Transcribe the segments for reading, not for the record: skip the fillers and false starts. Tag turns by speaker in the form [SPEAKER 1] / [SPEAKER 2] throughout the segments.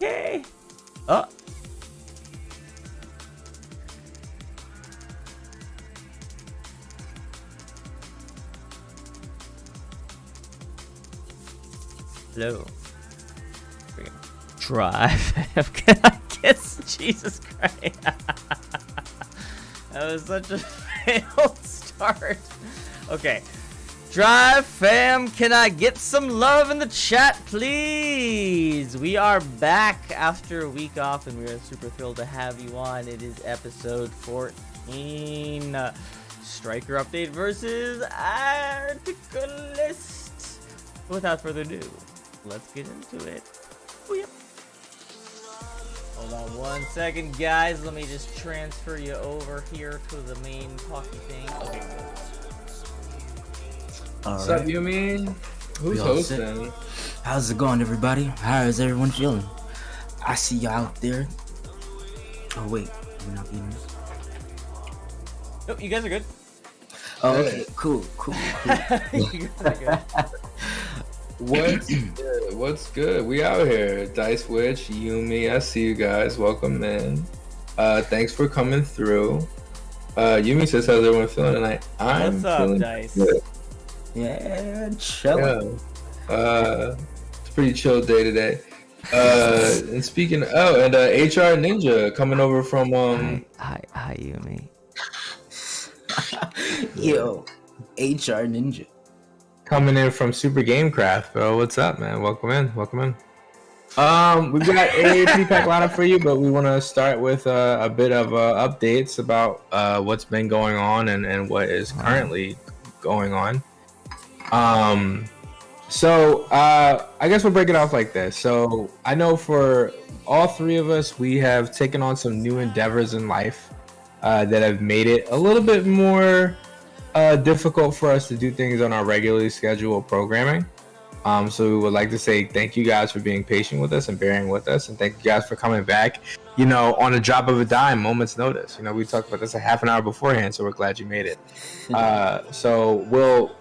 [SPEAKER 1] Okay. Oh. Hello. Drive. Can I guess? Jesus Christ. That was such a failed start. Okay. Drive fam, can I get some love in the chat, please? We are back after a week off, and we are super thrilled to have you on. It is episode 14. Striker update versus Articlist. Without further ado, let's get into it. Oh, yep. Hold on 1 second, guys. Let me just transfer you over here to the main talkie thing. Okay, good.
[SPEAKER 2] What's up, Yumi? Who's hosting?
[SPEAKER 3] How's it going, everybody? How is everyone feeling? I see you out there. Oh wait, you're not being.
[SPEAKER 1] Nope, you guys are good.
[SPEAKER 3] Oh, okay, cool.
[SPEAKER 1] You guys are good.
[SPEAKER 2] What's good? We out here. Dice Witch, Yumi, I see you guys. Welcome in. Thanks for coming through. Yumi says, how's everyone feeling tonight?
[SPEAKER 1] What's up, Dice?
[SPEAKER 2] Good.
[SPEAKER 3] Yeah, chilling.
[SPEAKER 2] Yeah. It's a pretty chill day today. And speaking, HR Ninja coming over from
[SPEAKER 1] Hi, Yumi.
[SPEAKER 3] Yo, HR Ninja.
[SPEAKER 2] Coming in from Super Gamecraft, bro. What's up, man? Welcome in. We've got a pre-pack lineup for you, but we want to start with a bit of updates about what's been going on and what is currently going on. So I guess we'll break it off like this. So I know for all three of us, we have taken on some new endeavors in life that have made it a little bit more difficult for us to do things on our regularly scheduled programming. So we would like to say thank you guys for being patient with us and bearing with us, and thank you guys for coming back, on a drop of a dime, moment's notice. We talked about this a half an hour beforehand, so we're glad you made it. So we'll,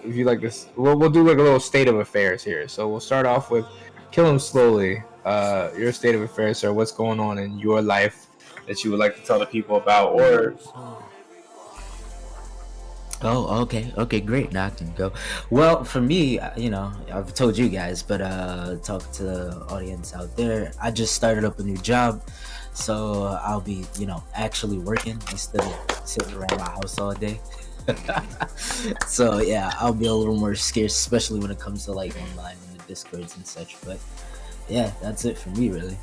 [SPEAKER 2] if you like this, we'll do like a little state of affairs here. So we'll start off with Kill 'Em Slowly. Your state of affairs, sir. What's going on in your life that you would like to tell the people about, or...
[SPEAKER 3] Oh, okay, great. Now I can go. Well, for me, I've told you guys, but talk to the audience out there. I just started up a new job, so I'll be, actually working instead of sitting around my house all day. So yeah, I'll be a little more scarce, especially when it comes to like online and the Discords and such. But yeah, that's it for me, really.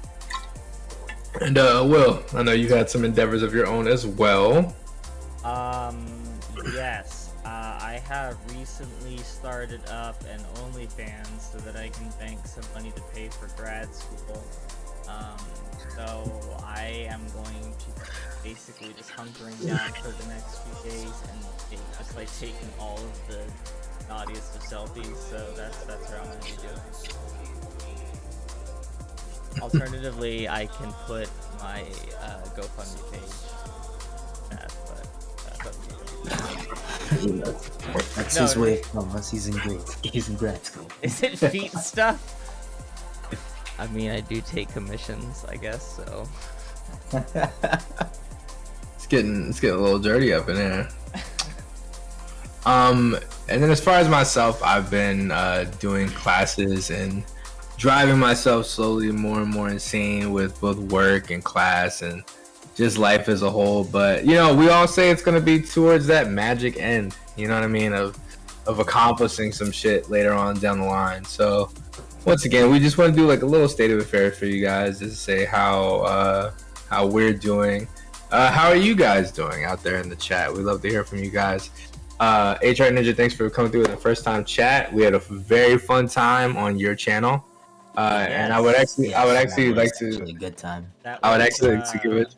[SPEAKER 2] And Will, I know you had some endeavors of your own as well.
[SPEAKER 1] Yes, I have recently started up an OnlyFans so that I can bank some money to pay for grad school. So I am going to basically just hunkering down for the next few days and just like taking all of the naughtiest of selfies. So that's what I'm going to be doing. Alternatively, I can put my GoFundMe page.
[SPEAKER 3] That's his way of telling us he's in grad school.
[SPEAKER 1] Is it feet stuff? I mean, I do take commissions, I guess, so.
[SPEAKER 2] It's getting a little dirty up in there. And then as far as myself, I've been doing classes and driving myself slowly more and more insane with both work and class and just life as a whole. But we all say it's gonna be towards that magic end, you know what I mean, of accomplishing some shit later on down the line. So once again, we just want to do like a little state of affairs for you guys, just to say how we're doing. How are you guys doing out there in the chat? We'd love to hear from you guys. HR Ninja, thanks for coming through with the first time chat. We had a very fun time on your channel. And I would actually like to
[SPEAKER 3] a good time.
[SPEAKER 2] I would actually like to give it.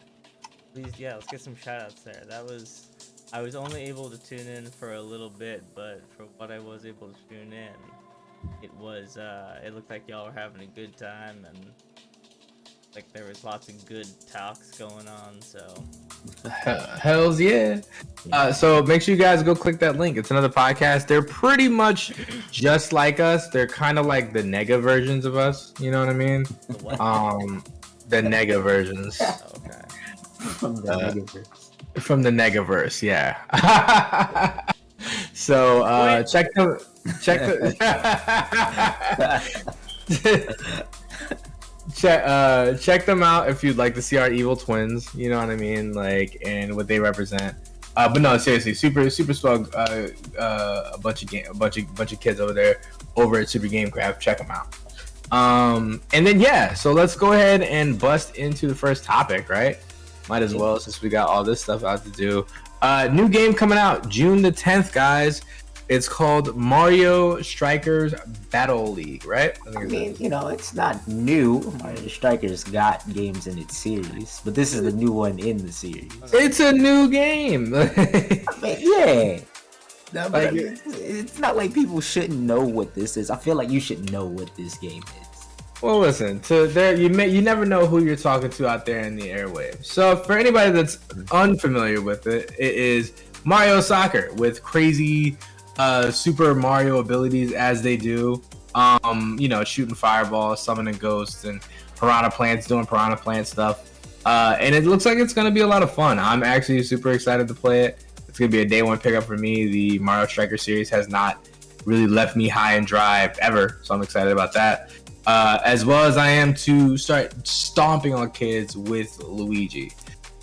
[SPEAKER 1] Please, yeah, let's get some shoutouts there. I was only able to tune in for a little bit, but for what I was able to tune in, it looked like y'all were having a good time, and like there was lots of good talks going on. So
[SPEAKER 2] Hells yeah. So make sure you guys go click that link. It's another podcast. They're pretty much just like us. They're kind of like the nega versions of us. You know what I mean?
[SPEAKER 1] The what?
[SPEAKER 2] The nega versions
[SPEAKER 1] Okay.
[SPEAKER 3] From the Megaverse.
[SPEAKER 2] from the negaverse. Yeah. So
[SPEAKER 1] Wait.
[SPEAKER 2] check the. Check them out if you'd like to see our evil twins. You know what I mean, like, and what they represent. But no, seriously, super swag. A bunch of kids over there over at Super Gamecraft. Check them out. And then yeah, so let's go ahead and bust into the first topic, right? Might as well, since we got all this stuff out to do. New game coming out June the 10th, guys. It's called Mario Strikers Battle League, right?
[SPEAKER 3] I mean, you know, it's not new. Mario Strikers got games in its series, but this is the new one in the series.
[SPEAKER 2] It's a new game.
[SPEAKER 3] I mean, yeah. No, but
[SPEAKER 2] Like,
[SPEAKER 3] I mean, it's not like people shouldn't know what this is. I feel like you should know what this game is.
[SPEAKER 2] Well, listen, you never know who you're talking to out there in the airwaves. So for anybody that's unfamiliar with it, it is Mario Soccer with crazy Super Mario abilities as they do. You know, shooting fireballs, summoning ghosts, and piranha plants, doing piranha plant stuff. And it looks like it's gonna be a lot of fun. I'm actually super excited to play it. It's gonna be a day one pickup for me. The Mario Striker series has not really left me high and dry ever, so I'm excited about that. As well as I am to start stomping on kids with Luigi.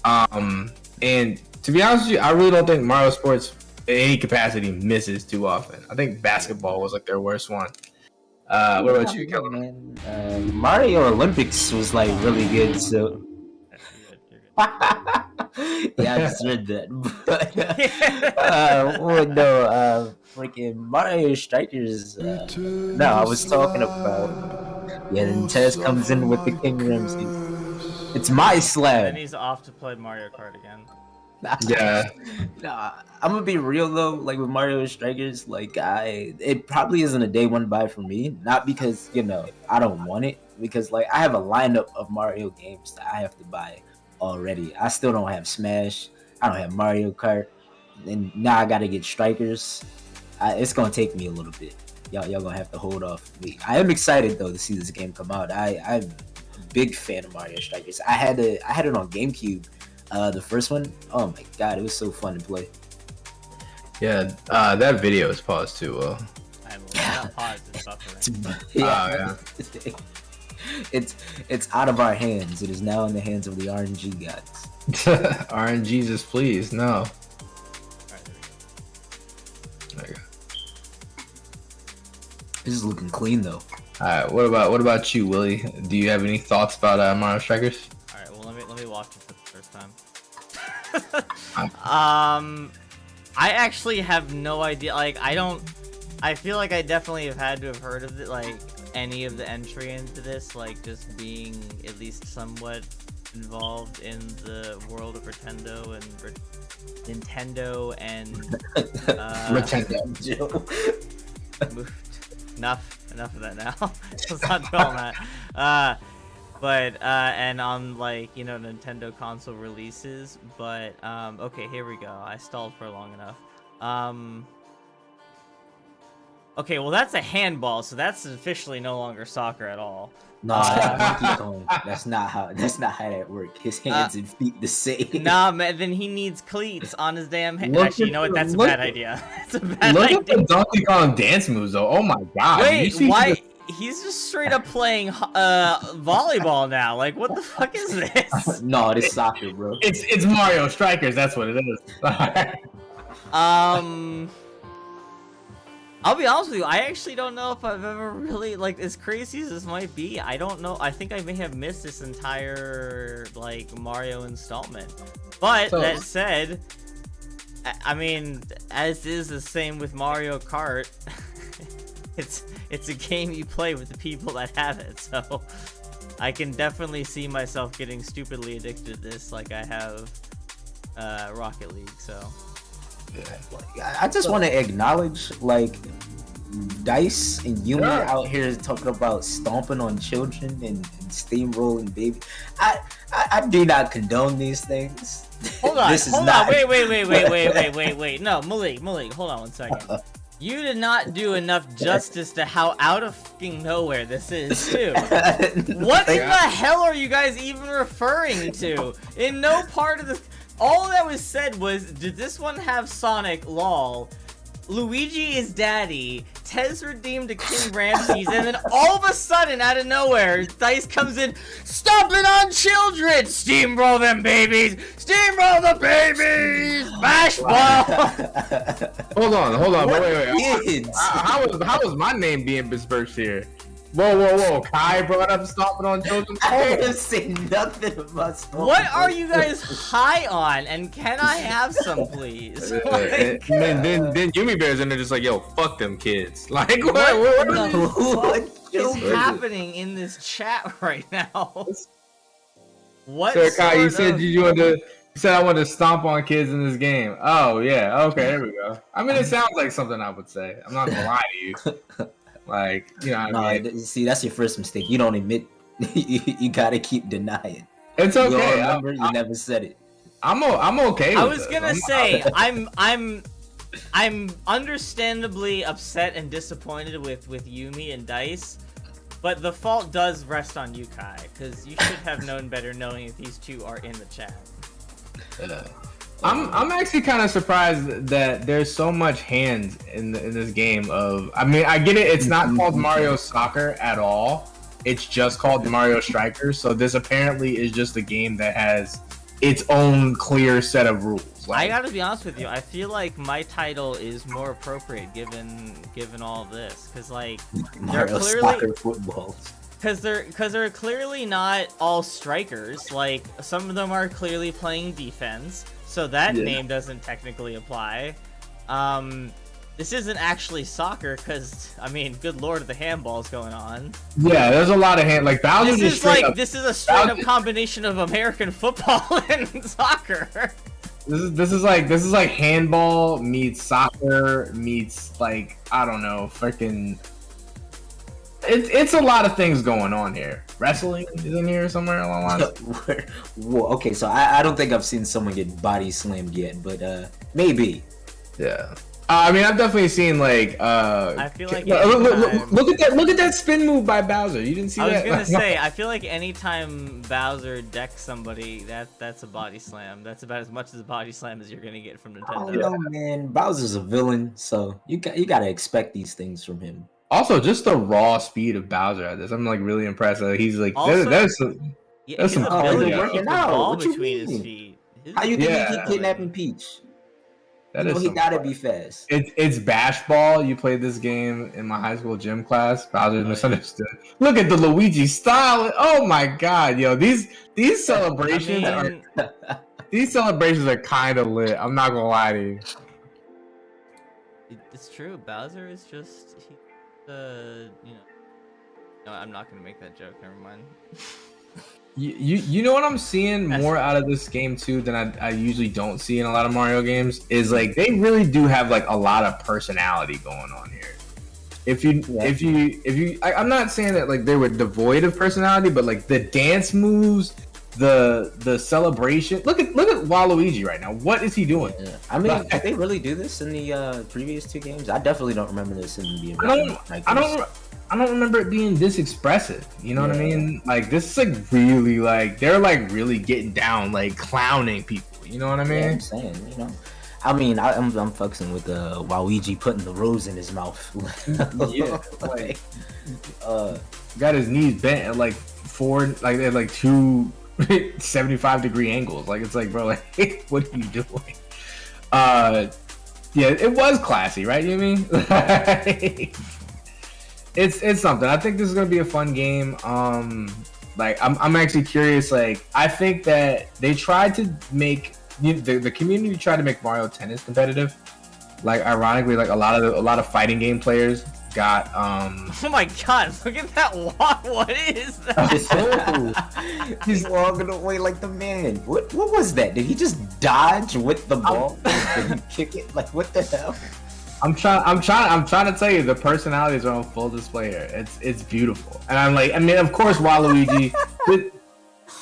[SPEAKER 2] And to be honest with you, I really don't think Mario Sports in any capacity misses too often. I think basketball was like their worst one. What about you, Keller?
[SPEAKER 3] Man, Mario Olympics was like really good, so
[SPEAKER 1] You're good.
[SPEAKER 3] yeah, I just read that. But freaking Mario Strikers. No, I was talking about. Yeah, then Tez comes in with the King Ramses. It's my
[SPEAKER 1] Then
[SPEAKER 3] slab.
[SPEAKER 1] he's off to play Mario Kart again.
[SPEAKER 2] Yeah.
[SPEAKER 3] Nah, I'm gonna be real though. Like with Mario Strikers, like it probably isn't a day one buy for me. Not because I don't want it, because like I have a lineup of Mario games that I have to buy already. I still don't have Smash. I don't have Mario Kart, and now I gotta get Strikers. It's gonna take me a little bit. Y'all gonna have to hold off me. I am excited though to see this game come out. I'm a big fan of Mario Strikers. I had it on GameCube. The first one, oh my god, it was so fun to play.
[SPEAKER 2] Yeah, that video is paused too, Will.
[SPEAKER 1] I'm not paused, it's buffering.
[SPEAKER 2] Yeah.
[SPEAKER 3] It's out of our hands. It is now in the hands of the RNG gods.
[SPEAKER 2] RNGesus, please, no.
[SPEAKER 1] Alright, there we go.
[SPEAKER 2] There you go.
[SPEAKER 3] This is looking clean though.
[SPEAKER 2] All right, what about you, Willie? Do you have any thoughts about Mario Strikers?
[SPEAKER 1] Alright, well let me watch it for the first time. I actually have no idea. Like, I feel like I definitely have had to have heard of it, like any of the entry into this, like just being at least somewhat involved in the world of Nintendo and
[SPEAKER 2] Nintendo.
[SPEAKER 1] enough of that now. Let's not dwell on that. But and on like Nintendo console releases. But okay, here we go. I stalled for long enough. Okay, well that's a handball, so that's officially no longer soccer at all.
[SPEAKER 3] No, that's not how that works. His hands and feet the same.
[SPEAKER 1] Nah, man, then he needs cleats on his damn hand.
[SPEAKER 2] Look
[SPEAKER 1] Actually, you know what? That's a bad idea. That's a bad
[SPEAKER 2] Look
[SPEAKER 1] idea.
[SPEAKER 2] at the Donkey Kong dance moves, though. Oh my god!
[SPEAKER 1] Wait, why? He's just straight up playing volleyball now. Like, what the fuck is this?
[SPEAKER 3] No, this is soccer, bro.
[SPEAKER 2] It's Mario Strikers. That's what it is.
[SPEAKER 1] I'll be honest with you. I actually don't know if I've ever really, like, as crazy as this might be, I don't know. I think I may have missed this entire like Mario installment. But that said, I mean, as is the same with Mario Kart. It's a game you play with the people that have it, so I can definitely see myself getting stupidly addicted to this, like I have Rocket League. So
[SPEAKER 3] I just want to acknowledge, like, Dice and Yumi
[SPEAKER 2] Yeah.
[SPEAKER 3] out here talking about stomping on children and steamrolling baby. I do not condone these things.
[SPEAKER 1] Hold on,
[SPEAKER 3] This is
[SPEAKER 1] hold
[SPEAKER 3] not-
[SPEAKER 1] on, wait, no, Malik, hold on one second. You did not do enough justice to how out of fucking nowhere this is, too. What in the hell are you guys even referring to? In no part of the... All that was said was, did this one have Sonic? Lol. Luigi is daddy. Tez redeemed to King Ramses, and then all of a sudden, out of nowhere, Dice comes in, stomping on children! Steamroll them babies! Steamroll the babies! Bash ball!
[SPEAKER 2] Hold on. Wait.
[SPEAKER 3] Kids.
[SPEAKER 2] How was my name being besmirched here? Whoa. Kai brought up stomping on children.
[SPEAKER 3] I didn't say nothing about stomping
[SPEAKER 1] What are
[SPEAKER 3] on
[SPEAKER 1] you guys
[SPEAKER 3] children.
[SPEAKER 1] high on? And can I have some, please?
[SPEAKER 2] And
[SPEAKER 1] Like,
[SPEAKER 2] then Yumi Bear's in there just like, yo, fuck them kids. Like, what
[SPEAKER 1] what
[SPEAKER 2] are
[SPEAKER 1] the
[SPEAKER 2] you-
[SPEAKER 3] What
[SPEAKER 1] is
[SPEAKER 3] children?
[SPEAKER 1] happening in this chat right now? What?
[SPEAKER 2] Sir Kai, you
[SPEAKER 1] sort
[SPEAKER 2] said
[SPEAKER 1] of-
[SPEAKER 2] you said I wanted to stomp on kids in this game. Oh yeah, okay, there we go. I mean, it sounds like something I would say. I'm not gonna lie to you. Like, you know, what
[SPEAKER 3] No,
[SPEAKER 2] I mean?
[SPEAKER 3] see, that's your first mistake. You don't admit. You gotta keep denying.
[SPEAKER 2] It's
[SPEAKER 3] You don't
[SPEAKER 2] okay.
[SPEAKER 3] remember? You never said it.
[SPEAKER 2] I'm okay.
[SPEAKER 1] I
[SPEAKER 2] with
[SPEAKER 1] was
[SPEAKER 2] this.
[SPEAKER 1] gonna
[SPEAKER 2] I'm-
[SPEAKER 1] say I'm understandably upset and disappointed with Yumi and Dice, but the fault does rest on you, Kai, because you should have known better, knowing that these two are in the chat.
[SPEAKER 2] I'm actually kind of surprised that there's so much hands in this game. I mean, I get it. It's not called Mario Soccer at all. It's just called Mario Strikers. So this apparently is just a game that has its own clear set of rules.
[SPEAKER 1] I gotta be honest with you. I feel like my title is more appropriate given all of this, because like
[SPEAKER 3] Mario
[SPEAKER 1] clearly-
[SPEAKER 3] Soccer football.
[SPEAKER 1] Because they're clearly not all strikers. Like, some of them are clearly playing defense, so that
[SPEAKER 2] Yeah.
[SPEAKER 1] name doesn't technically apply. This isn't actually soccer, because, I mean, good lord, the handball's going on.
[SPEAKER 2] Yeah, there's a lot of hand. Like Bowser
[SPEAKER 1] This
[SPEAKER 2] just
[SPEAKER 1] is
[SPEAKER 2] straight
[SPEAKER 1] like,
[SPEAKER 2] up.
[SPEAKER 1] this is a straight up
[SPEAKER 2] Bowser-
[SPEAKER 1] combination of American football and soccer.
[SPEAKER 2] This is like handball meets soccer meets like, I don't know, freaking. It's a lot of things going on here. Wrestling is in here somewhere along the lines.
[SPEAKER 3] Whoa, okay, so I don't think I've seen someone get body slammed yet, but maybe.
[SPEAKER 2] Yeah. I mean, I've definitely seen like.
[SPEAKER 1] I feel like
[SPEAKER 2] look at that spin move by Bowser. You didn't see
[SPEAKER 1] I was
[SPEAKER 2] that?
[SPEAKER 1] gonna say, I feel like anytime Bowser decks somebody, that's a body slam. That's about as much as a body slam as you're gonna get from
[SPEAKER 3] I
[SPEAKER 1] Nintendo.
[SPEAKER 3] don't know, man. Bowser's a villain, so you gotta expect these things from him.
[SPEAKER 2] Also, just the raw speed of Bowser at this, I'm like really impressed. He's like,
[SPEAKER 1] Also-
[SPEAKER 2] there's
[SPEAKER 1] Yeah,
[SPEAKER 2] That's
[SPEAKER 1] his
[SPEAKER 2] some
[SPEAKER 1] ability
[SPEAKER 2] crazy
[SPEAKER 1] to keep the
[SPEAKER 3] out.
[SPEAKER 1] ball
[SPEAKER 3] What you
[SPEAKER 1] between his
[SPEAKER 3] mean?
[SPEAKER 1] feet.
[SPEAKER 3] How you think
[SPEAKER 2] Yeah.
[SPEAKER 3] he keep kidnapping Peach?
[SPEAKER 2] that
[SPEAKER 3] You
[SPEAKER 2] is
[SPEAKER 3] know he
[SPEAKER 2] some-
[SPEAKER 3] gotta be fast.
[SPEAKER 2] It's bash ball. You played this game in my high school gym class. Bowser's
[SPEAKER 1] yeah.
[SPEAKER 2] misunderstood. Look at the Luigi style. Oh my god, yo, these celebrations
[SPEAKER 1] I
[SPEAKER 2] are
[SPEAKER 1] mean,
[SPEAKER 2] these celebrations are kind of lit. I'm not gonna lie to you.
[SPEAKER 1] it's true. Bowser is just you know. No, I'm not gonna make that joke. Never mind.
[SPEAKER 2] You know what I'm seeing more out of this game too than I usually don't see in a lot of Mario games is like they really do have like a lot of personality going on here. I'm not saying that like they were devoid of personality, but like the dance moves, the celebration. Look at Waluigi right now. What is he doing?
[SPEAKER 3] Yeah. I mean, did they really do this in the previous two games? I definitely don't remember this in the original.
[SPEAKER 2] I don't remember it being this expressive. You know what I
[SPEAKER 3] Yeah.
[SPEAKER 2] mean? Like this is like really like they're like really getting down, like clowning people. You know what I
[SPEAKER 3] Yeah,
[SPEAKER 2] mean?
[SPEAKER 3] I'm saying, you know. I mean, I'm fucking with Waluigi putting the rose in his mouth.
[SPEAKER 2] Yeah,
[SPEAKER 3] like,
[SPEAKER 2] Got his knees bent at like at like 275-degree angles. Like it's like, bro, like what are you doing? Yeah, it was classy, right? You mean? It's something. I think this is gonna be a fun game. Like I'm actually curious. Like I think that they tried to make the community tried to make Mario Tennis competitive. Like ironically, like a lot of fighting game players got
[SPEAKER 1] Oh my god! Look at that walk. What is that?
[SPEAKER 3] he's walking away like the man. What was that? Did he just dodge with the ball and kick it? Like what the hell?
[SPEAKER 2] I'm trying to tell you, the personalities are on full display here. It's beautiful, and I'm like, I mean, of course, Waluigi.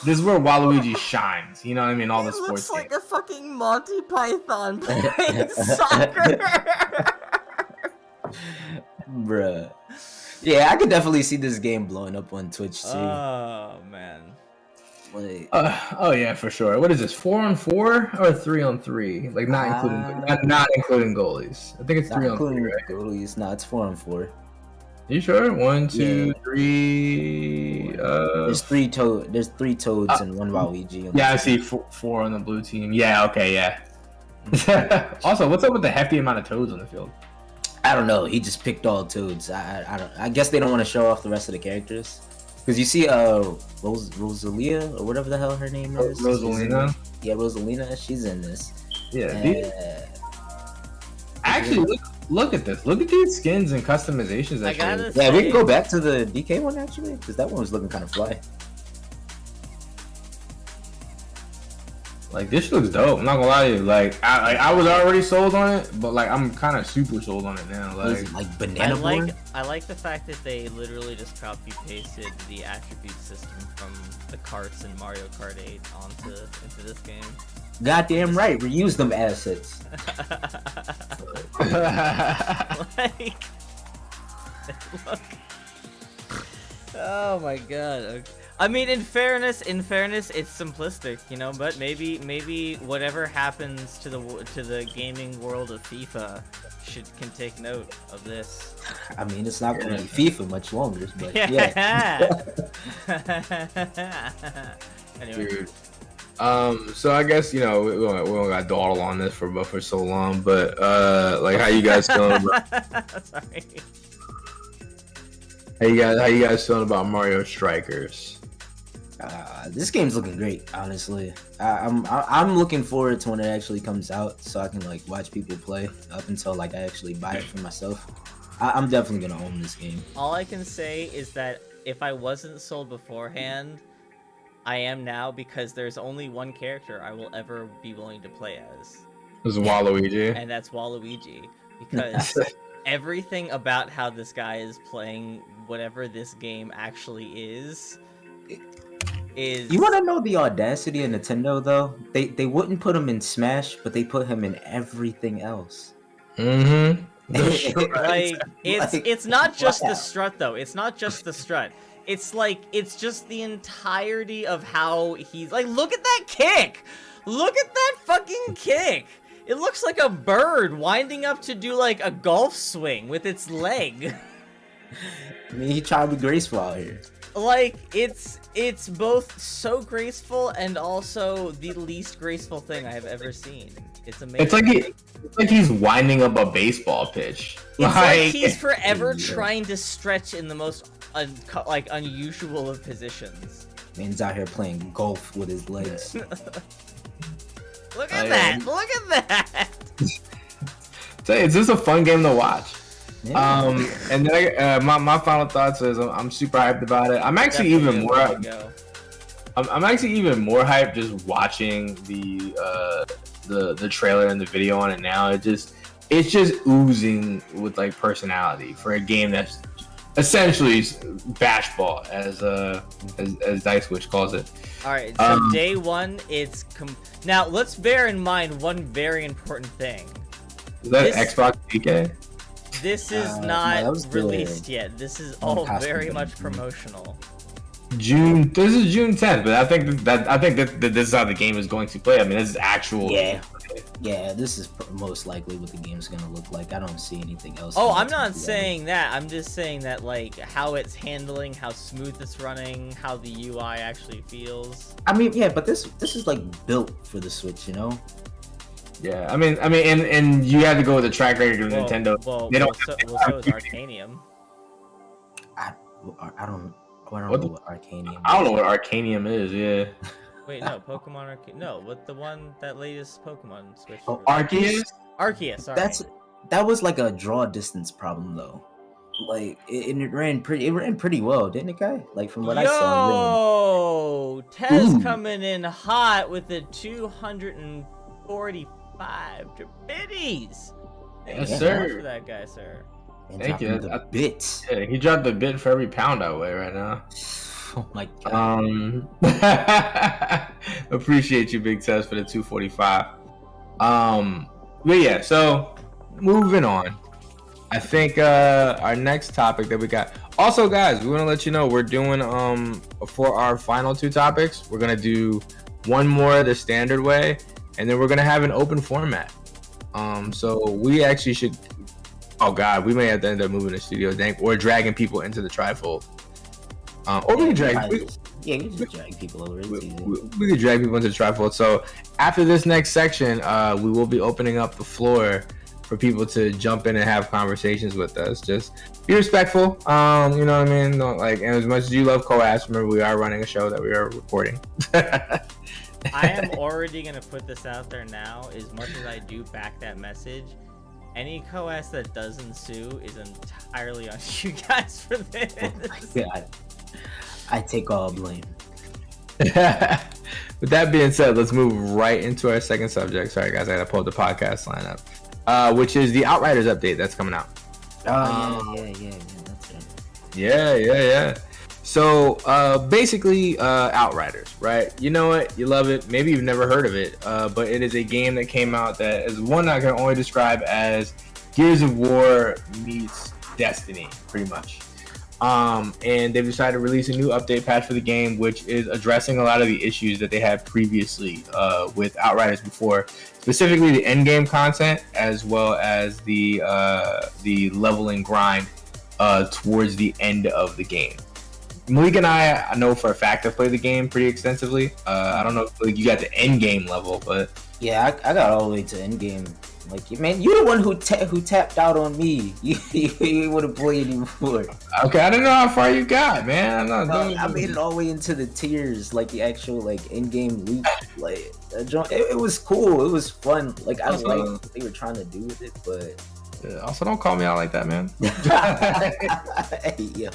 [SPEAKER 2] This is where Waluigi shines. You know what I mean? All the sports.
[SPEAKER 1] Looks like a fucking Monty Python playing soccer.
[SPEAKER 3] Bruh. Yeah, I could definitely see this game blowing up on Twitch too.
[SPEAKER 1] Oh man.
[SPEAKER 3] Like,
[SPEAKER 2] Oh yeah, for sure. What is this? 4-on-4 or 3-on-3? Like not including goalies. I think it's 3-on-3. Right?
[SPEAKER 3] goalies. No, it's 4-on-4.
[SPEAKER 2] You sure? 1, 2, 3.
[SPEAKER 3] There's three toads and one Waluigi.
[SPEAKER 2] Yeah, I see four on the blue team. Yeah, okay, yeah. Also, what's up with the hefty amount of toads on the field?
[SPEAKER 3] I don't know. He just picked all toads. I guess they don't want to show off the rest of the characters. Because you see, Rosalia or whatever the hell her name is.
[SPEAKER 2] Rosalina.
[SPEAKER 3] Yeah, Rosalina. She's in this.
[SPEAKER 2] Yeah. Actually, look at this. Look at these skins and customizations.
[SPEAKER 3] Yeah, we can go back to the DK one actually, because that one was looking kind of fly.
[SPEAKER 2] Like, this looks dope. I'm not gonna lie to you. Like, I was already sold on it, but like I'm kind of super sold on it now.
[SPEAKER 3] Like banana board?
[SPEAKER 1] I like the fact that they literally just copy pasted the attribute system from the carts in Mario Kart 8 into this game.
[SPEAKER 3] Goddamn right, reuse them assets.
[SPEAKER 1] Like, look. Oh my god. I mean, in fairness, it's simplistic, you know. But maybe whatever happens to the gaming world of FIFA can take note of this.
[SPEAKER 3] I mean, it's not going to be FIFA much longer, but yeah.
[SPEAKER 1] Anyway.
[SPEAKER 2] Dude. So I guess, you know, we don't got dawdle on this for so long, but like, how you guys feeling about?
[SPEAKER 1] Sorry.
[SPEAKER 2] How you guys feeling about Mario Strikers?
[SPEAKER 3] This game's looking great, honestly. I'm looking forward to when it actually comes out, so I can like watch people play up until like I actually buy it for myself. I'm definitely gonna own this game.
[SPEAKER 1] All I can say is that if I wasn't sold beforehand, I am now, because there's only one character I will ever be willing to play as.
[SPEAKER 2] This is Waluigi.
[SPEAKER 1] And that's Waluigi, because everything about how this guy is playing whatever this game actually is.
[SPEAKER 3] You want to know the audacity of Nintendo though? They wouldn't put him in Smash, but they put him in everything else.
[SPEAKER 2] Mm-hmm.
[SPEAKER 1] Like it's not just the strut though. It's not just the strut. It's like it's just the entirety of how he's like. Look at that kick! Look at that fucking kick! It looks like a bird winding up to do like a golf swing with its leg.
[SPEAKER 3] I mean, he tried to be graceful out here.
[SPEAKER 1] Like, it's both so graceful and also the least graceful thing I have ever seen. It's amazing.
[SPEAKER 2] It's like he's winding up a baseball pitch.
[SPEAKER 1] It's like he's forever trying to stretch in the most unusual of positions.
[SPEAKER 3] Man's out here playing golf with his legs.
[SPEAKER 1] Look at that! Look at that!
[SPEAKER 2] It's just a fun game to watch.
[SPEAKER 3] Yeah.
[SPEAKER 2] And then my final thoughts is I'm super hyped about it. I'm actually even more. I'm actually even more hyped just watching the trailer and the video on it now. It's just oozing with like personality for a game that's essentially bashball, as Dice Witch calls it.
[SPEAKER 1] All right, so day one, now let's bear in mind one very important thing.
[SPEAKER 2] Is that Xbox DK?
[SPEAKER 1] This is not released yet. This is all very much promotional.
[SPEAKER 2] This is June 10th, but I think that this is how the game is going to play. I mean, this is actual.
[SPEAKER 3] Yeah, this is most likely what the game's gonna look like. I don't see anything else.
[SPEAKER 1] Oh, I'm not saying that. I'm just saying that, like, how it's handling, how smooth it's running, how the UI actually feels.
[SPEAKER 3] I mean, yeah, but this is like built for the Switch, you know?
[SPEAKER 2] Yeah, I mean, and you have to go with the track record of Nintendo.
[SPEAKER 1] So is Arcanium.
[SPEAKER 3] I don't know what Arcanium.
[SPEAKER 2] I don't know what Arcanium is. Yeah.
[SPEAKER 1] Wait, no, Pokemon Arceus. No, what that latest Pokemon Switch?
[SPEAKER 2] Oh, Arceus.
[SPEAKER 1] Arceus. Sorry.
[SPEAKER 3] That was like a draw distance problem though. Like it ran pretty well, didn't it, guy? Like from what I saw.
[SPEAKER 1] Yo, Tez coming in hot with the 245 biddies. Thank
[SPEAKER 2] Yes,
[SPEAKER 1] you so much
[SPEAKER 2] sir.
[SPEAKER 1] for that, guy, sir.
[SPEAKER 3] And
[SPEAKER 2] Thank
[SPEAKER 3] dropping
[SPEAKER 2] you.
[SPEAKER 3] the bits.
[SPEAKER 2] Yeah, he dropped a bit for every pound I weigh right now.
[SPEAKER 3] Oh my god.
[SPEAKER 2] Appreciate you, Big Test, for the 245. But yeah, so moving on. I think our next topic that we got. Also, guys, we want to let you know we're doing for our final two topics, we're gonna do one more the standard way, and then we're gonna have an open format. So we actually should. Oh God, we may have to end up moving the studio, dang, or dragging people into the trifold. Or we could drag.
[SPEAKER 3] Yeah, you just drag people over.
[SPEAKER 2] We could drag people into the trifold. So after this next section, we will be opening up the floor for people to jump in and have conversations with us. Just be respectful. You know what I mean? Don't, like, and as much as you love co-ass, remember we are running a show that we are recording.
[SPEAKER 1] I am already gonna put this out there now. As much as I do back that message, any co-ass that doesn't sue is entirely on you guys for this.
[SPEAKER 3] Oh my god. I take all blame.
[SPEAKER 2] With that being said, let's move right into our second subject. Sorry, guys, I gotta pull up the podcast lineup, which is the Outriders update that's coming out.
[SPEAKER 3] Oh yeah, that's right.
[SPEAKER 2] Yeah. So basically, Outriders, right? You know it, you love it. Maybe you've never heard of it, but it is a game that came out that is one I can only describe as Gears of War meets Destiny, pretty much. And they've decided to release a new update patch for the game, which is addressing a lot of the issues that they had previously with Outriders before, specifically the end game content as well as the leveling grind towards the end of the game. Malik and I know for a fact have played the game pretty extensively. I don't know if you got the end game level, but
[SPEAKER 3] yeah, I got all the way to end game. Like, man, you're the one who tapped out on me. You would have played anymore.
[SPEAKER 2] Okay, I don't know how far you got, man.
[SPEAKER 3] I made it all the way into the tiers, like the actual like in game loop. Like, it was cool. It was fun. Like, I like what they were trying to do with it, but
[SPEAKER 2] also don't call me out like that, man.
[SPEAKER 3] hey, yo.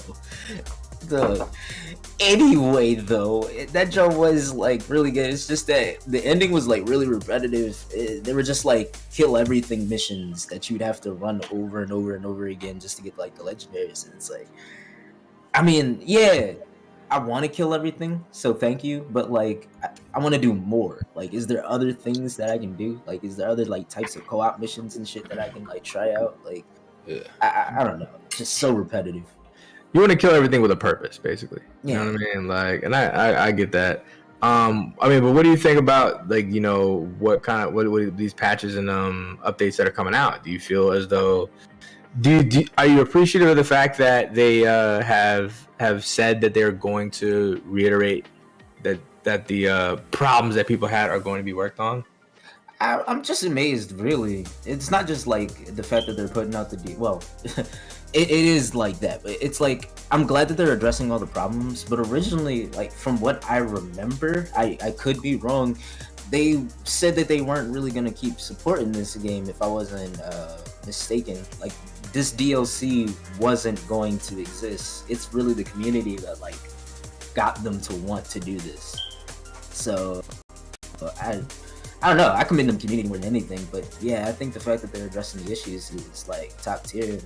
[SPEAKER 3] Anyway, though, that job was like really good. It's just that the ending was like really repetitive. They were just like kill everything missions that you'd have to run over and over and over again just to get like the legendaries. And it's like, I mean, yeah, I want to kill everything, so thank you, but like I want to do more. Like, is there other things that I can do? Like, is there other like types of co-op missions and shit that I can like try out? Like,
[SPEAKER 2] yeah.
[SPEAKER 3] I don't know, just so repetitive.
[SPEAKER 2] You want to kill everything with a purpose, basically.
[SPEAKER 3] Yeah.
[SPEAKER 2] You know what I mean? Like, and I get that. I mean, but what do you think about, like, you know, what these patches and updates that are coming out? Do you feel as though are you appreciative of the fact that they have said that they're going to reiterate that the problems that people had are going to be worked on?
[SPEAKER 3] I'm just amazed, really. It's not just like the fact that they're putting out it is like that, but it's like I'm glad that they're addressing all the problems. But originally, like from what I remember, I could be wrong, they said that they weren't really gonna keep supporting this game, if I wasn't mistaken. Like, this DLC wasn't going to exist. It's really the community that like got them to want to do this. So I don't know. I commend them community more than anything, but yeah, I think the fact that they're addressing the issues is like top tier.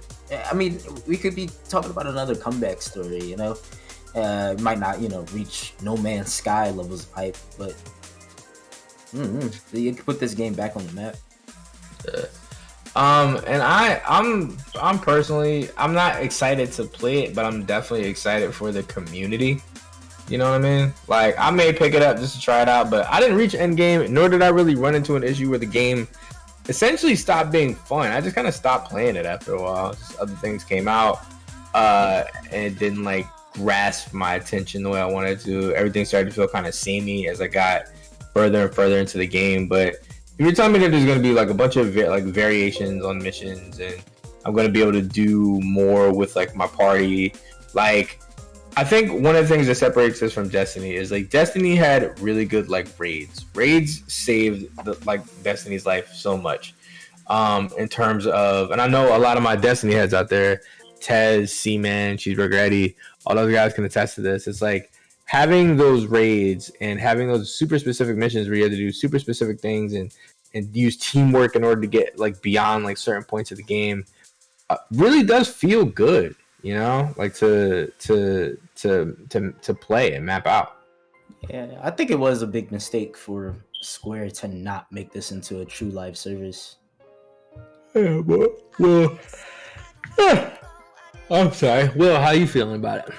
[SPEAKER 3] I mean, we could be talking about another comeback story, you know. It might not, you know, reach No Man's Sky levels of hype, but you could put this game back on the map.
[SPEAKER 2] And I'm personally, I'm not excited to play it, but I'm definitely excited for the community. You know what I mean? Like, I may pick it up just to try it out, but I didn't reach endgame, nor did I really run into an issue where the game essentially stopped being fun. I just kind of stopped playing it after a while. Just other things came out, and it didn't like grasp my attention the way I wanted to. Everything started to feel kind of samey as I got further and further into the game. But if you're telling me that there's going to be like a bunch of like variations on missions, and I'm going to be able to do more with like my party, like, I think one of the things that separates us from Destiny is like Destiny had really good like raids. Raids saved Destiny's life so much. In terms of, and I know a lot of my Destiny heads out there, Tez, Seaman, Cheeseburger Eddie, all those guys can attest to this. It's like having those raids and having those super specific missions where you have to do super specific things and and use teamwork in order to get like beyond like certain points of the game, really does feel good, you know, like to play and map out.
[SPEAKER 3] Yeah, I think it was a big mistake for Square to not make this into a true live service.
[SPEAKER 2] Yeah, but well, I'm sorry. Will, how you feeling about it?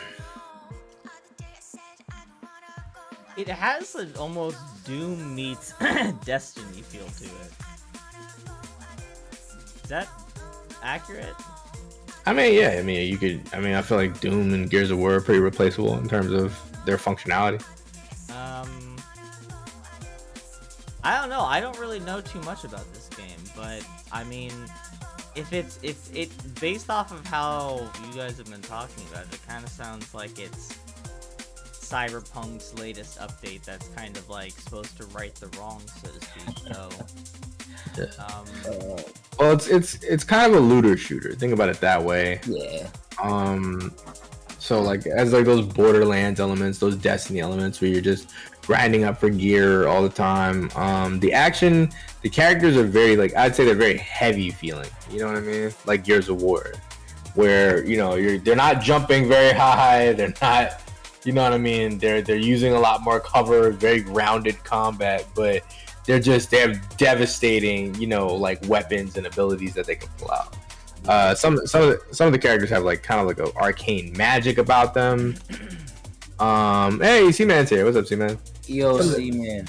[SPEAKER 1] It has an almost Doom meets Destiny feel to it. Is that accurate?
[SPEAKER 2] I mean, yeah. I mean, you could. I mean, I feel like Doom and Gears of War are pretty replaceable in terms of their functionality.
[SPEAKER 1] I don't know. I don't really know too much about this game, but I mean, if it based off of how you guys have been talking about it, kind of sounds like it's Cyberpunk's latest update that's kind of like supposed to right the wrong, so to speak. So,
[SPEAKER 2] well, it's kind of a looter shooter. Think about it that way.
[SPEAKER 3] Yeah.
[SPEAKER 2] So like as like those Borderlands elements, those Destiny elements where you're just grinding up for gear all the time. The action, the characters are very like I'd say they're very heavy feeling. You know what I mean? Like Gears of War, where you know they're not jumping very high. They're not, you know what I mean? They're using a lot more cover, very grounded combat, but they have devastating, you know, like weapons and abilities that they can pull out. Some of the characters have like kind of like an arcane magic about them. Hey, C-Man's here. What's up, C-Man?
[SPEAKER 3] Yo, C-Man.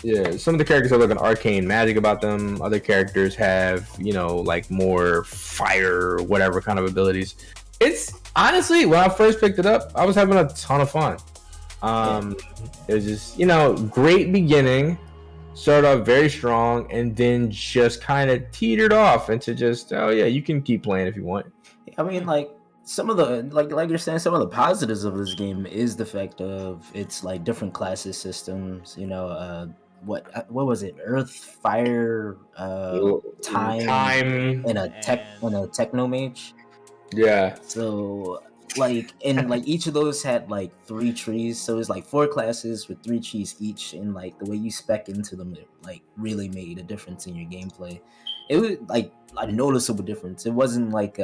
[SPEAKER 2] Yeah, some of the characters have like an arcane magic about them. Other characters have, you know, like more fire or whatever kind of abilities. It's honestly, when I first picked it up, I was having a ton of fun. It was just, you know, great beginning. Started off very strong and then just kind of teetered off into just, oh yeah, you can keep playing if you want.
[SPEAKER 3] I mean, like some of the like you're saying, some of the positives of this game is the fact of its like different classes systems. You know, what was it? Earth, fire, time, and a techno mage.
[SPEAKER 2] Yeah.
[SPEAKER 3] So like and like each of those had like 3 trees, so it's like 4 classes with 3 trees each, and like the way you spec into them, it like really made a difference in your gameplay. It was like a noticeable difference. It wasn't like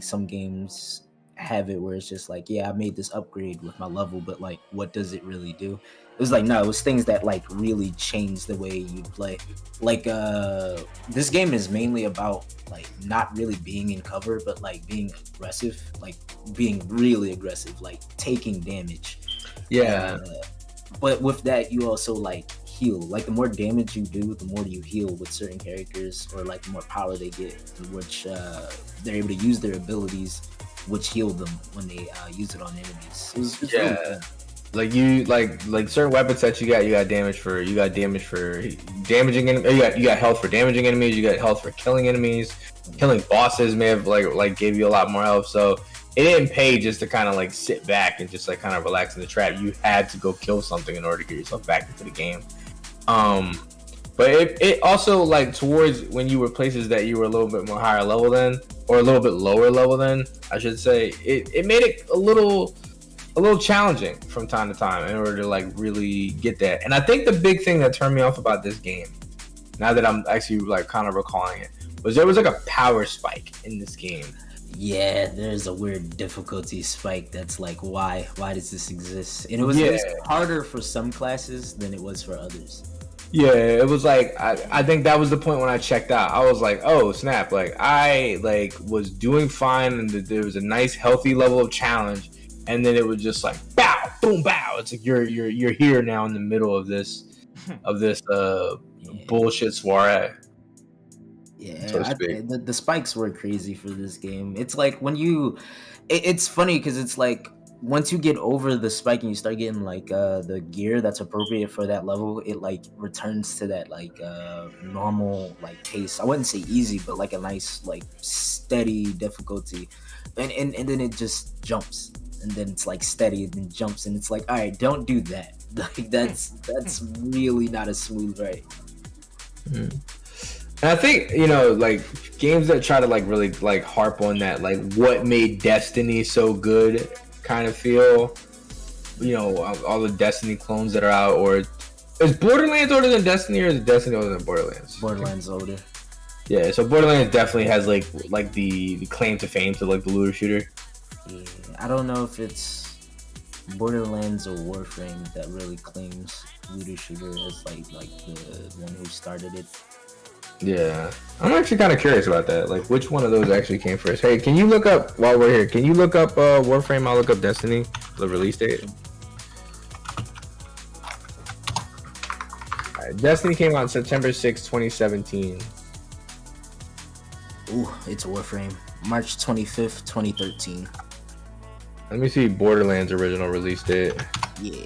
[SPEAKER 3] some games have it where it's just like, yeah, I made this upgrade with my level, but like what does it really do? It was like, no, it was things that like really changed the way you play. Like this game is mainly about like not really being in cover, but like being aggressive, like being really aggressive, like taking damage.
[SPEAKER 2] Yeah.
[SPEAKER 3] But with that, you also like heal. Like the more damage you do, the more you heal with certain characters, or like the more power they get, which they're able to use their abilities, which heal them when they use it on enemies. It's really cool.
[SPEAKER 2] Like you like certain weapon sets you got damage for damaging you got health for damaging enemies, you got health for killing enemies. Killing bosses may have like gave you a lot more health, so it didn't pay just to kind of like sit back and just like kind of relax in the trap. You had to go kill something in order to get yourself back into the game. But it also like towards when you were places that you were a little bit more higher level than, or a little bit lower level than, I should say, it made it a little challenging from time to time in order to like really get that. And I think the big thing that turned me off about this game, now that I'm actually like kind of recalling it, was there was like a power spike in this game.
[SPEAKER 3] Yeah, there's a weird difficulty spike that's like, why does this exist? And it was harder for some classes than it was for others. Yeah,
[SPEAKER 2] it was like I think that was the point when I checked out. I was like, oh snap! Like I like was doing fine, and there was a nice healthy level of challenge, and then it was just like bow, boom, bow. It's like you're here now in the middle of this bullshit soiree.
[SPEAKER 3] Yeah, the spikes were crazy for this game. It's like when it's funny because it's like once you get over the spike and you start getting like the gear that's appropriate for that level, it like returns to that like normal like pace. I wouldn't say easy, but like a nice like steady difficulty, and then it just jumps, and then it's like steady and then jumps, and it's like, all right, don't do that. Like that's really not a smooth ride.
[SPEAKER 2] And I think, you know, like games that try to like really like harp on that, like what made Destiny so good kind of feel, you know, all the Destiny clones that are out, or Is Borderlands older than Destiny, or is Destiny older than Borderlands?
[SPEAKER 3] Borderlands older.
[SPEAKER 2] Yeah, so Borderlands definitely has like the claim to fame to like the looter shooter.
[SPEAKER 3] Yeah, I don't know if it's Borderlands or Warframe that really claims looter shooter as like the one who started it.
[SPEAKER 2] Yeah, I'm actually kind of curious about that. Like, which one of those actually came first? Hey, can you look up while we're here? Can you look up Warframe? I'll look up Destiny, the release date. All right, Destiny came out September 6, 2017.
[SPEAKER 3] Ooh, it's Warframe. March 25th, 2013.
[SPEAKER 2] Let me see Borderlands original release date.
[SPEAKER 3] Yeah.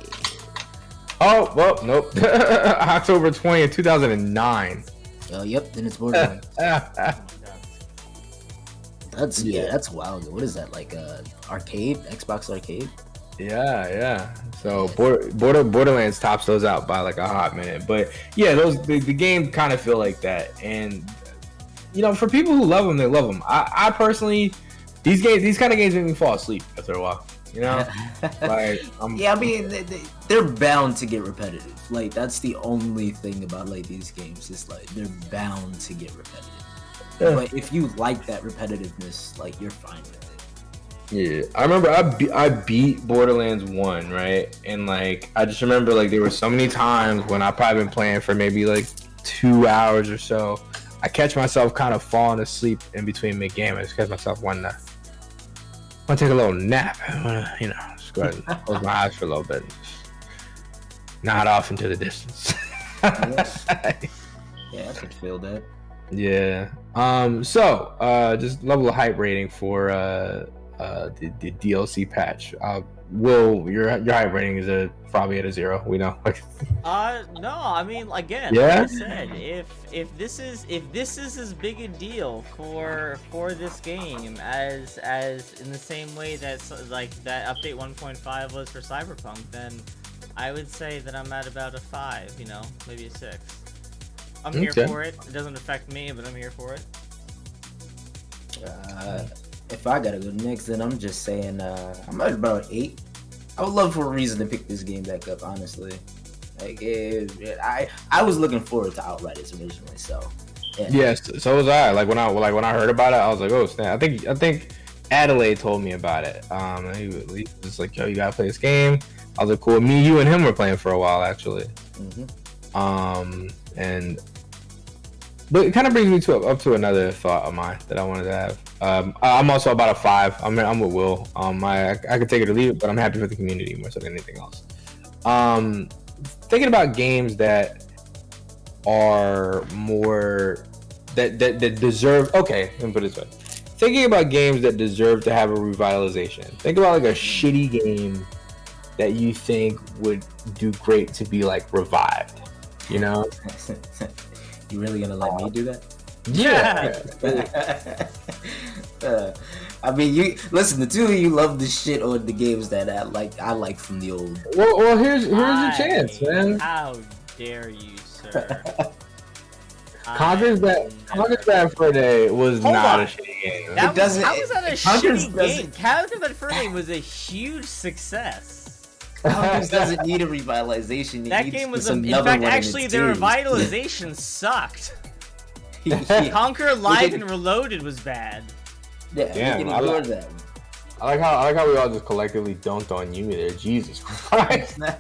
[SPEAKER 2] Oh, well, nope. October 20th, 2009.
[SPEAKER 3] Yep, then it's Borderlands.
[SPEAKER 1] Oh my God.
[SPEAKER 3] That's wild. What is that, like arcade? Xbox arcade?
[SPEAKER 2] Yeah. So Borderlands tops those out by like a hot minute. But yeah, the game kind of feel like that. And you know, for people who love them, they love them. I personally, these kind of games make me fall asleep after a while. You know, like
[SPEAKER 3] yeah, I mean they're bound to get repetitive. Like that's the only thing about like these games is like they're bound to get repetitive. Yeah. But if you like that repetitiveness, like you're fine with it.
[SPEAKER 2] Yeah, I remember I beat Borderlands 1, right? And like I just remember like there were so many times when I probably been playing for maybe like 2 hours or so. I catch myself kind of falling asleep in between mid game. I just catch myself wanting to take a little nap. I want to, you know, just go ahead and close my eyes for a little bit. And just nod off into the distance.
[SPEAKER 3] Yeah, I could feel that.
[SPEAKER 2] Yeah. So just level of hype rating for the DLC patch. Will your hype rating is probably at a 0? We know.
[SPEAKER 1] No, I mean, again,
[SPEAKER 2] yeah?
[SPEAKER 1] like I said, if this is as big a deal for this game as in the same way that like that update 1.5 was for Cyberpunk, then I would say that I'm at about a 5, you know, maybe a 6. I'm here for it. It doesn't affect me, but I'm here for it.
[SPEAKER 3] If I gotta go next, then I'm just saying I'm at about 8. I would love for a reason to pick this game back up, honestly. Like I was looking forward to Outriders originally, so yeah.
[SPEAKER 2] Yes, so was I. Like when I heard about it, I was like, oh snap! I think Adelaide told me about it. He was like, yo, you gotta play this game. I was like, cool. Me, you, and him were playing for a while actually. Mm-hmm. But it kind of brings me up to another thought of mine that I wanted to have. I'm also about a 5. I'm with Will. I could take it or leave it, but I'm happy for the community more so than anything else. Thinking about games that are more that deserve. Okay, let me put it this way. Thinking about games that deserve to have a revitalization. Think about like a shitty game that you think would do great to be like revived. You know.
[SPEAKER 3] You really gonna let me do that?
[SPEAKER 2] Yeah.
[SPEAKER 3] I mean, you listen. The two of you love the shit on the games that I like from the old.
[SPEAKER 2] Well, here's your chance, man.
[SPEAKER 1] How dare you, sir?
[SPEAKER 2] Conquer's Bad Fur Day was not a shitty game.
[SPEAKER 1] How was that a shitty game? Conquer's Bad Fur Day was a huge success.
[SPEAKER 3] Conquer's doesn't need a revitalization.
[SPEAKER 1] That game was in fact, actually, the revitalization sucked. Conquer Live and Reloaded was bad.
[SPEAKER 3] Yeah,
[SPEAKER 2] damn, I like that. I like how we all just collectively dunked on you there. Jesus Christ.
[SPEAKER 1] No.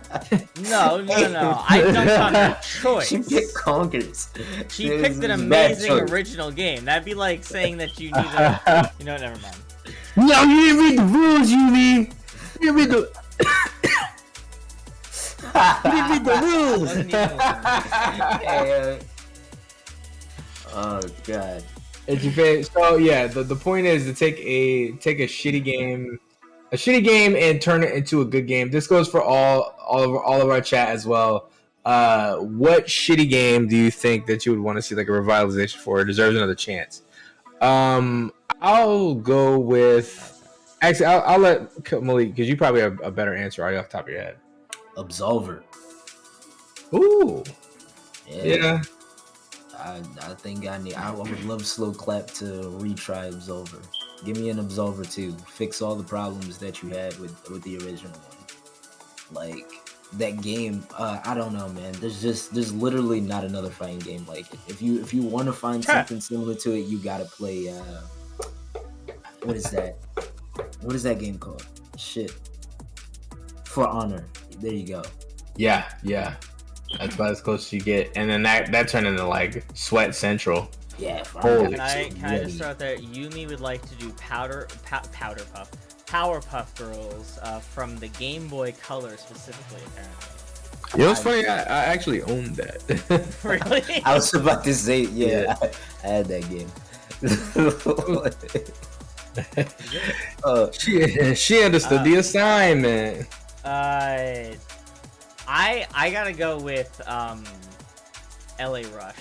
[SPEAKER 1] I dunked on her choice.
[SPEAKER 3] She picked Conquer's.
[SPEAKER 1] She picked an amazing original game. That'd be like saying that you need to... You know, never mind.
[SPEAKER 2] No, you didn't read the rules, you didn't read the... You didn't read the rules.
[SPEAKER 3] Oh god.
[SPEAKER 2] It's your favorite. So yeah, the point is to take a shitty game, and turn it into a good game. This goes for all of our chat as well. What shitty game do you think that you would want to see like a revitalization for? It deserves another chance. I'll go with. Actually, I'll let Malik because you probably have a better answer right off the top of your head.
[SPEAKER 3] Absolver.
[SPEAKER 2] Ooh.
[SPEAKER 3] Yeah. I think I would love Slow Clap to retry Absolver. Give me an Absolver 2. Fix all the problems that you had with the original one. Like, that game, I don't know, man. There's literally not another fighting game like it. If you want to find something similar to it, you gotta play. What is that? What is that game called? Shit. For Honor. There you go.
[SPEAKER 2] Yeah, yeah. That's about as close as you get, and then that turned into like Sweat Central.
[SPEAKER 3] Yeah. For
[SPEAKER 2] Holy.
[SPEAKER 3] Honor.
[SPEAKER 1] Can I just start there? Yumi would like to do Powerpuff Girls from the Game Boy Color specifically, apparently.
[SPEAKER 2] You know what's funny? I actually owned that.
[SPEAKER 1] Really?
[SPEAKER 3] I was about to say, yeah. I had that game.
[SPEAKER 2] She understood the assignment.
[SPEAKER 1] I gotta go with LA Rush.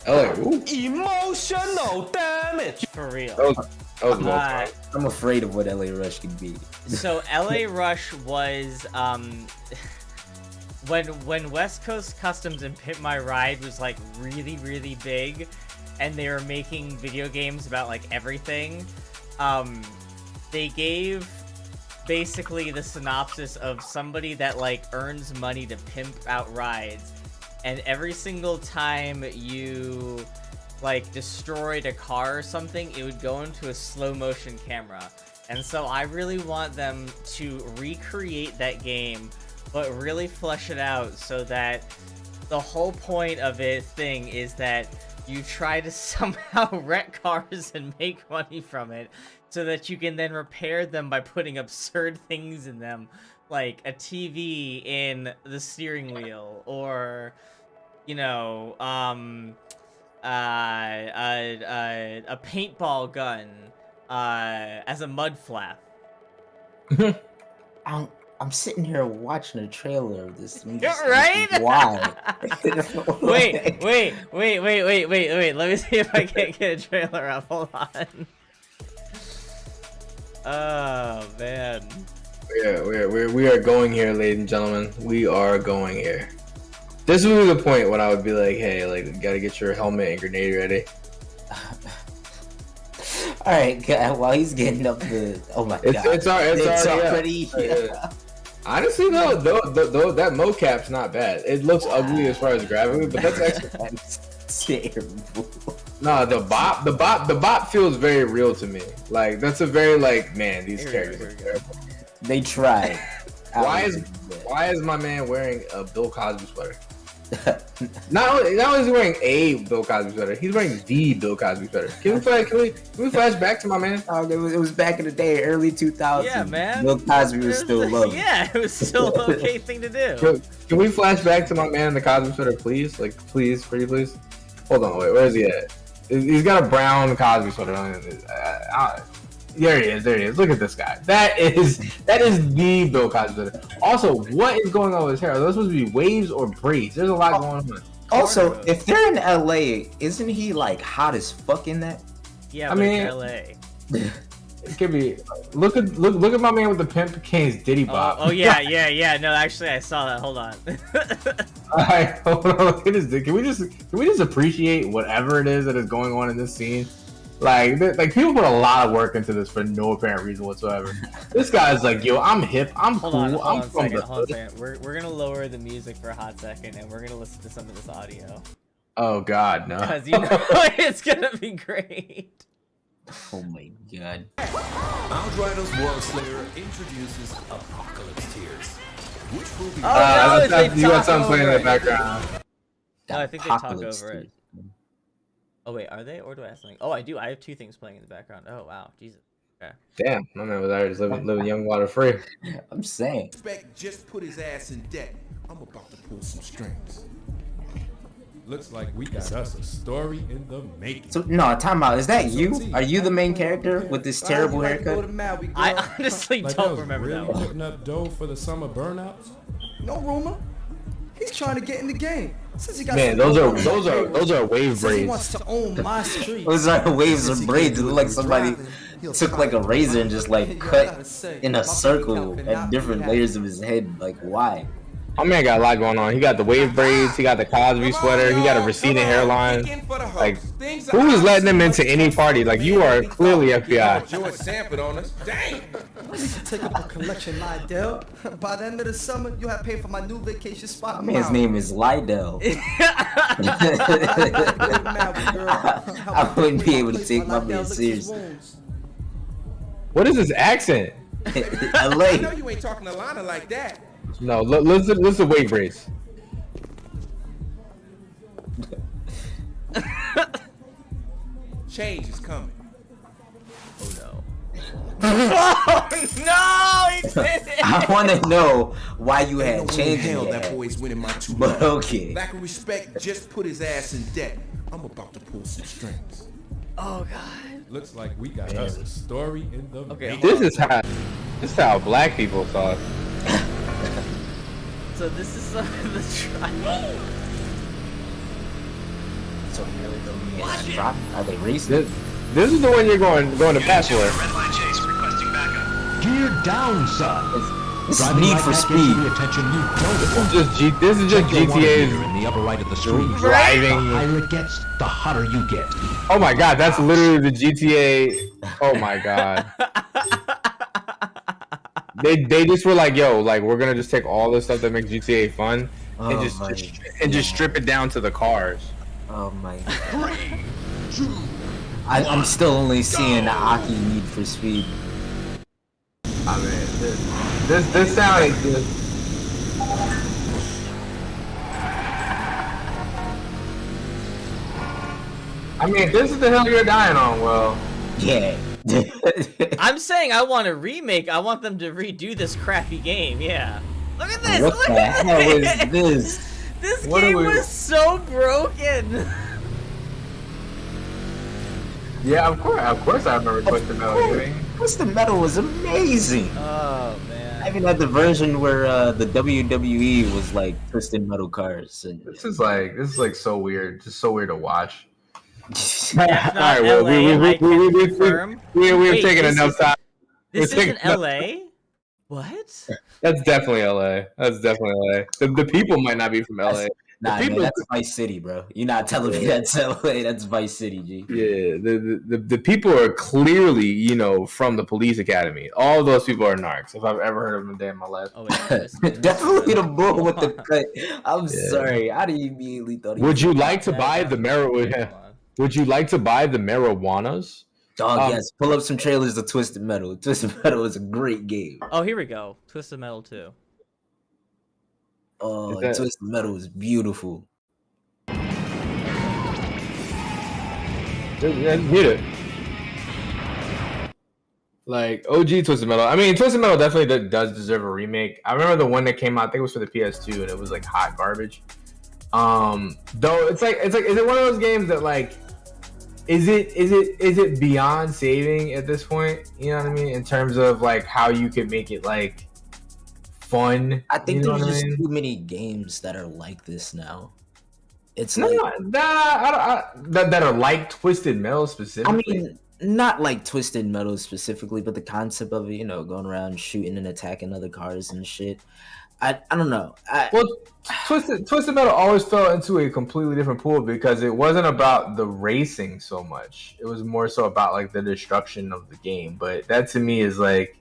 [SPEAKER 2] Oh, ooh.
[SPEAKER 4] Emotional damage.
[SPEAKER 1] For real.
[SPEAKER 2] That was well timed.
[SPEAKER 3] I'm afraid of what LA Rush can be.
[SPEAKER 1] So LA Rush was when West Coast Customs and Pimp My Ride was like really, really big, and they were making video games about like everything. They gave basically the synopsis of somebody that like earns money to pimp out rides, and every single time you like destroyed a car or something, it would go into a slow motion camera. And so I really want them to recreate that game, but really flesh it out so that the whole point of it thing is that you try to somehow wreck cars and make money from it, so that you can then repair them by putting absurd things in them, like a TV in the steering wheel, or, you know, a paintball gun as a mud flap.
[SPEAKER 3] I'm sitting here watching a trailer of this.
[SPEAKER 1] Right?
[SPEAKER 3] Why?
[SPEAKER 1] Wait. Let me see if I can't get a trailer up. Hold on. Oh, man.
[SPEAKER 2] We are going here, ladies and gentlemen. We are going here. This would be the point when I would be like, hey, like, you gotta get your helmet and grenade ready.
[SPEAKER 3] All right, while he's getting up the, oh my god,
[SPEAKER 2] it's already.
[SPEAKER 3] Yeah.
[SPEAKER 2] Honestly, though, that mocap's not bad. It looks ugly as far as graphically, but that's actually
[SPEAKER 3] That's terrible.
[SPEAKER 2] no. The bop feels very real to me. Like that's a very like man. These characters are terrible.
[SPEAKER 3] They tried.
[SPEAKER 2] Why is my man wearing a Bill Cosby sweater? not only is he wearing a Bill Cosby sweater, he's wearing the Bill Cosby sweater. Can we flash back to my man?
[SPEAKER 3] It was back in the day, early 2000s.
[SPEAKER 1] Yeah, man.
[SPEAKER 3] Bill Cosby was still loved.
[SPEAKER 1] Yeah, it was still an okay thing to do.
[SPEAKER 2] Can we flash back to my man in the Cosby sweater, please? Like, please, pretty please. Hold on, wait, where is he at? He's got a brown Cosby sweater on. There he is. Look at this guy. That is the Bill Cosby sweater. Also, what is going on with his hair? Are those supposed to be waves or braids? There's a lot going on.
[SPEAKER 3] Also, if they're in LA, isn't he like hot as fuck in that?
[SPEAKER 1] Yeah,
[SPEAKER 2] I
[SPEAKER 1] but
[SPEAKER 2] mean,
[SPEAKER 1] it's LA.
[SPEAKER 2] It could be. Look at my man with the Pimp Kane's Diddy Bop.
[SPEAKER 1] Oh yeah. No, actually, I saw that. Hold on.
[SPEAKER 2] Alright, hold on. Look at this. Can we just appreciate whatever it is that is going on in this scene? Like people put a lot of work into this for no apparent reason whatsoever. This guy's like, yo, I'm hip, I'm cool,
[SPEAKER 1] Hold on
[SPEAKER 2] I'm
[SPEAKER 1] a
[SPEAKER 2] from
[SPEAKER 1] second.
[SPEAKER 2] the.
[SPEAKER 1] We're gonna lower the music for a hot second, and we're gonna listen to some of this audio.
[SPEAKER 2] Oh God, no.
[SPEAKER 1] Because you know it's gonna be great.
[SPEAKER 3] Oh my god.
[SPEAKER 4] Outriders World Slayer introduces Apocalypse Tears, which will be.
[SPEAKER 2] You got something playing in the background.
[SPEAKER 1] No, I think they talk
[SPEAKER 3] Apocalypse
[SPEAKER 1] over it.
[SPEAKER 3] Tears.
[SPEAKER 1] Oh wait, are they? Or do I have something? Oh, I do. I have two things playing in the background. Oh wow, Jesus. Okay.
[SPEAKER 2] Damn, my man was already living young water free.
[SPEAKER 3] I'm saying.
[SPEAKER 5] Spec just put his ass in debt. I'm about to pull some strings.
[SPEAKER 6] Looks like we got us a story in the making.
[SPEAKER 3] So no, time out. Is that you? Are you the main character with this terrible haircut?
[SPEAKER 1] I honestly
[SPEAKER 6] Like
[SPEAKER 1] don't
[SPEAKER 6] was
[SPEAKER 1] remember
[SPEAKER 6] really
[SPEAKER 1] that one.
[SPEAKER 6] putting up dough for the summer burnouts.
[SPEAKER 5] No rumor. He's trying to get in the game. Since he got
[SPEAKER 2] Man,
[SPEAKER 5] some
[SPEAKER 2] those are wave
[SPEAKER 5] Since he
[SPEAKER 2] braids.
[SPEAKER 5] wants to own my street.
[SPEAKER 3] Those are waves
[SPEAKER 5] Since
[SPEAKER 3] of
[SPEAKER 5] he
[SPEAKER 3] braids. It
[SPEAKER 5] can't
[SPEAKER 3] look
[SPEAKER 5] do
[SPEAKER 3] like
[SPEAKER 5] what
[SPEAKER 3] somebody
[SPEAKER 5] he's driving,
[SPEAKER 3] took like a razor and just like cut in a
[SPEAKER 5] My
[SPEAKER 3] circle
[SPEAKER 5] pickup
[SPEAKER 3] at
[SPEAKER 5] cannot
[SPEAKER 3] different
[SPEAKER 5] be
[SPEAKER 3] layers of his head. Like why?
[SPEAKER 2] My man got a lot going on. He got the wave braids, he got the Cosby sweater, he got a receding hairline. Like, who is letting him into any party? Like, you are clearly FBI.
[SPEAKER 5] George Sanford on us. Dang. I need to take up a collection, Lydell. By the end of the summer, you'll have paid for my new vacation spot.
[SPEAKER 3] His name is Lydell. I wouldn't be able to take my man seriously.
[SPEAKER 2] What is this accent?
[SPEAKER 6] I
[SPEAKER 3] LA.
[SPEAKER 6] know you ain't talking to Lana like that.
[SPEAKER 2] No, listen, wait, Brace.
[SPEAKER 6] Change is coming.
[SPEAKER 1] Oh no. Oh no! He did it!
[SPEAKER 3] I want to know why you had changed
[SPEAKER 4] Hell,
[SPEAKER 3] it.
[SPEAKER 4] that boy's winning my two.
[SPEAKER 3] But okay.
[SPEAKER 4] Lack of respect just put his ass in debt. I'm about to pull some strings.
[SPEAKER 1] Oh god.
[SPEAKER 6] Looks like we got us a story in the
[SPEAKER 1] Okay,
[SPEAKER 6] making.
[SPEAKER 2] This is how black people talk.
[SPEAKER 1] So this is some of the trial.
[SPEAKER 3] So really don't get dropped? Are they racist?
[SPEAKER 2] This is the one you're going to pass for.
[SPEAKER 7] Red line chase requesting backup.
[SPEAKER 8] Gear down, son.
[SPEAKER 3] This is
[SPEAKER 8] Driving
[SPEAKER 3] Need
[SPEAKER 8] like
[SPEAKER 3] for
[SPEAKER 8] that
[SPEAKER 3] Speed.
[SPEAKER 8] gets the attention you don't want.
[SPEAKER 2] This is just
[SPEAKER 8] Check your water meter
[SPEAKER 2] GTA's
[SPEAKER 8] in the upper right of the screen.
[SPEAKER 2] driving.
[SPEAKER 8] The higher it gets, the hotter you get.
[SPEAKER 2] Oh my god, that's literally the GTA. Oh my god. They just were like, yo, like we're gonna just take all the stuff that makes GTA fun and just strip it down to the cars.
[SPEAKER 3] Oh my god. I'm still only seeing the Aki Need for Speed.
[SPEAKER 2] I mean, this sounded good. I mean, if this is the hill you're dying on, well.
[SPEAKER 3] Yeah.
[SPEAKER 1] I'm saying I want a remake. I want them to redo this crappy game. Yeah. Look at this.
[SPEAKER 3] What
[SPEAKER 1] Look
[SPEAKER 3] the
[SPEAKER 1] at
[SPEAKER 3] hell is
[SPEAKER 1] this.
[SPEAKER 3] this?
[SPEAKER 1] This
[SPEAKER 2] What are
[SPEAKER 1] game
[SPEAKER 2] we-
[SPEAKER 1] was so broken.
[SPEAKER 2] Yeah, of course I remember Twisted Metal Gaming.
[SPEAKER 3] Twisted Metal was amazing.
[SPEAKER 1] Oh man.
[SPEAKER 3] I even had the version where the WWE was like Twisted Metal cars. And,
[SPEAKER 2] This is like so weird, just so weird to watch.
[SPEAKER 1] That's
[SPEAKER 2] All
[SPEAKER 1] not
[SPEAKER 2] right, well,
[SPEAKER 1] LA. I can confirm.
[SPEAKER 2] we've
[SPEAKER 1] Wait,
[SPEAKER 2] taken
[SPEAKER 1] this
[SPEAKER 2] enough
[SPEAKER 1] is-
[SPEAKER 2] time.
[SPEAKER 1] This
[SPEAKER 2] We're
[SPEAKER 1] isn't
[SPEAKER 2] taking-
[SPEAKER 1] LA. What?
[SPEAKER 2] That's definitely LA. That's definitely LA. The people might not be from LA.
[SPEAKER 3] nah,
[SPEAKER 2] people-
[SPEAKER 3] man, that's Vice City, bro. You're not telling me that's LA. That's Vice City, G.
[SPEAKER 2] Yeah, the people are clearly, from the police academy. All those people are narcs. If I've ever heard of them a day in my life.
[SPEAKER 1] Oh wait.
[SPEAKER 3] Definitely the bull with the cut. I'm
[SPEAKER 2] Yeah.
[SPEAKER 3] sorry. I immediately thought he
[SPEAKER 2] Would
[SPEAKER 3] was
[SPEAKER 2] you like to
[SPEAKER 1] Yeah,
[SPEAKER 2] buy
[SPEAKER 1] yeah.
[SPEAKER 2] the marijuana? Would you like to buy the marijuanas?
[SPEAKER 3] Dog, yes. Pull up some trailers to Twisted Metal. Twisted Metal is a great game.
[SPEAKER 1] Oh, here we go. Twisted Metal 2.
[SPEAKER 3] Oh,
[SPEAKER 2] Is that-
[SPEAKER 3] Twisted Metal is beautiful.
[SPEAKER 2] Just mute it. Like OG Twisted Metal. I mean, Twisted Metal definitely does deserve a remake. I remember the one that came out. I think it was for the PS2, and it was like hot garbage. Though it's like, is it one of those games that like, is it beyond saving at this point? You know what I mean? In terms of like how you could make it like fun.
[SPEAKER 3] I think
[SPEAKER 2] you know
[SPEAKER 3] there's
[SPEAKER 2] what I
[SPEAKER 3] just
[SPEAKER 2] mean?
[SPEAKER 3] too many games that are like this now. It's
[SPEAKER 2] No,
[SPEAKER 3] like,
[SPEAKER 2] that are like Twisted Metal
[SPEAKER 3] I
[SPEAKER 2] specifically.
[SPEAKER 3] mean, not like Twisted Metal specifically, but the concept of it, going around shooting and attacking other cars and shit. I don't know.
[SPEAKER 2] Well, Twisted Metal always fell into a completely different pool because it wasn't about the racing so much. It was more so about like the destruction of the game. But that to me is like,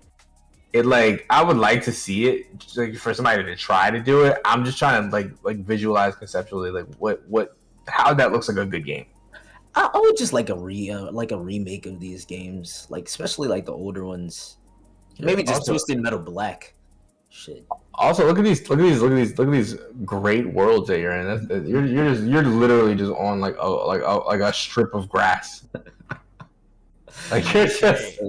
[SPEAKER 2] I would like to see it just, like for somebody to try to do it. I'm just trying to like visualize conceptually like how that looks like a good game.
[SPEAKER 3] I would just like a remake of these games, like especially like the older ones. Maybe just
[SPEAKER 2] Also-
[SPEAKER 3] Twisted Metal Black. Shit.
[SPEAKER 2] Also, look at these great worlds that you're in. You're literally just on like a strip of grass. Like you're just.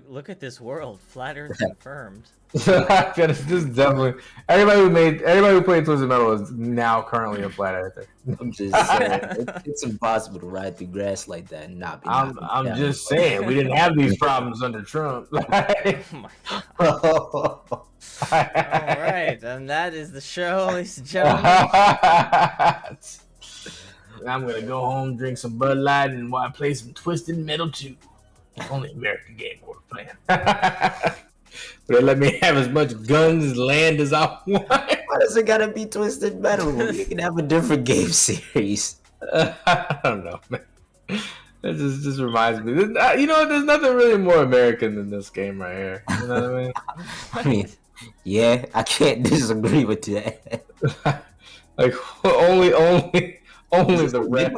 [SPEAKER 1] Look at this world. Flat Earth confirmed.
[SPEAKER 2] This is definitely everybody who played Twisted Metal is now currently a flat earther.
[SPEAKER 3] I'm just saying, it's impossible to ride through grass like that and not be.
[SPEAKER 2] I'm
[SPEAKER 3] knocked down.
[SPEAKER 2] just saying we didn't have these problems under Trump.
[SPEAKER 1] Oh my god. Alright, and that is the show, ladies and gentlemen.
[SPEAKER 2] I'm gonna go home, drink some Bud Light, and while I play some Twisted Metal 2. Only American game worth playing. But they let me have as much guns, land as I want.
[SPEAKER 3] Why does it gotta be Twisted Metal? You can have a different game series.
[SPEAKER 2] I don't know, man. It just reminds me. You know, there's nothing really more American than this game right here. You know what I mean?
[SPEAKER 3] I mean, yeah, I can't disagree with that.
[SPEAKER 2] Like only the red.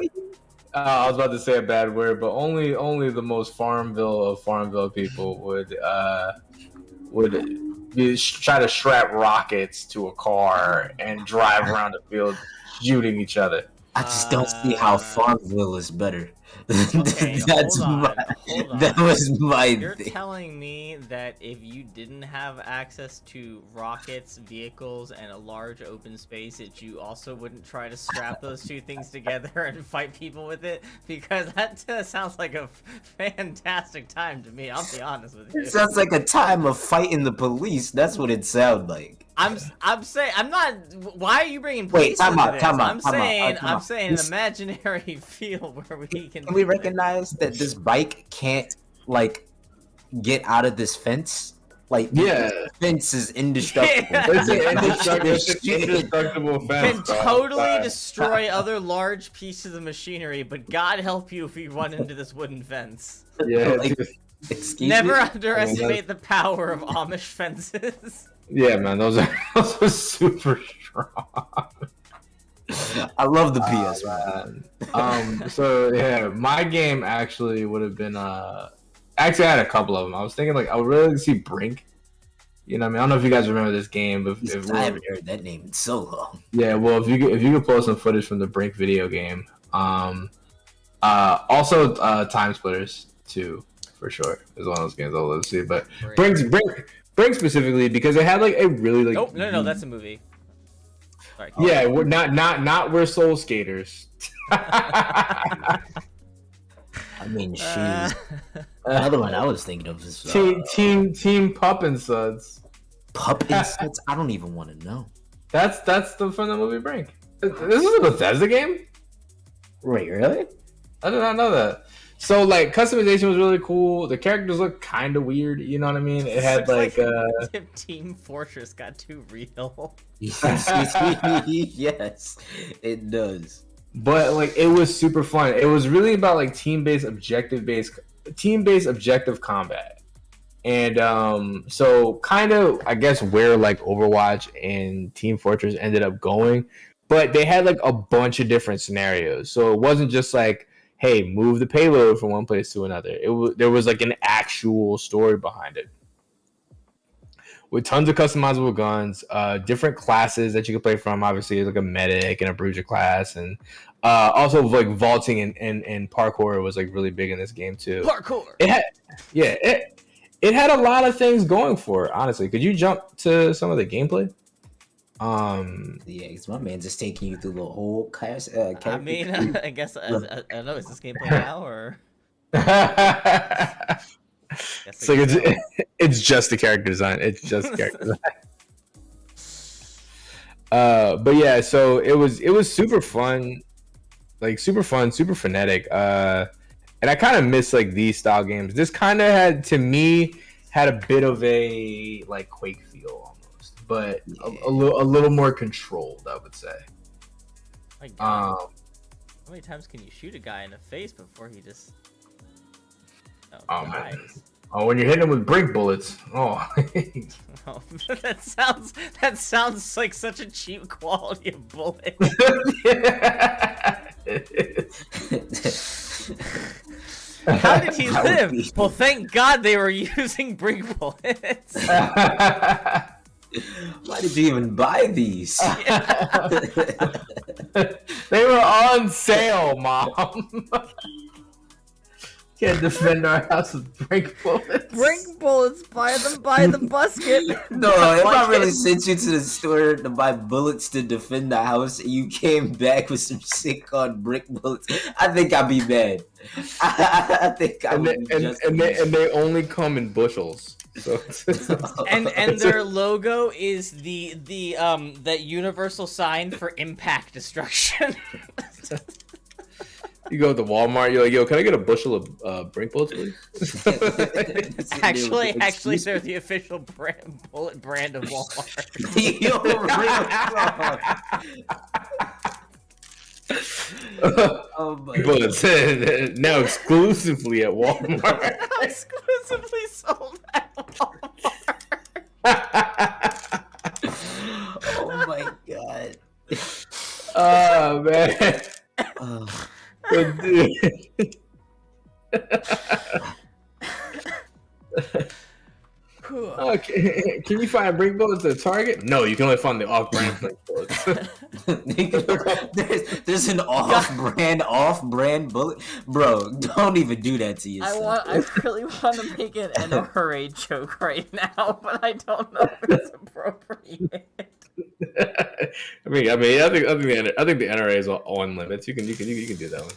[SPEAKER 2] I was about to say a bad word, but only the most Farmville of Farmville people would try to strap rockets to a car and drive around the field shooting each other.
[SPEAKER 3] I just don't see how Farmville is better.
[SPEAKER 1] Okay,
[SPEAKER 3] That's
[SPEAKER 1] hold on.
[SPEAKER 3] That was my
[SPEAKER 1] You're
[SPEAKER 3] thing.
[SPEAKER 1] telling me that if you didn't have access to rockets, vehicles, and a large open space, that you also wouldn't try to strap those two things together and fight people with it? Because that sounds like a fantastic time to me. I'll be honest with you.
[SPEAKER 3] It sounds like a time of fighting the police. That's what it sounds like.
[SPEAKER 1] I'm saying I'm not. Why are you bringing
[SPEAKER 3] Wait,
[SPEAKER 1] police
[SPEAKER 3] time
[SPEAKER 1] into
[SPEAKER 3] out,
[SPEAKER 1] this?
[SPEAKER 3] time out,
[SPEAKER 1] I'm
[SPEAKER 3] time out,
[SPEAKER 1] saying
[SPEAKER 3] time
[SPEAKER 1] I'm
[SPEAKER 3] out.
[SPEAKER 1] saying
[SPEAKER 3] This-
[SPEAKER 1] an imaginary field where we can.
[SPEAKER 3] Can we recognize that this bike can't like get out of this fence? Like,
[SPEAKER 2] Yeah.
[SPEAKER 3] this fence is indestructible.
[SPEAKER 1] Yeah.
[SPEAKER 2] It's an
[SPEAKER 3] Shit.
[SPEAKER 2] indestructible
[SPEAKER 1] Can
[SPEAKER 2] fence. bro.
[SPEAKER 1] totally
[SPEAKER 2] Sorry.
[SPEAKER 1] destroy other large pieces of machinery, but God help you if you run into this wooden fence.
[SPEAKER 2] Yeah,
[SPEAKER 3] Like,
[SPEAKER 2] just-
[SPEAKER 3] excuse
[SPEAKER 1] Never
[SPEAKER 3] me?
[SPEAKER 1] underestimate the power of Amish fences.
[SPEAKER 2] yeah, man. Those are super strong.
[SPEAKER 3] I love the PS.
[SPEAKER 2] So yeah, my game actually would have been actually I had a couple of them. I was thinking like I would really like to see Brink. You know what I mean? I don't know if you guys remember this game, but if
[SPEAKER 3] I haven't heard that name in so long.
[SPEAKER 2] yeah, well if you could pull some footage from the Brink video game. Also Time Splitters 2 for sure is one of those games I'll love to see. But Brink specifically because it had like a really like
[SPEAKER 1] Oh no, that's a movie. Sorry.
[SPEAKER 2] yeah, we're not we're Soul Skaters.
[SPEAKER 3] I mean, shoes. Another one I was thinking of is
[SPEAKER 2] Team Pup and Suds.
[SPEAKER 3] Pup Insects. I don't even want to know.
[SPEAKER 2] That's the from the movie Brink. This is a Bethesda game?
[SPEAKER 3] Wait, really?
[SPEAKER 2] I did not know that. So like customization was really cool. The characters looked kind of weird. You know what I mean? It had
[SPEAKER 1] Looks
[SPEAKER 2] like
[SPEAKER 1] if Team Fortress got too real.
[SPEAKER 3] Yes, it does.
[SPEAKER 2] but like it was super fun. It was really about like team-based objective combat. And so kind of I guess where like Overwatch and Team Fortress ended up going, but they had like a bunch of different scenarios. So it wasn't just like, hey, move the payload from one place to another. There was like an actual story behind it. With tons of customizable guns, different classes that you could play from. Obviously, like a medic and a bruiser class, and also like vaulting and parkour was like really big in this game too.
[SPEAKER 1] Parkour.
[SPEAKER 2] It had a lot of things going for it. Honestly, could you jump to some of the gameplay?
[SPEAKER 3] Yeah, because my man just taking you through the whole class.
[SPEAKER 1] I mean, I guess I don't know. Is this gameplay now or?
[SPEAKER 2] So it's just the character design. It's just character design. But yeah, so it was super fun, like super fun, super frenetic. And I kind of miss like these style games. This kind of had a bit of a like Quake feel almost, but a little more controlled, I would say.
[SPEAKER 1] My God. How many times can you shoot a guy in the face before he just
[SPEAKER 2] Oh,
[SPEAKER 1] dies?
[SPEAKER 2] man. Oh, when you're hitting him with brake bullets. Oh.
[SPEAKER 1] Oh, that sounds like such a cheap quality of bullet. How did he live? Well, thank God they were using brake bullets.
[SPEAKER 3] Why did you even buy these?
[SPEAKER 2] They were on sale, Mom. Can't defend our house with brake bullets.
[SPEAKER 1] Brake bullets, buy them by the basket.
[SPEAKER 3] No, if I really sent you to the store to buy bullets to defend the house and you came back with some sick on brick bullets, I think I'd be mad. I think I would
[SPEAKER 2] and they only come in bushels. So
[SPEAKER 1] and their logo is the that universal sign for impact destruction.
[SPEAKER 2] you go to Walmart, you're like, yo, can I get a bushel of brake bullets, please?
[SPEAKER 1] Actually, they're the official bullet brand of Walmart.
[SPEAKER 3] Oh my
[SPEAKER 2] Bullets now exclusively at Walmart.
[SPEAKER 1] Exclusively sold at Walmart.
[SPEAKER 3] Oh my god.
[SPEAKER 2] Oh man.
[SPEAKER 3] Uh,
[SPEAKER 2] But, dude. Okay. Can you find brink bullets at Target? No, you can only find the off-brand brink bullets.
[SPEAKER 3] there's an off-brand bullet, bro. Don't even do that to yourself.
[SPEAKER 1] I really want to make an NRA joke right now, but I don't know if it's appropriate.
[SPEAKER 2] I think the NRA is on limits. You can do that one.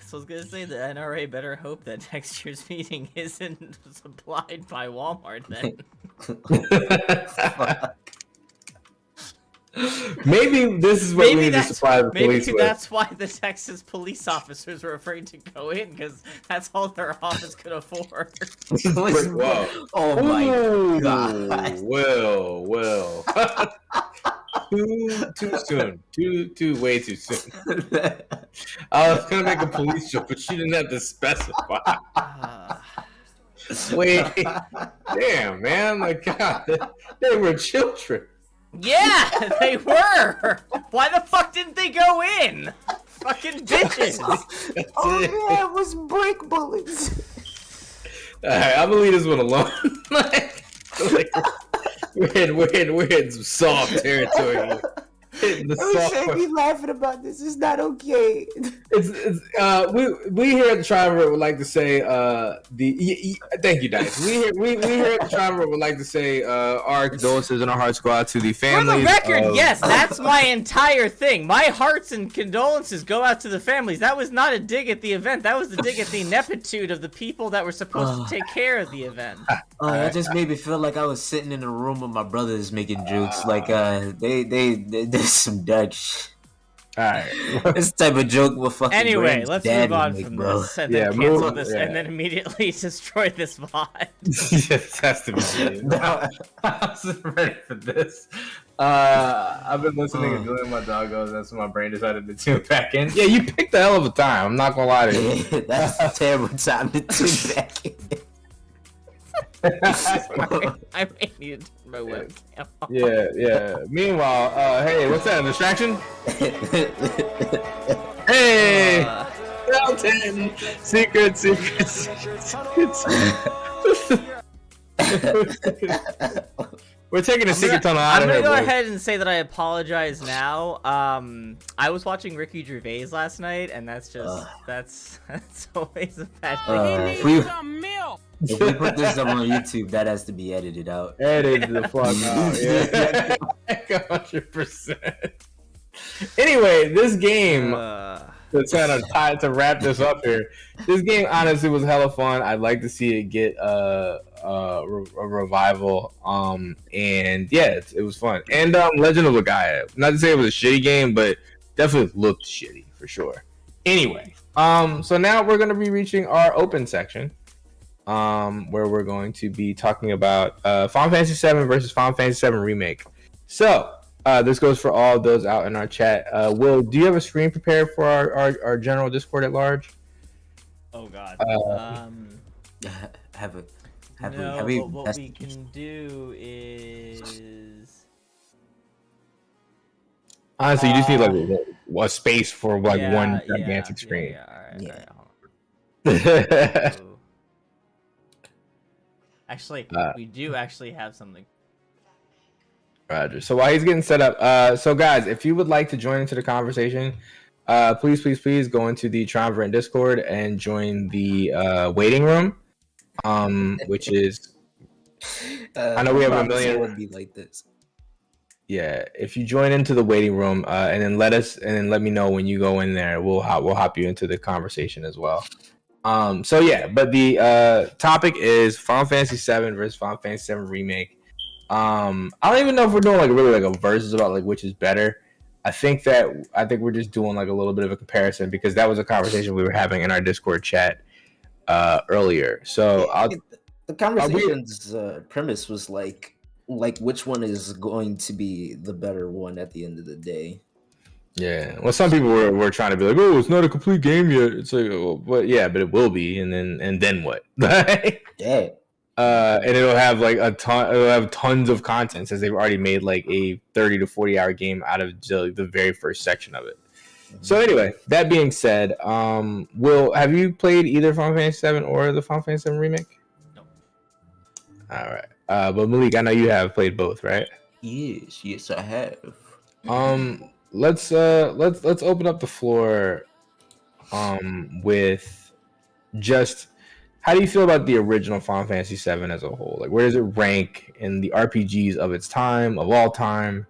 [SPEAKER 1] So I was gonna say the NRA better hope that next year's meeting isn't supplied by Walmart then.
[SPEAKER 2] Maybe this is what we need to supply the police
[SPEAKER 1] Maybe
[SPEAKER 2] with.
[SPEAKER 1] that's why the Texas police officers were afraid to go in, because that's all their office could afford.
[SPEAKER 2] Whoa.
[SPEAKER 3] Oh my
[SPEAKER 2] Ooh,
[SPEAKER 3] god.
[SPEAKER 2] Well. Too soon. Way too soon. I was gonna make a police joke, but she didn't have to specify. Wait, damn, man, like God, they were children.
[SPEAKER 1] Yeah, they were. Why the fuck didn't they go in? Fucking bitches.
[SPEAKER 3] Oh yeah, it was brake bullets.
[SPEAKER 2] All right, I'm gonna leave this one alone. We're in some soft territory here. Hitting the soft
[SPEAKER 3] Don't be laughing about this. It's not okay.
[SPEAKER 2] We here at the Triumvirate would like to say thank you, Dice. We here at the Triumvirate would like to say our condolences and our hearts go out to the
[SPEAKER 1] For
[SPEAKER 2] families.
[SPEAKER 1] the record, yes, that's my entire thing. My hearts and condolences go out to the families. That was not a dig at the event. That was a dig at the ineptitude of the people that were supposed to take care of the event.
[SPEAKER 3] Oh, that just made me feel like I was sitting in a room with my brothers making jokes. Like there's some dark shit.
[SPEAKER 2] All right.
[SPEAKER 3] This type of joke will fucking.
[SPEAKER 1] Anyway,
[SPEAKER 3] Brand's
[SPEAKER 1] let's
[SPEAKER 3] dad
[SPEAKER 1] move on
[SPEAKER 3] would make,
[SPEAKER 1] from
[SPEAKER 3] bro.
[SPEAKER 1] this and then
[SPEAKER 2] Yeah,
[SPEAKER 1] cancel this
[SPEAKER 2] yeah.
[SPEAKER 1] and then immediately destroy this VOD.
[SPEAKER 2] Yes, has to be. No, I wasn't ready for this. I've been listening and doing my doggos. That's when my brain decided to tune back in. Yeah, you picked a hell of a time. I'm not gonna lie to you.
[SPEAKER 3] That's a terrible time to tune back in.
[SPEAKER 1] I may need to turn my webcam off.
[SPEAKER 2] Yeah. Meanwhile, hey, what's that? A distraction? Hey, Elton. Secrets. We're taking a secret tunnel out
[SPEAKER 1] I'm
[SPEAKER 2] of
[SPEAKER 1] gonna
[SPEAKER 2] here.
[SPEAKER 1] go
[SPEAKER 2] boys.
[SPEAKER 1] ahead and say that I apologize now. I was watching Ricky Gervais last night, and that's just that's always a bad thing.
[SPEAKER 3] If we put this up on YouTube, that has to be edited out.
[SPEAKER 2] Edit the fuck out. Yeah, 100%. Anyway, this game. To kind of wrap this up here, this game honestly was hella fun. I'd like to see it get a revival. And yeah, it was fun. And Legend of Legaia. Not to say it was a shitty game, but definitely looked shitty for sure. Anyway, so now we're gonna be reaching our open section, where we're going to be talking about Final Fantasy VII versus Final Fantasy VII Remake. So. This goes for all of those out in our chat. Will, do you have a screen prepared for our general Discord at large?
[SPEAKER 1] Oh God. What we can do is
[SPEAKER 2] honestly, you just need like a space for like one gigantic
[SPEAKER 1] Yeah,
[SPEAKER 2] screen.
[SPEAKER 1] All right, hold on. Actually, we do actually have something.
[SPEAKER 2] Roger. So while he's getting set up, so guys, if you would like to join into the conversation, please go into the Triumvirate Discord and join the waiting room, which is. I know we have a million.
[SPEAKER 3] Would be like this.
[SPEAKER 2] Yeah, if you join into the waiting room, and then let me know when you go in there, we'll hop you into the conversation as well. So yeah, but the topic is Final Fantasy VII versus Final Fantasy VII Remake. I don't even know if we're doing like really like a versus about like which is better. I think we're just doing like a little bit of a comparison because that was a conversation we were having in our Discord chat earlier. So
[SPEAKER 3] the conversation's premise was like which one is going to be the better one at the end of the day.
[SPEAKER 2] Yeah. Well, some people were trying to be like, "Oh, it's not a complete game yet." It's like, oh, but yeah, but it will be, and then what?
[SPEAKER 3] Yeah.
[SPEAKER 2] And it'll have like a ton. It'll have tons of content since they've already made like a 30 to 40 hour game out of the very first section of it. So anyway, that being said, Will, have you played either Final Fantasy 7 or the Final Fantasy 7 remake?
[SPEAKER 1] No.
[SPEAKER 2] All right. But Malik, I know you have played both, right?
[SPEAKER 3] Yes, I have.
[SPEAKER 2] Let's open up the floor with just how do you feel about the original Final Fantasy 7 as a whole? Like, where does it rank in the RPGs of its time, of all time?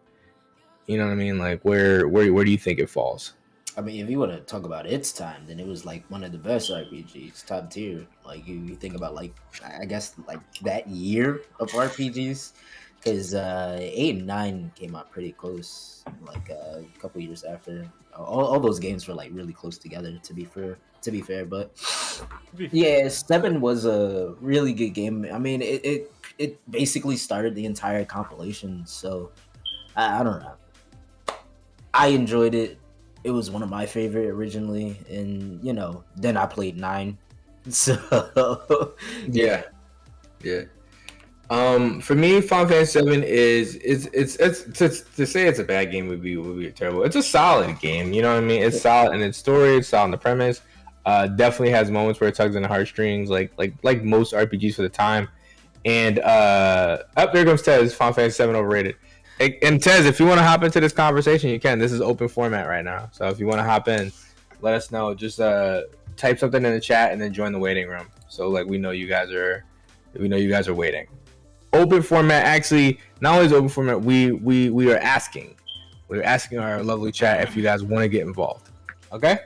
[SPEAKER 2] You know what I mean? Like, where do you think it falls?
[SPEAKER 3] I mean, if you want to talk about its time, then it was like one of the best RPGs, top tier. Like you think about like I guess like that year of RPGs, because 8 and 9 came out pretty close, like a couple years after. All those games were like really close together. To be fair, but yeah, 7 was a really good game. I mean, it basically started the entire compilation. So I don't know. I enjoyed it. It was one of my favorite originally, and then I played 9. So
[SPEAKER 2] Yeah. For me, Final Fantasy 7 is it's to say it's a bad game would be terrible. It's a solid game, you know what I mean? It's solid in its story, it's solid in the premise. Definitely has moments where it tugs on the heartstrings, like most RPGs for the time. And up there comes Tez. Final Fantasy 7 overrated. And Tez, if you want to hop into this conversation, you can. This is open format right now, so if you want to hop in, let us know. Just type something in the chat and then join the waiting room. So like we know you guys are waiting. Open format, actually, not only is open format, we are asking. We're asking our lovely chat if you guys want to get involved. Okay?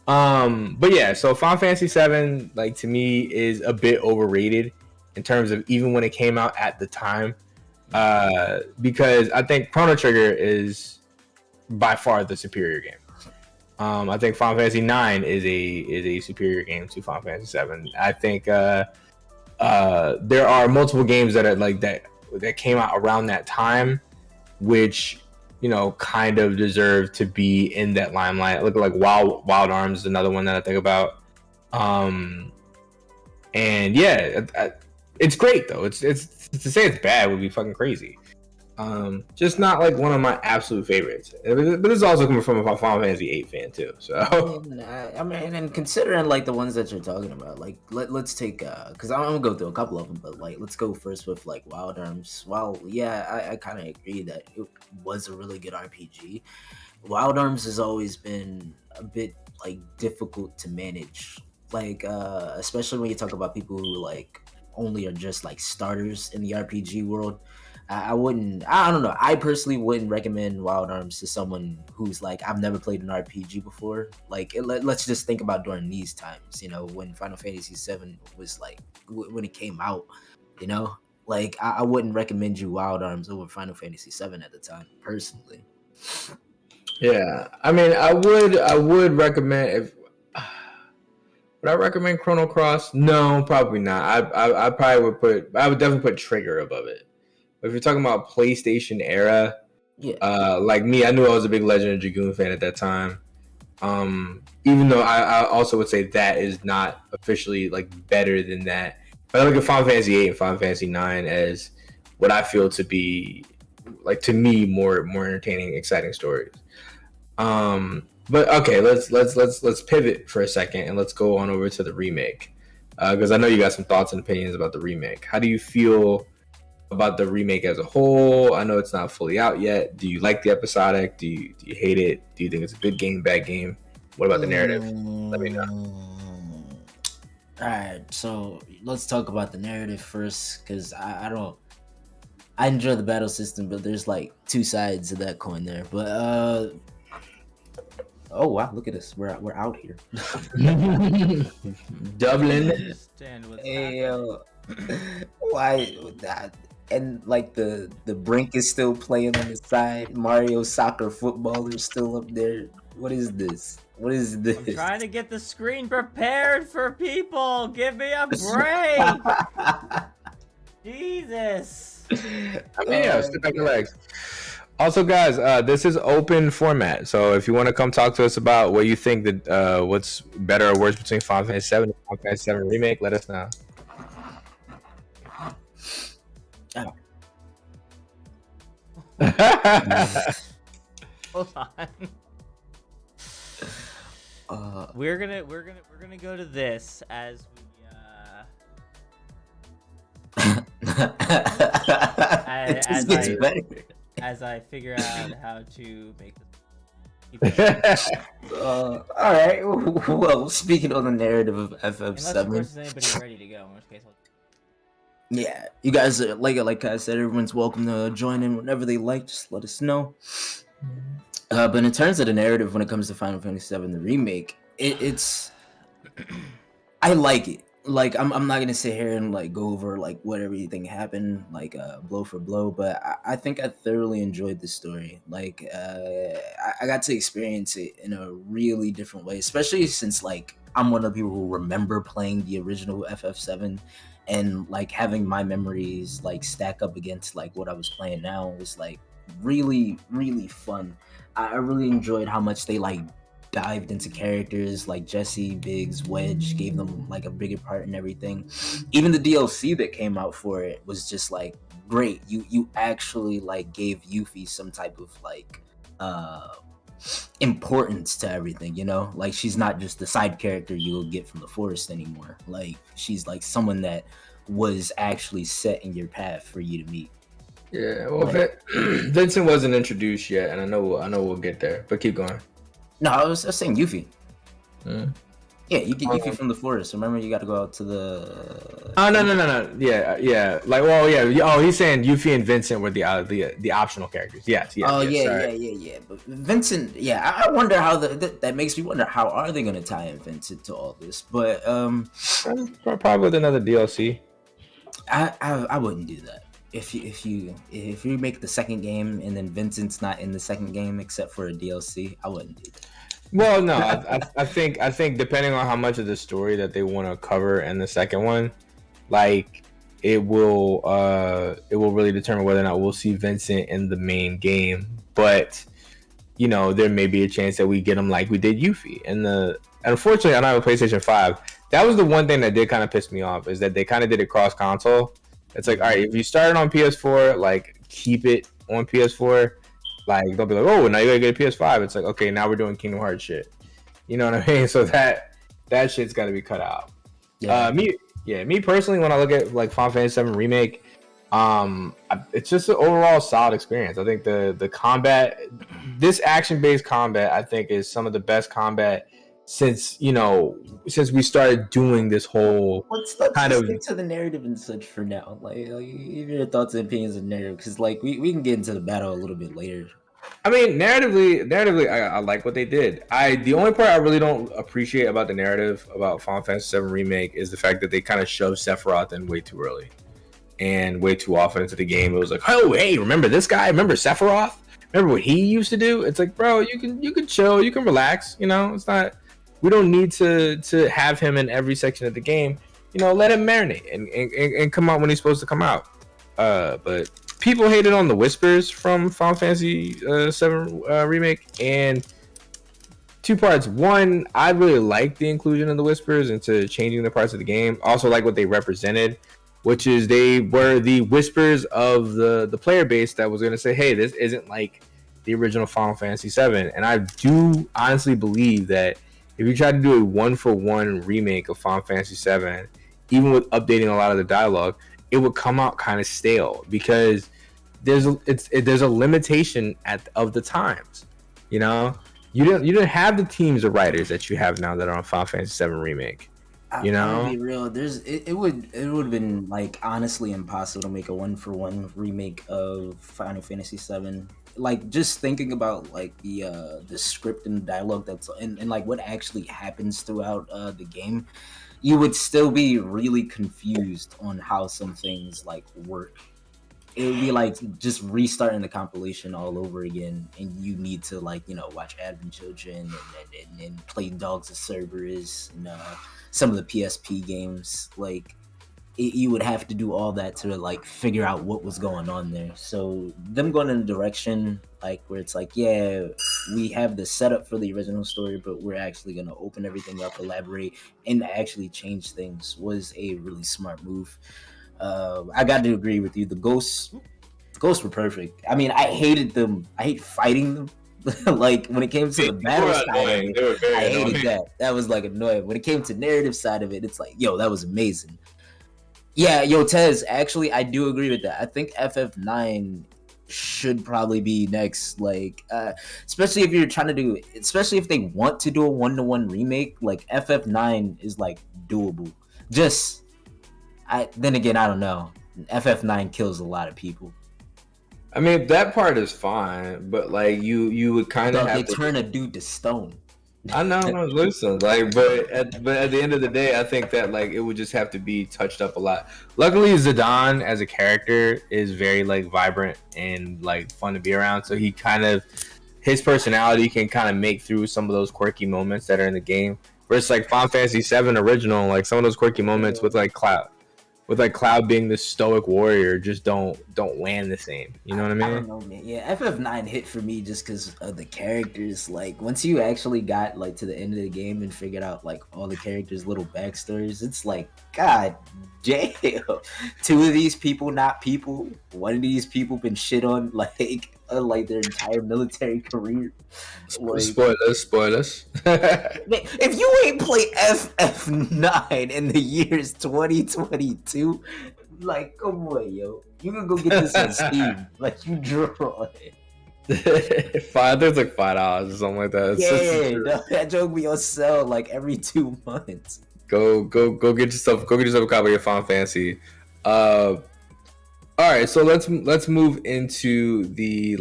[SPEAKER 2] But yeah, so Final Fantasy 7, like, to me, is a bit overrated in terms of even when it came out at the time. Because I think Chrono Trigger is by far the superior game. I think Final Fantasy 9 is a superior game to Final Fantasy 7. I think there are multiple games that are like that came out around that time, which kind of deserve to be in that limelight. Look like Wild Arms is another one that I think about. And yeah, it's great though. It's to say it's bad would be fucking crazy. Just not like one of my absolute favorites. But this is also coming from a Final Fantasy 8 fan too. So
[SPEAKER 3] I mean, and considering like the ones that you're talking about, like let's take because I'm gonna go through a couple of them, but like let's go first with like Wild Arms. While yeah, I kind of agree that it was a really good RPG. Wild Arms has always been a bit like difficult to manage, like especially when you talk about people who like only are just like starters in the RPG world. I don't know. I personally wouldn't recommend Wild Arms to someone who's like, I've never played an RPG before. Like, let's just think about during these times, when Final Fantasy 7 was like, when it came out, like I wouldn't recommend you Wild Arms over Final Fantasy 7 at the time, personally.
[SPEAKER 2] Yeah, I mean, I would recommend would I recommend Chrono Cross? No, probably not. I would definitely put Trigger above it. But if you're talking about PlayStation era,
[SPEAKER 3] yeah,
[SPEAKER 2] like me, I knew I was a big Legend of Dragoon fan at that time. Even though I also would say that is not officially like better than that. But I look at Final Fantasy 8 and Final Fantasy 9 as what I feel to be, like, to me, more entertaining, exciting stories. But okay, let's pivot for a second and let's go on over to the remake, because I know you got some thoughts and opinions about the remake. How do you feel about the remake as a whole? I know it's not fully out yet. Do you like the episodic? Do you hate it? Do you think it's a good game, bad game? What about the narrative? Let me know.
[SPEAKER 3] All right, so let's talk about the narrative first, because I enjoy the battle system, but there's like two sides of that coin there. But oh wow, look at us, we're out here.
[SPEAKER 2] Dublin.
[SPEAKER 3] Hey, why that? And like the brink is still playing on the side. Mario Soccer Football is still up there. What is this? What is this?
[SPEAKER 1] I'm trying to get the screen prepared for people. Give me a break. Jesus.
[SPEAKER 2] I mean, yeah, step back, relax. Also, guys, this is open format, so if you want to come talk to us about what you think that what's better or worse between Final Fantasy 7 and Final Fantasy 7 Remake, let us know.
[SPEAKER 1] Hold on. We're gonna go to this as we
[SPEAKER 3] It just gets better.
[SPEAKER 1] as I figure out how to make this.
[SPEAKER 3] All right. Well, speaking on the narrative of
[SPEAKER 1] Unless of
[SPEAKER 3] FF7,
[SPEAKER 1] course is anybody ready to go, in which case I'll...
[SPEAKER 3] yeah, you guys are, like I said, everyone's welcome to join in whenever they like. Just let us know. But in terms of the narrative, when it comes to Final Fantasy VII, the remake, it's I like it. Like I'm not gonna sit here and like go over like what everything happened like blow for blow, but I think I thoroughly enjoyed the story. Like I got to experience it in a really different way, especially since like I'm one of the people who remember playing the original FF7, and like having my memories like stack up against like what I was playing now was like really fun. I really enjoyed how much they like dived into characters like Jesse, Biggs, Wedge, gave them like a bigger part and everything. Even the DLC that came out for it was just like great. You actually like gave Yuffie some type of like importance to everything, you know? Like she's not just the side character you'll get from the forest anymore. Like she's like someone that was actually set in your path for you to meet.
[SPEAKER 2] Yeah, well, Vincent wasn't introduced yet, and I know we'll get there. But keep going.
[SPEAKER 3] No, I was saying Yuffie. Yeah, you get Yuffie from the forest. Remember, you got to go out to the.
[SPEAKER 2] Oh no. Yeah. Like, well, yeah. Oh, he's saying Yuffie and Vincent were the optional characters. Yes.
[SPEAKER 3] Oh yeah. But Vincent, yeah, I wonder how that makes me wonder how are they gonna tie in Vincent to all this? But
[SPEAKER 2] probably with another DLC.
[SPEAKER 3] I wouldn't do that. If you make the second game and then Vincent's not in the second game except for a DLC, I wouldn't do that.
[SPEAKER 2] Well, no, I think depending on how much of the story that they want to cover in the second one, like it will really determine whether or not we'll see Vincent in the main game. But you know, there may be a chance that we get him like we did Yuffie. And unfortunately, I don't have a PlayStation 5. That was the one thing that did kind of piss me off, is that they kind of did it cross console. It's like, all right, if you started on PS4, like keep it on PS4. Like they'll be like, oh, now you gotta get a PS5. It's like, okay, now we're doing Kingdom Hearts shit. You know what I mean? So that shit's got to be cut out.
[SPEAKER 3] Yeah.
[SPEAKER 2] Me personally, when I look at like Final Fantasy VII Remake, it's just an overall solid experience. I think the combat, this action-based combat, I think is some of the best combat since we started doing this whole
[SPEAKER 3] Let's
[SPEAKER 2] kind of
[SPEAKER 3] stick to the narrative and such for now. Like give your thoughts and opinions on narrative, because like we can get into the battle a little bit later.
[SPEAKER 2] I mean, narratively, I like what they did. The only part I really don't appreciate about the narrative about Final Fantasy VII Remake is the fact that they kind of shoved Sephiroth in way too early and way too often into the game. It was like, oh, hey, remember this guy? Remember Sephiroth? Remember what he used to do? It's like, bro, you can chill, you can relax. You know, it's not. We don't need to have him in every section of the game. You know, let him marinate and come out when he's supposed to come out. But people hated on the whispers from Final Fantasy VII Remake, and two parts. One, I really like the inclusion of the whispers into changing the parts of the game. Also like what they represented, which is they were the whispers of the player base that was going to say, hey, this isn't like the original Final Fantasy VII. And I do honestly believe that if you try to do a one-for-one remake of Final Fantasy VII, even with updating a lot of the dialogue, it would come out kind of stale because there's a limitation of the times. You know, you didn't have the teams of writers that you have now that are on Final Fantasy VII Remake. You know,
[SPEAKER 3] to be real, it would have been like honestly impossible to make a one-for-one remake of Final Fantasy VII. Like just thinking about like the script and dialogue that's and like what actually happens throughout the game, you would still be really confused on how some things like work. It would be like just restarting the compilation all over again, and you need to like watch Advent Children and play Dogs of Cerberus and some of the PSP games. Like you would have to do all that to like figure out what was going on there. So them going in a direction like where it's like, yeah, we have the setup for the original story, but we're actually gonna open everything up, elaborate, and actually change things was a really smart move. I got to agree with you. The ghosts were perfect. I mean, I hated them. I hate fighting them. Like when it came to the battle side of it, I hated that. That was like annoying. When it came to narrative side of it, it's like, yo, that was amazing. Yeah, yo, Tez, actually, I do agree with that. I think FF9 should probably be next. Like, especially if you're trying to do, especially if they want to do a 1-to-1 remake, like FF9 is like doable. Just, then again, I don't know. FF9 kills a lot of people.
[SPEAKER 2] I mean, that part is fine, but like you would kind of
[SPEAKER 3] They
[SPEAKER 2] have to
[SPEAKER 3] turn a dude to stone.
[SPEAKER 2] I know, no, listen, like, but at the end of the day, I think that like it would just have to be touched up a lot. Luckily, Zidane as a character is very like vibrant and like fun to be around. So he kind of his personality can kind of make through some of those quirky moments that are in the game. Versus like Final Fantasy VII original, like some of those quirky moments with Cloud being the stoic warrior just don't land the same. You know what I mean?
[SPEAKER 3] I don't know, man. Yeah, FF9 hit for me just because of the characters. Like once you actually got like to the end of the game and figured out like all the characters' little backstories, it's like, God damn, 2 of these people not people. 1 of these people been shit on like their entire military career. Like,
[SPEAKER 2] Spoilers.
[SPEAKER 3] man, if you ain't play FF9 in the years 2022, like, come on, yo. You can go get this on Steam. Like, you draw it.
[SPEAKER 2] I think it's like $5 or something like that.
[SPEAKER 3] Yeah, that joke be on sale like every 2 months.
[SPEAKER 2] Go get yourself a copy of Final Fantasy. All right, so let's move into the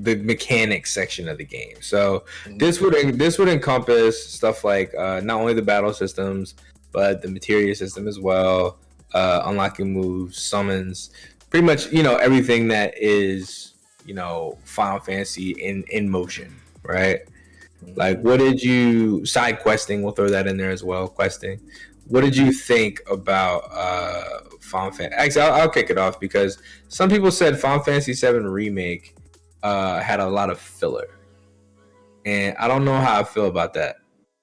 [SPEAKER 2] mechanics section of the game. So this would encompass stuff like not only the battle systems, but the materia system as well, unlocking moves, summons, pretty much everything that is Final Fantasy in motion, right? Like, what did you side questing? We'll throw that in there as well. Questing. What did you think about Final Fantasy? Actually, I'll kick it off because some people said Final Fantasy VII Remake had a lot of filler, and I don't know how I feel about that.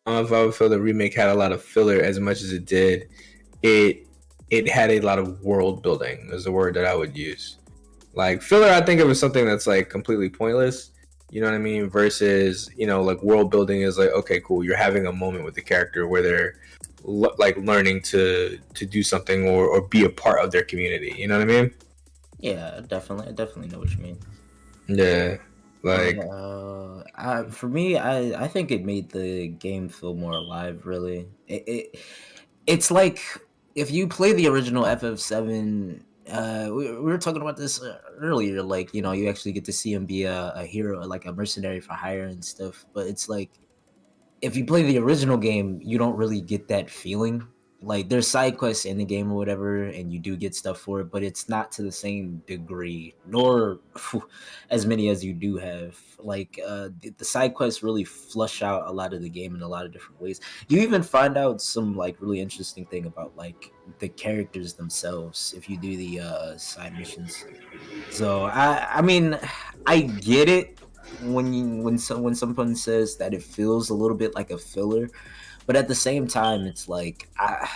[SPEAKER 2] I don't know if I would feel the remake had a lot of filler as much as it did. It had a lot of world building is the word that I would use. Like filler, I think it was something that's like completely pointless. You know what I mean? Versus, like world building is like, okay, cool. You're having a moment with the character where they're like learning to do something or be a part of their community. You know what I mean?
[SPEAKER 3] Yeah, I definitely know what you mean.
[SPEAKER 2] Yeah, like
[SPEAKER 3] for me, I think it made the game feel more alive. Really, it's like if you play the original FF7. We were talking about this earlier. Like, you actually get to see him be a hero, like a mercenary for hire and stuff. But it's like if you play the original game, you don't really get that feeling. Like there's side quests in the game or whatever, and you do get stuff for it, but it's not to the same degree, nor as many as you do have. Like the side quests really flush out a lot of the game in a lot of different ways. You even find out some like really interesting thing about like the characters themselves if you do the side missions. So I mean, I get it when someone says that it feels a little bit like a filler. But at the same time, it's like I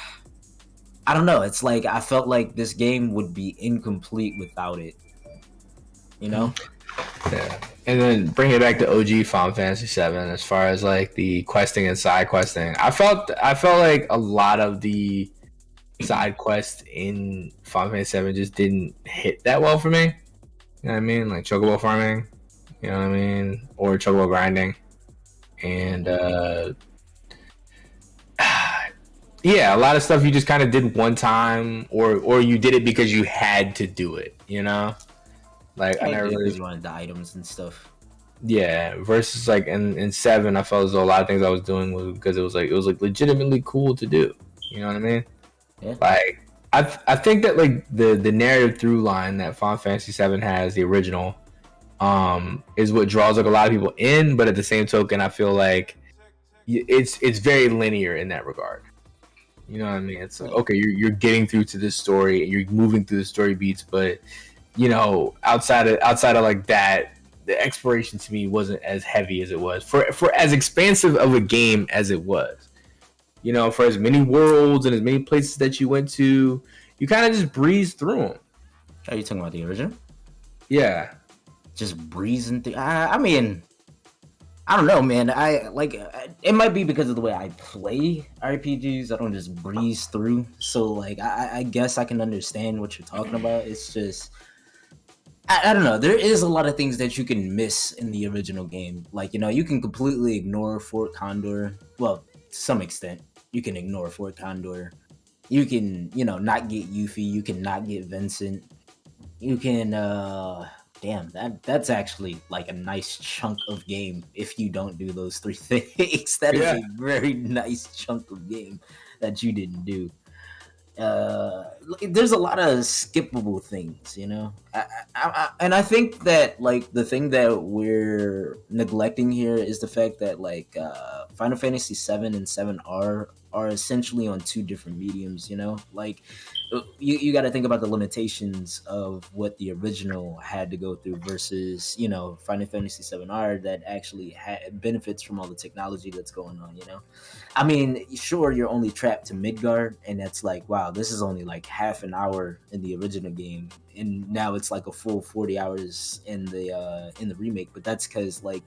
[SPEAKER 3] don't know. It's like I felt like this game would be incomplete without it. Yeah.
[SPEAKER 2] And then bring it back to OG Final Fantasy VII as far as like the questing and side questing. I felt like a lot of the side quests in Final Fantasy VII just didn't hit that well for me. You know what I mean? Like chocobo farming. You know what I mean? Or chocobo grinding. And yeah, a lot of stuff you just kind of did one time, or you did it because you had to do it. Like I never really
[SPEAKER 3] wanted the items and stuff.
[SPEAKER 2] Yeah, versus like in 7, I felt as though a lot of things I was doing was because it was like legitimately cool to do. You know what I mean?
[SPEAKER 3] Yeah.
[SPEAKER 2] Like I think that like the narrative through line that Final Fantasy VII has, the original, is what draws like a lot of people in. But at the same token, I feel like it's very linear in that regard. You know what I mean? It's like, okay, you're getting through to this story and you're moving through the story beats, but you know, outside of like that, the exploration to me wasn't as heavy as it was for as expansive of a game as it was. You know, for as many worlds and as many places that you went to, you kind of just breezed through them.
[SPEAKER 3] Are you talking about the original?
[SPEAKER 2] Yeah,
[SPEAKER 3] Just breezing through. I mean, I don't know, man. I like it might be because of the way I play RPGs. I don't just breeze through. So like, I guess I can understand what you're talking about. It's just I don't know. There is a lot of things that you can miss in the original game. Like, you know, you can completely ignore Fort Condor. Well, to some extent, you can ignore Fort Condor. You can, you know, not get Yuffie. You can not get Vincent. You can, damn, that's actually like a nice chunk of game if you don't do those three things. That is
[SPEAKER 2] Yeah.
[SPEAKER 3] a very nice chunk of game that you didn't do. There's a lot of skippable things, you know. And I think that like the thing that we're neglecting here is the fact that like Final Fantasy 7 and 7R are essentially on two different mediums, you know. Like you got to think about the limitations of what the original had to go through versus, you know, Final Fantasy 7R that actually benefits from all the technology that's going on, you know. I mean, sure, you're only trapped to Midgard, and that's like, wow, this is only like half an hour in the original game, and now it's like a full 40 hours in the remake. But that's because like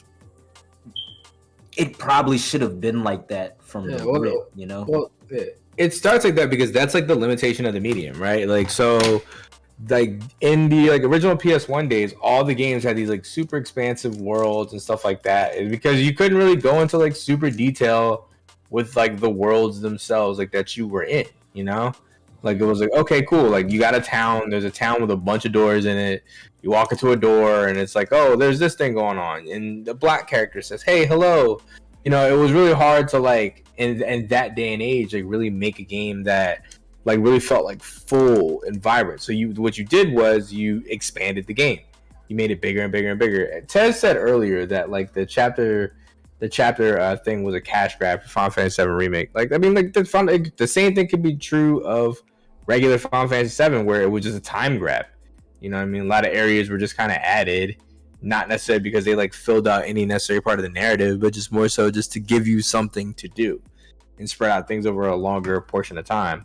[SPEAKER 3] it probably should have been like that from the rip, you know.
[SPEAKER 2] Well, it starts like that because that's like the limitation of the medium, right? Like so, like in the like original PS1 days, all the games had these like super expansive worlds and stuff like that, and because you couldn't really go into like super detail with like the worlds themselves, like that you were in, you know. Like it was like, okay, cool. Like you got a town. There's a town with a bunch of doors in it. You walk into a door, and it's like, oh, there's this thing going on, and the black character says, "Hey, hello." You know, it was really hard to like in that day and age, like really make a game that like really felt like full and vibrant. So what you did was you expanded the game. You made it bigger and bigger and bigger. Tez said earlier that like the chapter thing was a cash grab for Final Fantasy 7 remake. Like I mean, like the same thing could be true of regular Final Fantasy 7, where it was just a time grab. You know what I mean? A lot of areas were just kind of added, not necessarily because they like filled out any necessary part of the narrative, but just more so just to give you something to do and spread out things over a longer portion of time.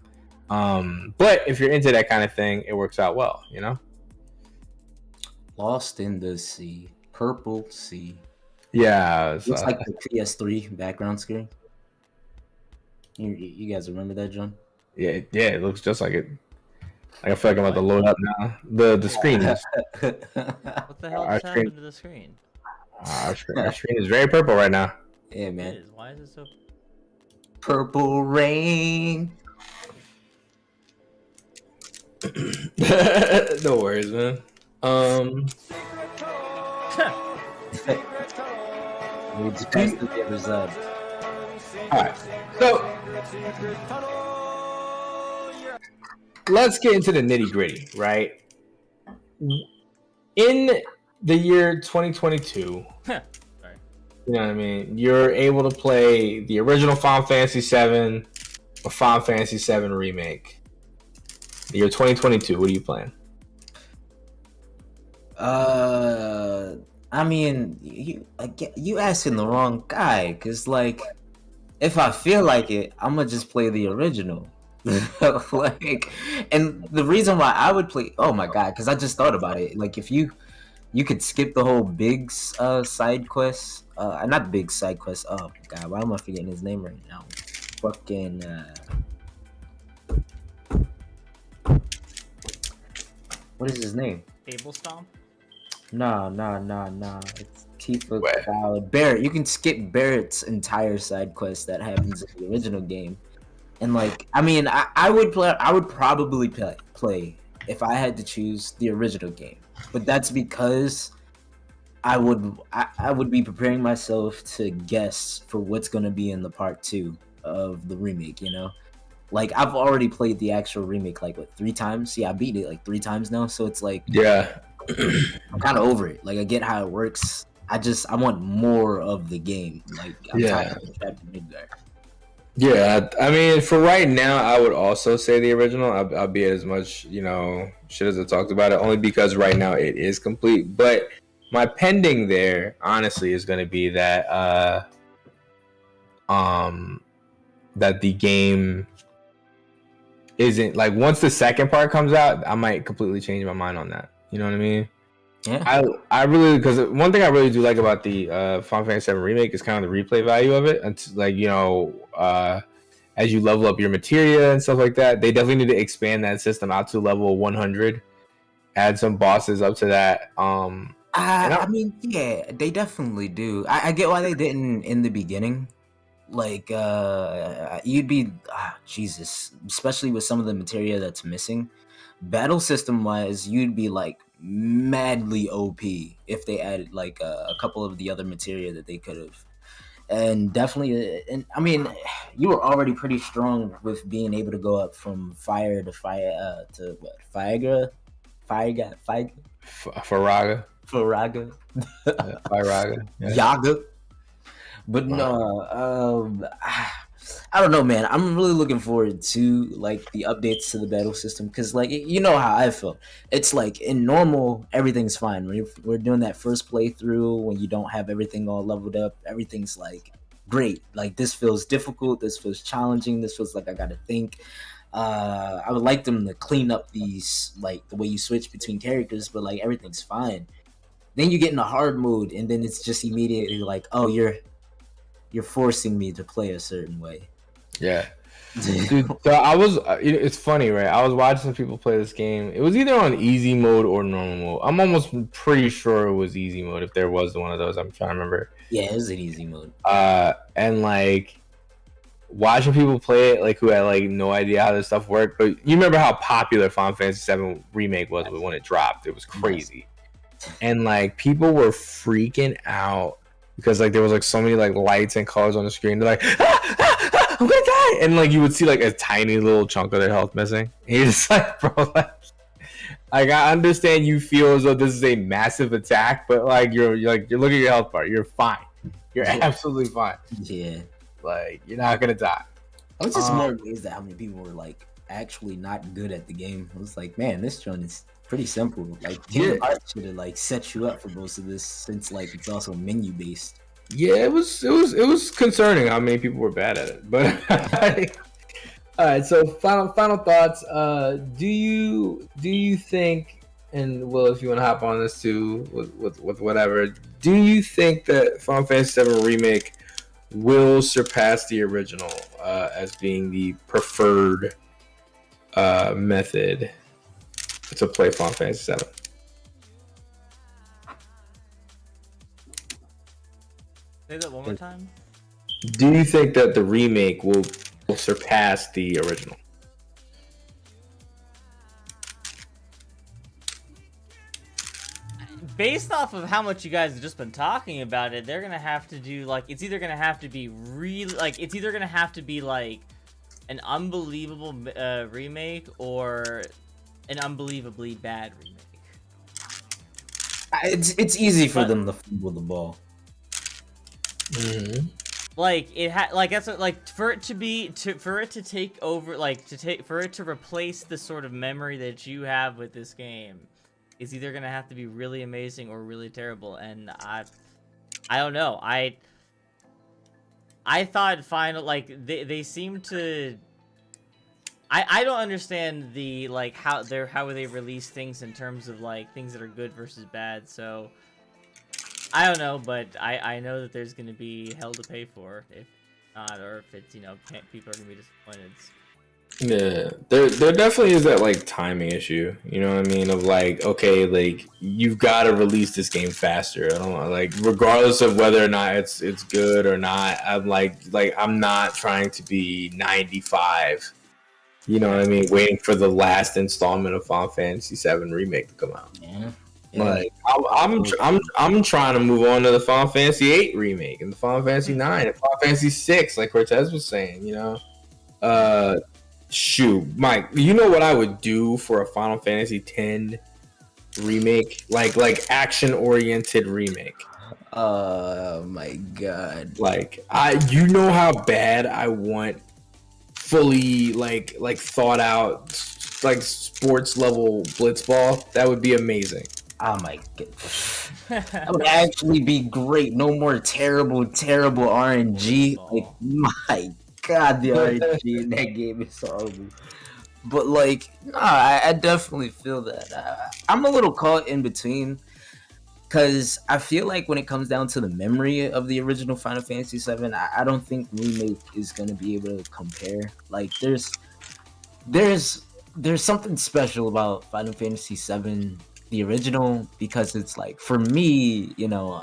[SPEAKER 2] But if you're into that kind of thing, it works out well, you know?
[SPEAKER 3] Lost in the Sea, Purple Sea.
[SPEAKER 2] Yeah.
[SPEAKER 3] It's like the PS3 background screen. You guys remember that, John?
[SPEAKER 2] Yeah, it looks just like it. Like I feel like I'm about to load up now. The screen is
[SPEAKER 1] What the hell
[SPEAKER 2] Our
[SPEAKER 1] just
[SPEAKER 2] screen-
[SPEAKER 1] happened to the screen?
[SPEAKER 2] our screen is very purple right now.
[SPEAKER 3] Yeah,
[SPEAKER 1] It
[SPEAKER 3] man.
[SPEAKER 1] is. Why is it so?
[SPEAKER 3] Purple rain.
[SPEAKER 2] No worries, man.
[SPEAKER 3] We just passed through the other side.
[SPEAKER 2] All right, so let's get into the nitty gritty, right? In the year 2022,
[SPEAKER 1] Sorry.
[SPEAKER 2] you know what I mean? You're able to play the original Final Fantasy 7 or Final Fantasy 7 remake. The year 2022, what are you playing?
[SPEAKER 3] I mean, you asking the wrong guy, cause like, if I feel like it, I'm gonna just play the original. Like, and the reason why I would play, oh my god, cause I just thought about it. Like, if you could skip the whole Biggs side quest, not Big side quest. Oh god, why am I forgetting his name right now? Fucking what is his name?
[SPEAKER 1] Table stomp.
[SPEAKER 3] No. It's Tifa
[SPEAKER 2] What?
[SPEAKER 3] Cloud. Barrett. You can skip Barrett's entire side quest that happens in the original game. And like, I mean, I would probably play if I had to choose the original game. But that's because I would be preparing myself to guess for what's gonna be in the part 2 of the remake, you know? Like, I've already played the actual remake like what, 3 times? Yeah, I beat it like 3 times now, so it's like
[SPEAKER 2] Yeah.
[SPEAKER 3] I'm kind of over it. Like, I get how it works. I want more of the game. Like, I'm tired of trapped in Midgard.
[SPEAKER 2] Yeah, I mean, for right now, I would also say the original. I'll be as much, shit as I talked about it, only because right now it is complete. But my pending there, honestly, is going to be um, that the game isn't like once the second part comes out, I might completely change my mind on that. You know what I mean?
[SPEAKER 3] Yeah.
[SPEAKER 2] I really because one thing I really do like about the Final Fantasy VII remake is kind of the replay value of it. It's like as you level up your materia and stuff like that, they definitely need to expand that system out to level 100, add some bosses up to that.
[SPEAKER 3] I mean, yeah, they definitely do. I get why they didn't in the beginning. Like, you'd be, Jesus, especially with some of the materia that's missing. Battle system wise, you'd be like madly OP if they added like a couple of the other materia that they could have. And definitely, and I mean, you were already pretty strong with being able to go up from fire to fire to what? Firaga,
[SPEAKER 2] Faraga,
[SPEAKER 3] Faraga,
[SPEAKER 2] Firaga,
[SPEAKER 3] Yaga. But no, I don't know, man. I'm really looking forward to like the updates to the battle system because, like, you know how I felt. It's like in normal, everything's fine. When we're doing that first playthrough, when you don't have everything all leveled up, everything's like great. Like this feels difficult. This feels challenging. This feels like I got to think. I would like them to clean up these, like the way you switch between characters, but like everything's fine. Then you get in a hard mode, and then it's just immediately like, oh, you're forcing me to play a certain way.
[SPEAKER 2] Yeah. Dude, so I was. It's funny, right? I was watching some people play this game. It was either on easy mode or normal mode. I'm almost pretty sure it was easy mode. If there was one of those, I'm trying to remember.
[SPEAKER 3] Yeah, it was an easy mode.
[SPEAKER 2] And like watching people play it, like who had like no idea how this stuff worked. But you remember how popular Final Fantasy VII remake was when it dropped? It was crazy, and like people were freaking out because like there was like so many like lights and colors on the screen. They're like, I'm gonna die, and like you would see like a tiny little chunk of their health missing. And you're just like, bro, like I understand you feel as though this is a massive attack, but like you're looking at your health bar, you're fine, you're absolutely fine.
[SPEAKER 3] Yeah,
[SPEAKER 2] like you're not gonna die.
[SPEAKER 3] I was just more amazed at how many people were like actually not good at the game. I was like, man, this one is pretty simple. Like Kingdom Hearts should have like set you up for most of this since like it's also menu based.
[SPEAKER 2] Yeah, it was concerning how many people were bad at it. But all right, so final thoughts. Do you think, and Will, if you want to hop on this too with whatever, do you think that Final Fantasy VII Remake will surpass the original as being the preferred method to play Final Fantasy VII?
[SPEAKER 1] Say that one more time.
[SPEAKER 2] Do you think that the remake will surpass the original?
[SPEAKER 1] Based off of how much you guys have just been talking about it, they're gonna have to do like it's either gonna have to be like an unbelievable remake or an unbelievably bad remake.
[SPEAKER 3] It's easy for them to fumble the ball.
[SPEAKER 2] Mm-hmm.
[SPEAKER 1] Like that's what, like for it to take over, like for it to replace the sort of memory that you have with this game is either gonna have to be really amazing or really terrible. And I don't know. I thought final like they seem to. I don't understand the like how they release things in terms of like things that are good versus bad. So. I don't know, but I know that there's going to be hell to pay for if not, or if it's, people are going to be disappointed.
[SPEAKER 2] Yeah, there definitely is that like timing issue. You know what I mean? Of like, okay, like you've got to release this game faster. I don't know, like regardless of whether or not it's good or not. I'm like I'm not trying to be 95. You know what I mean? Waiting for the last installment of Final Fantasy VII Remake to come out.
[SPEAKER 3] Yeah.
[SPEAKER 2] Like I'm trying to move on to the Final Fantasy VIII remake and the Final Fantasy IX and Final Fantasy VI, like Cortez was saying. Shoot, Mike, you know what I would do for a Final Fantasy X remake, like action oriented remake.
[SPEAKER 3] Oh my god!
[SPEAKER 2] Like you know how bad I want fully like thought out like sports level blitzball, that would be amazing.
[SPEAKER 3] Oh my god. That would actually be great. No more terrible RNG. Like my god, the RNG in that game is so ugly. But like, nah, I definitely feel that. I'm a little caught in between because I feel like when it comes down to the memory of the original Final Fantasy VII, I don't think remake is gonna be able to compare. Like, there's there's something special about Final Fantasy VII, the original, because it's like for me,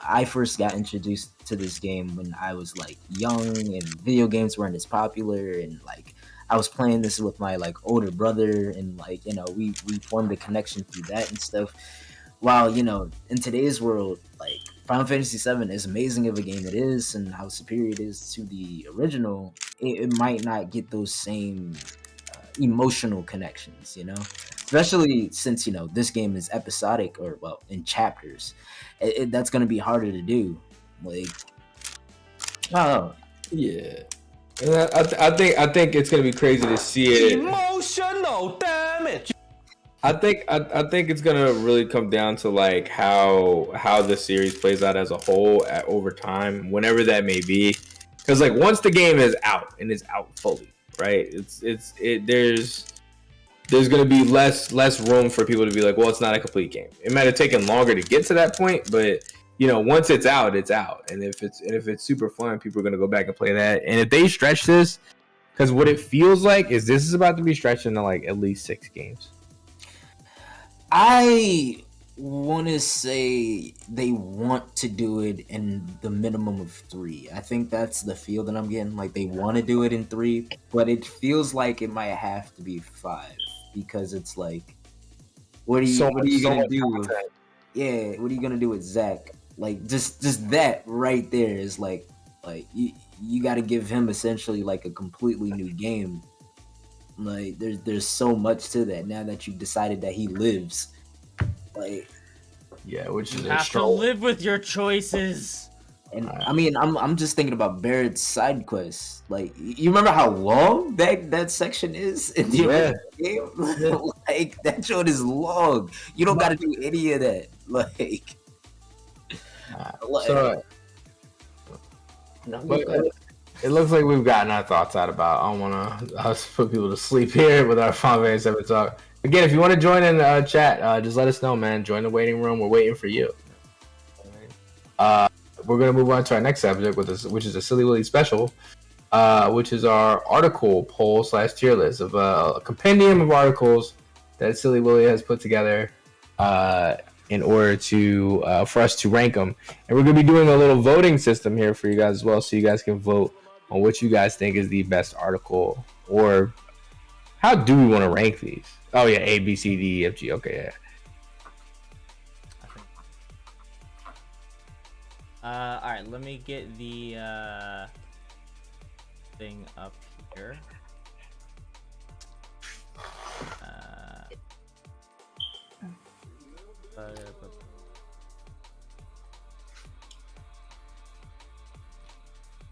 [SPEAKER 3] I first got introduced to this game when I was like young and video games weren't as popular, and like I was playing this with my like older brother, and like we formed a connection through that and stuff. While in today's world, like Final Fantasy VII, as amazing of a game it is and how superior it is to the original, it might not get those same emotional connections, especially since this game is episodic, or well, in chapters. That's going to be harder to do. Like, oh
[SPEAKER 2] Yeah. And I think it's gonna be crazy to see it.
[SPEAKER 4] Emotional damage.
[SPEAKER 2] I think it's gonna really come down to like how the series plays out as a whole over time, whenever that may be. Because like once the game is out and is out fully, right? There's gonna be less room for people to be like, well, it's not a complete game. It might have taken longer to get to that point, but once it's out, it's out. And if it's super fun, people are gonna go back and play that. And if they stretch this, because what it feels like is this is about to be stretched into like at least 6 games.
[SPEAKER 3] I want to say they want to do it in the minimum of 3. I think that's the feel that I'm getting. Like they want to do it in 3, but it feels like it might have to be 5, because it's like, what are you gonna do? What are you gonna do with Zack? Like just that right there is like you got to give him essentially like a completely new game. Like there's so much to that now that you've decided that he lives. Like,
[SPEAKER 2] yeah, which is
[SPEAKER 1] you have to live with your choices.
[SPEAKER 3] And I mean, I'm just thinking about Barrett's side quests. Like, you remember how long that section is in the original game? Like that shit is long. You don't got to do any of that. Like,
[SPEAKER 2] it looks like we've gotten our thoughts out about. I don't want to put people to sleep here with our Final Fantasy VII talk. Again, if you want to join in chat, just let us know, man. Join the waiting room. We're waiting for you. We're going to move on to our next subject, which is a Silly Willy special, which is our article poll / tier list of a compendium of articles that Silly Willy has put together in order to for us to rank them. And we're going to be doing a little voting system here for you guys as well, so you guys can vote on what you guys think is the best article, or how do we want to rank these? Oh yeah, A, B, C, D, E, F, G. Okay, yeah.
[SPEAKER 1] All right, let me get the thing up here.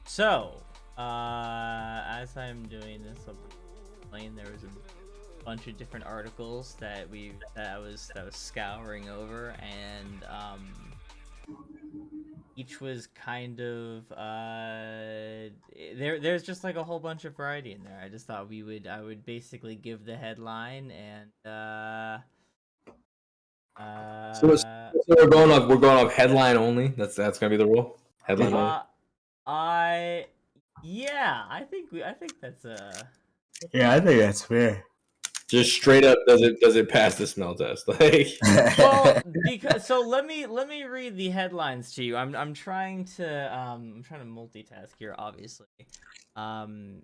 [SPEAKER 1] So, as I'm doing this, I'll explain there was a bunch of different articles that I was scouring over, and each was kind of there's just like a whole bunch of variety in there. I just thought I would basically give the headline, and
[SPEAKER 2] so we're going off headline only. That's gonna be the rule. Headline only.
[SPEAKER 1] I think that's
[SPEAKER 3] yeah, I think that's fair.
[SPEAKER 2] Just straight up, does it pass the smell test? Like,
[SPEAKER 1] well, so let me read the headlines to you. I'm trying to multitask here, obviously, but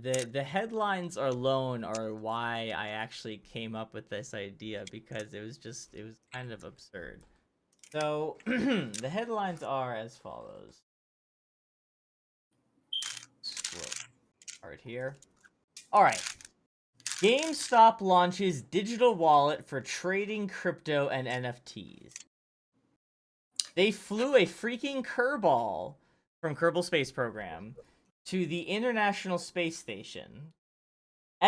[SPEAKER 1] the headlines alone are why I actually came up with this idea, because it was kind of absurd. So the headlines are as follows. Start here. All right. GameStop launches digital wallet for trading crypto and NFTs. They flew a freaking Kerbal from Kerbal Space Program to the International Space Station.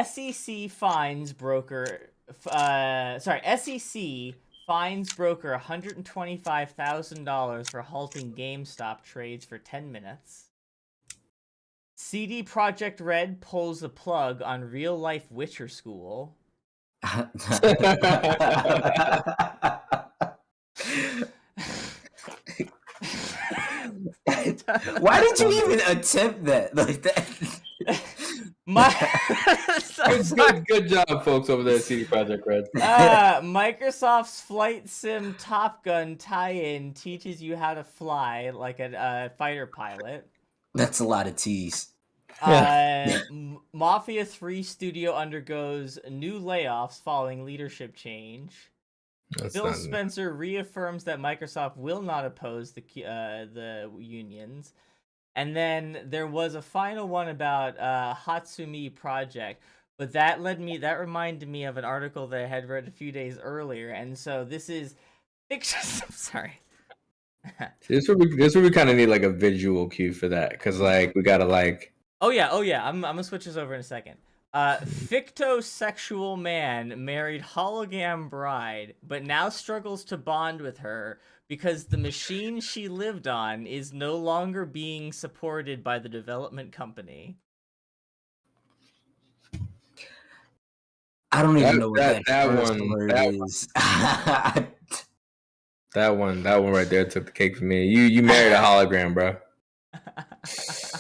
[SPEAKER 1] SEC fines broker SEC fines broker $125,000 for halting GameStop trades for 10 minutes. CD Projekt Red pulls the plug on real-life Witcher school.
[SPEAKER 3] Why did you even attempt that like that?
[SPEAKER 2] Good job, folks over there at CD Projekt Red.
[SPEAKER 1] Microsoft's Flight Sim Top Gun tie-in teaches you how to fly like a fighter pilot.
[SPEAKER 3] That's a lot of T's.
[SPEAKER 1] Mafia 3 studio undergoes new layoffs following leadership change. Phil Spencer reaffirms that Microsoft will not oppose the unions. And then there was a final one about Hatsumi Project, but that reminded me of an article that I had read a few days earlier, and so this is sorry.
[SPEAKER 2] This where we kind of need like a visual cue for that, because like we gotta like.
[SPEAKER 1] Oh yeah. I'm gonna switch this over in a second. Fictosexual man married hologram bride, but now struggles to bond with her because the machine she lived on is no longer being supported by the development company.
[SPEAKER 3] I don't even know what that first
[SPEAKER 2] one,
[SPEAKER 3] word is.
[SPEAKER 2] That one right there took the cake for me. You married a hologram, bro.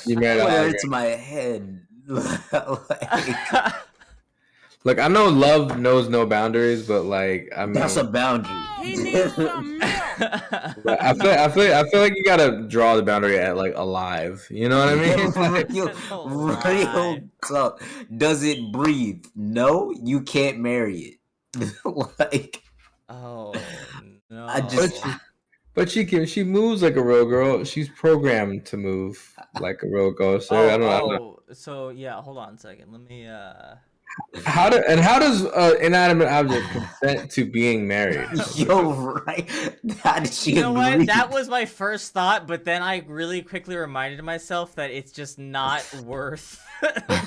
[SPEAKER 2] You married a hologram.
[SPEAKER 3] It's my head.
[SPEAKER 2] Look, I know love knows no boundaries, but like, I mean,
[SPEAKER 3] that's a boundary.
[SPEAKER 2] He needs some milk. I feel like you gotta draw the boundary at like alive. You know what I mean?
[SPEAKER 3] Real talk. Does it breathe? No, you can't marry it. Like,
[SPEAKER 1] oh no.
[SPEAKER 2] But she moves like a real girl. She's programmed to move like a real girl. So I don't know.
[SPEAKER 1] So yeah, hold on a second. Let me
[SPEAKER 2] How does inanimate object consent to being married?
[SPEAKER 3] Yo, right? How did she
[SPEAKER 1] You know
[SPEAKER 3] agree?
[SPEAKER 1] what? That was my first thought, but then I really quickly reminded myself that it's just not worth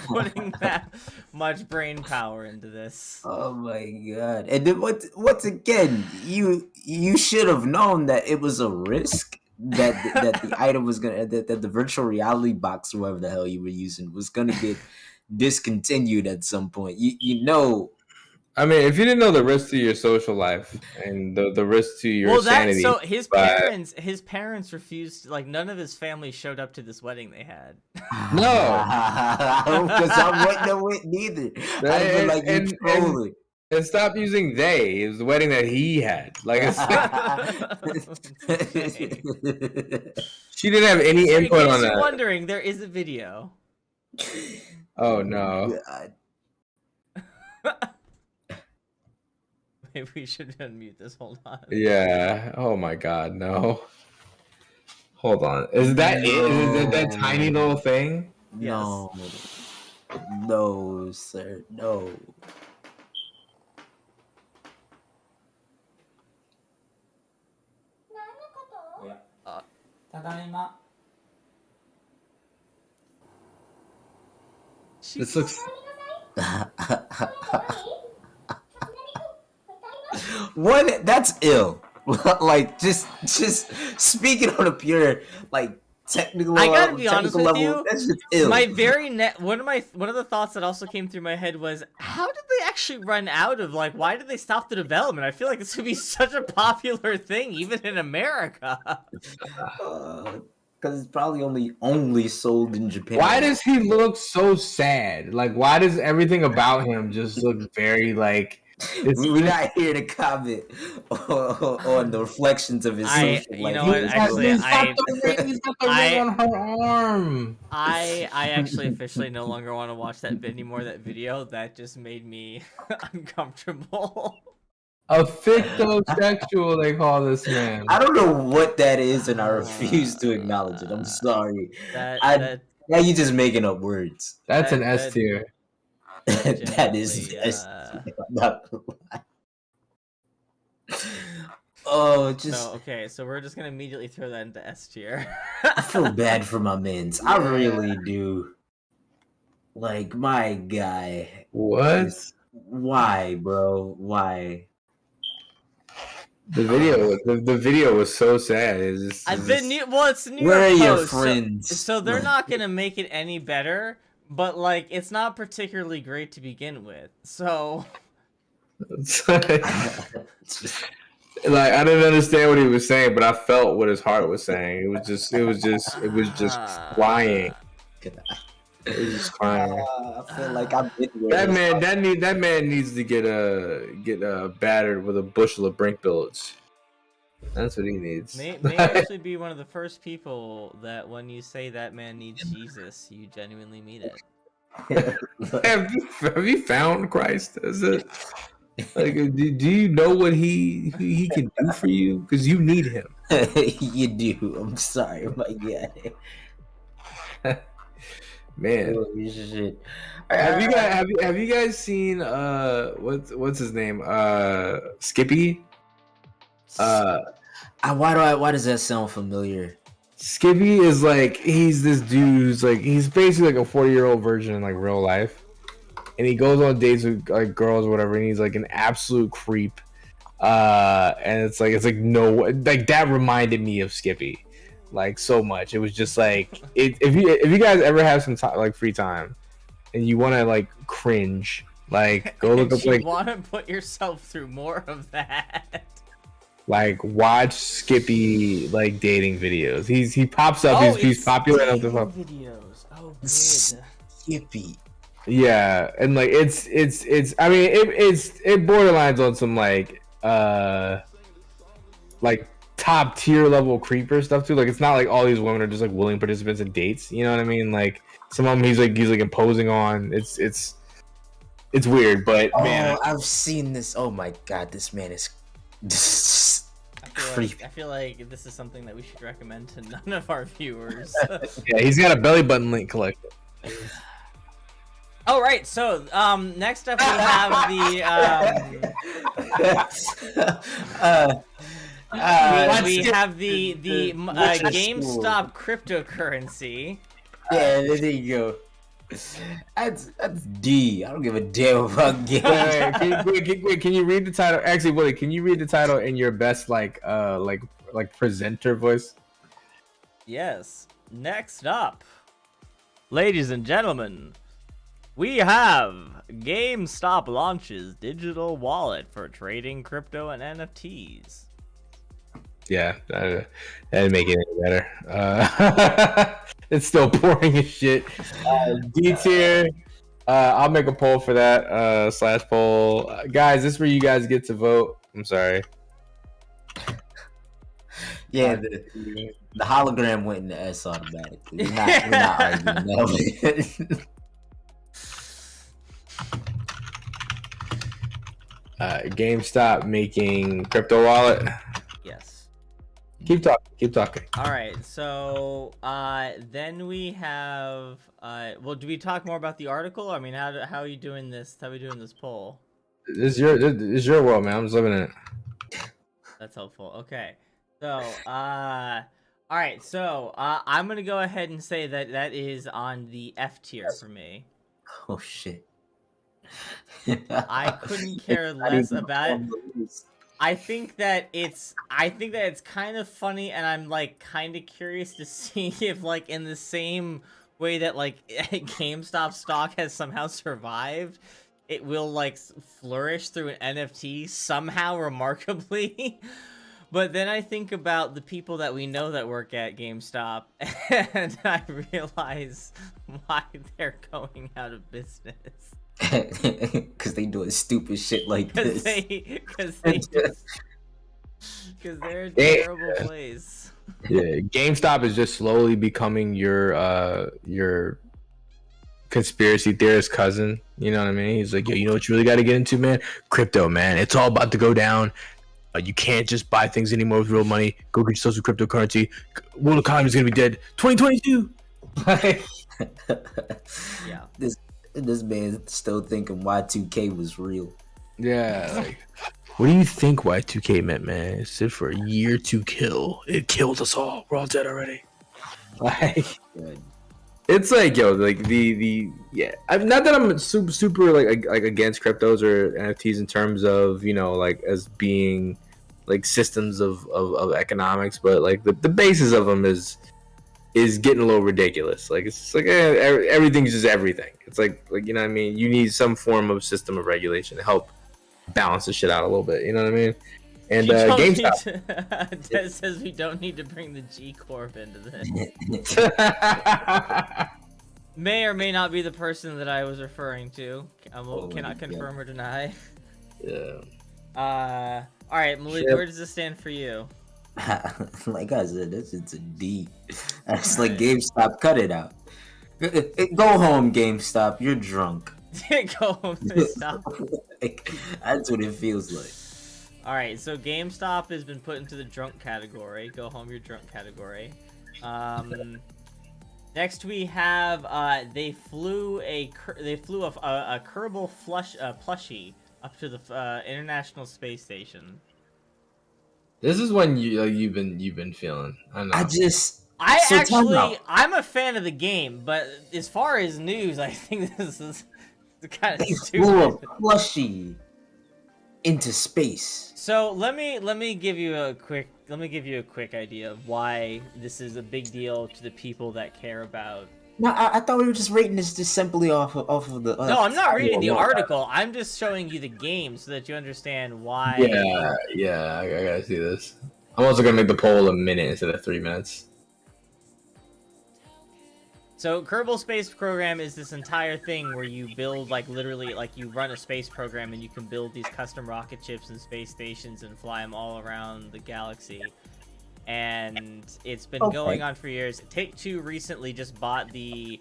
[SPEAKER 1] putting that much brain power into this.
[SPEAKER 3] Oh my god! And then once again, you should have known that it was a risk that the item was gonna that the virtual reality box, or whatever the hell you were using, was gonna get discontinued at some point. You know.
[SPEAKER 2] I mean, if you didn't know the risk to your social life and the risk to your sanity.
[SPEAKER 1] So his parents refused. Like, none of his family showed up to this wedding they had.
[SPEAKER 2] No,
[SPEAKER 3] because I wouldn't know it neither. I'd be like, you trolling.
[SPEAKER 2] And stop using they. It was the wedding that he had. Like, she didn't have any input on that.
[SPEAKER 1] You're wondering, there is a video.
[SPEAKER 2] Oh no.
[SPEAKER 1] Maybe we should unmute this. Hold on.
[SPEAKER 2] Yeah. Oh my god, no. Hold on. Is that it? Is it that tiny little thing?
[SPEAKER 3] No. No, sir. No.
[SPEAKER 2] This looks.
[SPEAKER 3] What? That's ill. Like, just speaking on a pure like technical.
[SPEAKER 1] I gotta be honest with
[SPEAKER 3] level,
[SPEAKER 1] you.
[SPEAKER 3] That's just ill.
[SPEAKER 1] My one of the thoughts that also came through my head was, how did they actually run out of, like, why did they stop the development? I feel like this would be such a popular thing even in America.
[SPEAKER 3] Because it's probably only sold in Japan.
[SPEAKER 2] Why does he look so sad? Like, why does everything about him just look very like?
[SPEAKER 3] We're not here to comment on the reflections of his social life.
[SPEAKER 1] You know what? Actually,
[SPEAKER 2] he's got the ring on her arm.
[SPEAKER 1] I actually officially no longer want to watch that anymore. That video that just made me uncomfortable.
[SPEAKER 2] A fictosexual, they call this man.
[SPEAKER 3] I don't know what that is, and I refuse to acknowledge it. I'm sorry. Now you're just making up words.
[SPEAKER 2] That's an S tier.
[SPEAKER 3] That is S tier. I'm not gonna lie. Oh, just
[SPEAKER 1] okay, so we're just gonna immediately throw that into S tier.
[SPEAKER 3] I feel bad for my mans. I really do. Like my guy.
[SPEAKER 2] What?
[SPEAKER 3] Why, bro? Why?
[SPEAKER 2] The video was so sad. It's
[SPEAKER 1] It's the New
[SPEAKER 3] Where
[SPEAKER 1] York
[SPEAKER 3] are your
[SPEAKER 1] Post,
[SPEAKER 3] friends?
[SPEAKER 1] so they're not gonna make it any better. But like, it's not particularly great to begin with. So,
[SPEAKER 2] it's like I didn't understand what he was saying, but I felt what his heart was saying. It was just crying. It was just crying.
[SPEAKER 3] I feel like I've been
[SPEAKER 2] That
[SPEAKER 3] there.
[SPEAKER 2] that man needs to get battered with a bushel of brink billets. That's what he needs.
[SPEAKER 1] may actually be one of the first people that when you say that man needs Jesus, you genuinely mean it.
[SPEAKER 2] have you found Christ? Is it like do you know what he can do for you? Because you need him.
[SPEAKER 3] You do. I'm sorry, my guy.
[SPEAKER 2] Man.
[SPEAKER 3] Holy shit.
[SPEAKER 2] Have you guys seen what's his name? Skippy?
[SPEAKER 3] Why does that sound familiar?
[SPEAKER 2] Skippy is like he's this dude who's like he's basically like a 40-year-old version in like real life. And he goes on dates with like girls or whatever, and he's like an absolute creep. And it's like no, like that reminded me of Skippy, like so much. It was just like if you guys ever have some time, like free time, and you want to like cringe, like go look up
[SPEAKER 1] you
[SPEAKER 2] like
[SPEAKER 1] want to put yourself through more of that.
[SPEAKER 2] like watch Skippy like dating videos. He pops up. He's popular enough to pop.
[SPEAKER 1] Videos. Oh, good.
[SPEAKER 3] Skippy.
[SPEAKER 2] Yeah, and like it's I mean it borderlines on some like top tier level creeper stuff too. Like it's not like all these women are just like willing participants in dates. You know what I mean? Like some of them he's like imposing on. It's weird, but man,
[SPEAKER 3] I've seen this. Oh my god, this man is creepy.
[SPEAKER 1] I feel like this is something that we should recommend to none of our viewers.
[SPEAKER 2] yeah, he's got a belly button link collection.
[SPEAKER 1] Oh right, so next up we have we have the GameStop cryptocurrency.
[SPEAKER 3] Yeah, there you go. That's D. I don't give a damn about games.
[SPEAKER 2] Wait, can you read the title? Actually, Willie, can you read the title in your best like presenter voice?
[SPEAKER 1] Yes. Next up, ladies and gentlemen, we have GameStop launches digital wallet for trading crypto and NFTs.
[SPEAKER 2] Yeah, that didn't make it any better. It's still boring as shit. D tier. I'll make a poll for that. Slash poll. Guys, this is where you guys get to vote. I'm sorry.
[SPEAKER 3] Yeah, the hologram went in the S automatically. We're not arguing that.
[SPEAKER 2] GameStop making crypto wallet.
[SPEAKER 1] Yes.
[SPEAKER 2] Keep talking.
[SPEAKER 1] All right. So then we have well, do we talk more about the article? I mean, how are you doing this? How are we doing this poll?
[SPEAKER 2] This is your world, man. I'm just living in it.
[SPEAKER 1] That's helpful. Okay. So all right. So I'm gonna go ahead and say that is on the F tier for me.
[SPEAKER 3] Oh shit.
[SPEAKER 1] I couldn't care less about it. I think that it's kind of funny, and I'm like kind of curious to see if like in the same way that like GameStop stock has somehow survived, it will like flourish through an NFT somehow remarkably. But then I think about the people that we know that work at GameStop, and I realize why they're going out of business.
[SPEAKER 3] Because they doing stupid shit like this.
[SPEAKER 1] Because they're a terrible place.
[SPEAKER 2] Yeah, GameStop is just slowly becoming your conspiracy theorist cousin. You know what I mean? He's like, yo, you know what you really got to get into, man? Crypto, man. It's all about to go down. You can't just buy things anymore with real money. Go get yourself some cryptocurrency. World economy's gonna be dead. 2022.
[SPEAKER 1] Yeah.
[SPEAKER 3] This man still thinking Y2K was real.
[SPEAKER 2] Yeah. Like, What do you think Y2K meant, man? It stood for year to kill. It killed us all. We're all dead already. Like,
[SPEAKER 3] Good.
[SPEAKER 2] it's like, yo, like yeah. I'm not that I'm super like against cryptos or NFTs in terms of, you know, like as being like systems of economics, but like the basis of them is getting a little ridiculous. Like it's just like everything's just everything. It's like you know what I mean. You need some form of system of regulation to help balance the shit out a little bit. You know what I mean? And
[SPEAKER 1] You don't need
[SPEAKER 2] GameStop.
[SPEAKER 1] to- Ted says we don't need to bring the G Corp into this. May or may not be the person that I was referring to. Cannot confirm or deny.
[SPEAKER 2] Yeah.
[SPEAKER 1] All right, Malik,
[SPEAKER 2] Shit.
[SPEAKER 1] where does this stand for you?
[SPEAKER 3] Like I said, this it's a D. That's like GameStop. Cut it out. Go home, GameStop. You're drunk.
[SPEAKER 1] Go home and stop.
[SPEAKER 3] Like, that's what it feels like.
[SPEAKER 1] All right, so GameStop has been put into the drunk category. Go home, your drunk category. Next we have they flew a Kerbal plushie up to the International Space Station.
[SPEAKER 2] This is when you've been feeling. I know.
[SPEAKER 1] I'm a fan of the game, but as far as news, I think this is kind of
[SPEAKER 3] They flew a
[SPEAKER 1] stupid.
[SPEAKER 3] plushie into space.
[SPEAKER 1] So let me give you a quick idea of why this is a big deal to the people that care about.
[SPEAKER 3] No, I thought we were just rating this just simply off of the.
[SPEAKER 1] No, I'm not reading the article. I'm just showing you the game so that you understand why.
[SPEAKER 2] Yeah, I gotta see this. I'm also gonna make the poll a minute instead of 3 minutes.
[SPEAKER 1] So Kerbal Space Program is this entire thing where you build literally you run a space program and you can build these custom rocket ships and space stations and fly them all around the galaxy. And it's been going on for years. Take-Two recently just bought the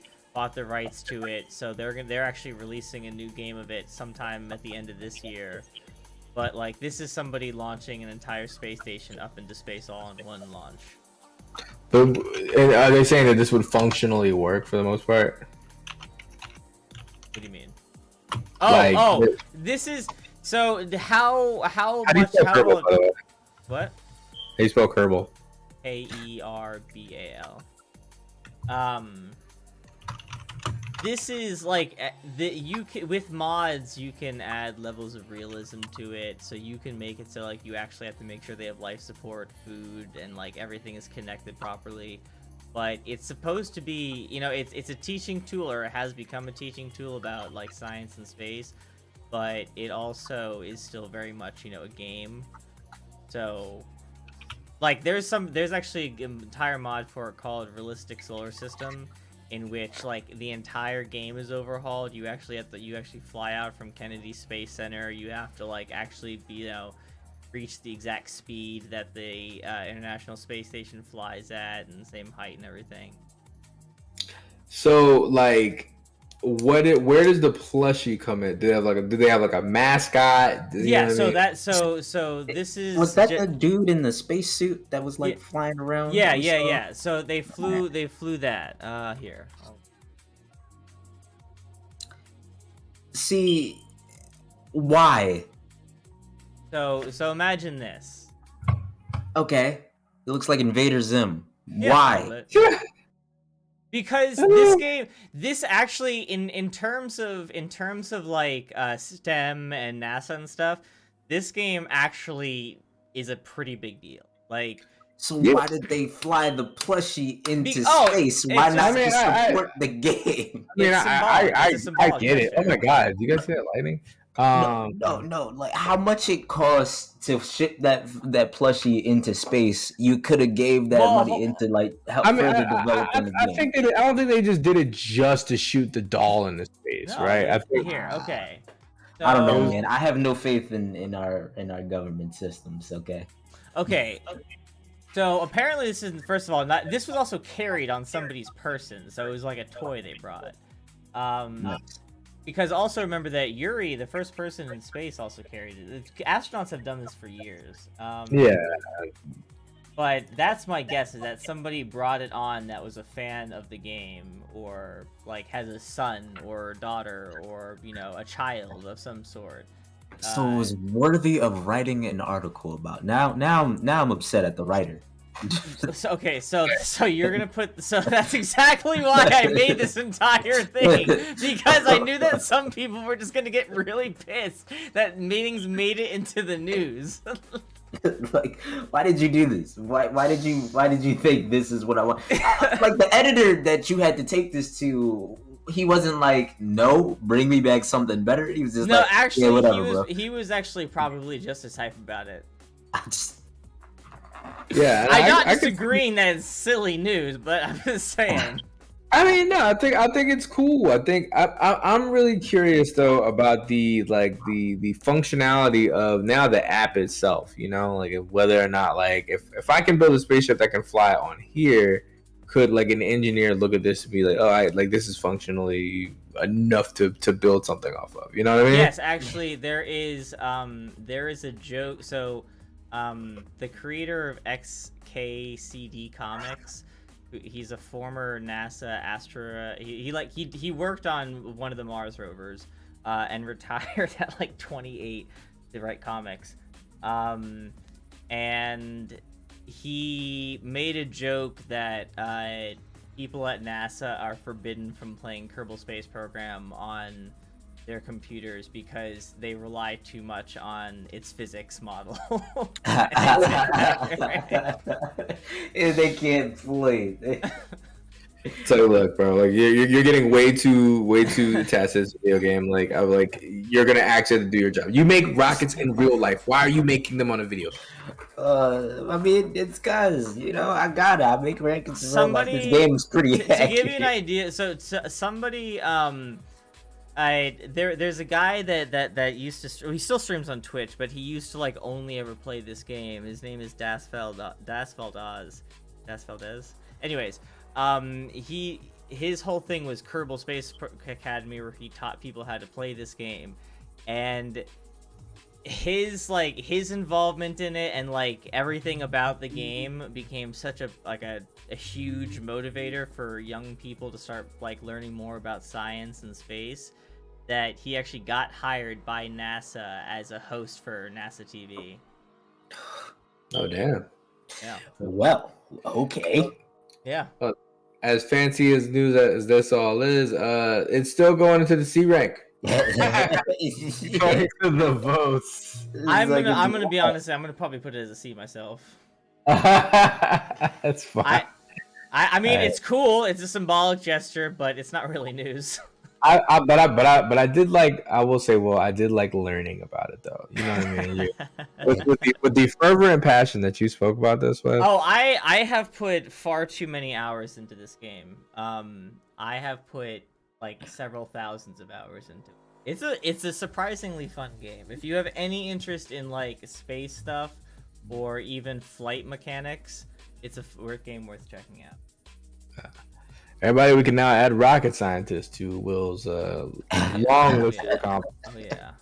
[SPEAKER 1] rights to it, so they're actually releasing a new game of it sometime at the end of this year. But this is somebody launching an entire space station up into space all in one launch.
[SPEAKER 2] And are they saying that this would functionally work for the most part?
[SPEAKER 1] What do you mean? This is so how
[SPEAKER 2] How do you spell Kerbal, by the way?
[SPEAKER 1] what?
[SPEAKER 2] How do you spell Kerbal?
[SPEAKER 1] Kerbal. This is with mods you can add levels of realism to it, so you can make it so you actually have to make sure they have life support, food, and everything is connected properly. But it's supposed to be, it's a teaching tool, or it has become a teaching tool about science and space, but it also is still very much a game. So there's actually an entire mod for it called Realistic Solar System, in which the entire game is overhauled. You actually fly out from Kennedy Space Center. You have to actually be reach the exact speed that the International Space Station flies at, and the same height and everything.
[SPEAKER 2] So where does the plushie come in? Do they have a mascot?
[SPEAKER 1] Yeah, so this is
[SPEAKER 3] Was that the dude in the spacesuit that was flying around?
[SPEAKER 1] Yeah. So they flew that here.
[SPEAKER 3] See, why?
[SPEAKER 1] So imagine this.
[SPEAKER 3] Okay, it looks like Invader Zim.
[SPEAKER 1] Yeah,
[SPEAKER 3] Why?
[SPEAKER 1] Because this actually, in terms of STEM and NASA and stuff, this game actually is a pretty big deal.
[SPEAKER 3] So why did they fly the plushie into space? Why not just support the game?
[SPEAKER 2] I get it. Oh my god, do you guys see that lightning?
[SPEAKER 3] No. How much it costs to ship that plushie into space? You could have gave that money into help further developing the game.
[SPEAKER 2] I don't think they just did it just to shoot the doll into space, right?
[SPEAKER 1] Okay. So,
[SPEAKER 3] I don't know, man. I have no faith in our government systems. Okay.
[SPEAKER 1] So apparently this is, first of all, this was also carried on somebody's person, so it was like a toy they brought.
[SPEAKER 3] Nice.
[SPEAKER 1] Because also remember that Yuri, the first person in space, also carried it. Astronauts have done this for years.
[SPEAKER 2] Yeah.
[SPEAKER 1] But that's my guess, is that somebody brought it on that was a fan of the game, or has a son or daughter or a child of some sort,
[SPEAKER 3] So it was worthy of writing an article about. Now I'm upset at the writer.
[SPEAKER 1] So you're gonna put, so that's exactly why I made this entire thing, because I knew that some people were just gonna get really pissed that meetings made it into the news.
[SPEAKER 3] Like, why did you do this? Why did you think this is what I want? Like, the editor that you had to take this to, he wasn't like, no, bring me back something better. He was just
[SPEAKER 1] No,
[SPEAKER 3] like,
[SPEAKER 1] actually,
[SPEAKER 3] yeah, whatever,
[SPEAKER 1] he was actually probably just as hype about it.
[SPEAKER 2] Yeah,
[SPEAKER 1] I'm not disagreeing that it's silly news, but I'm just saying.
[SPEAKER 2] I mean, no, I think it's cool. I'm really curious though about the functionality of now the app itself. You know, like whether or not, like, if I can build a spaceship that can fly on here, could like an engineer look at this and be like, oh, this is functionally enough to build something off of. You know what I mean?
[SPEAKER 1] Yes, actually, there is a joke. So, the creator of XKCD Comics, he's a former NASA he worked on one of the Mars rovers, and retired at like 28 to write comics, and he made a joke that people at NASA are forbidden from playing Kerbal Space Program on their computers because they rely too much on its physics model.
[SPEAKER 3] They can't play.
[SPEAKER 2] So look, bro, like you're getting way too attached to this video game. Like you're gonna actually do your job. You make rockets in real life. Why are you making them on a video?
[SPEAKER 3] I mean, it's cause I make rockets in real life.
[SPEAKER 1] Somebody,
[SPEAKER 3] This game is pretty
[SPEAKER 1] to give you an idea, so somebody there's a guy that used to, he still streams on Twitch, but he used to like only ever play this game. His name is Dasfeldaz. Anyways, his whole thing was Kerbal Space Academy, where he taught people how to play this game, and his involvement in it and like everything about the game became such a huge motivator for young people to start like learning more about science and space, that he actually got hired by NASA as a host for NASA TV.
[SPEAKER 2] Oh damn.
[SPEAKER 1] Yeah.
[SPEAKER 3] Well, okay.
[SPEAKER 1] Yeah.
[SPEAKER 2] As fancy as news as this all is, it's still going into the C rank.
[SPEAKER 9] Going to the votes.
[SPEAKER 1] I'm gonna be honest. I'm gonna probably put it as a C myself.
[SPEAKER 2] That's fine.
[SPEAKER 1] I mean, it's cool. It's a symbolic gesture, but it's not really news.
[SPEAKER 2] But I did like. I will say, well, I did like learning about it, though. You know what I mean? With the fervor and passion that you spoke about this with.
[SPEAKER 1] Oh, I have put far too many hours into this game. I have put like several thousands of hours into it. It's a surprisingly fun game. If you have any interest in like space stuff or even flight mechanics, it's a game worth checking out.
[SPEAKER 2] Everybody, we can now add rocket scientist to Will's long list of accomplishments.
[SPEAKER 1] Oh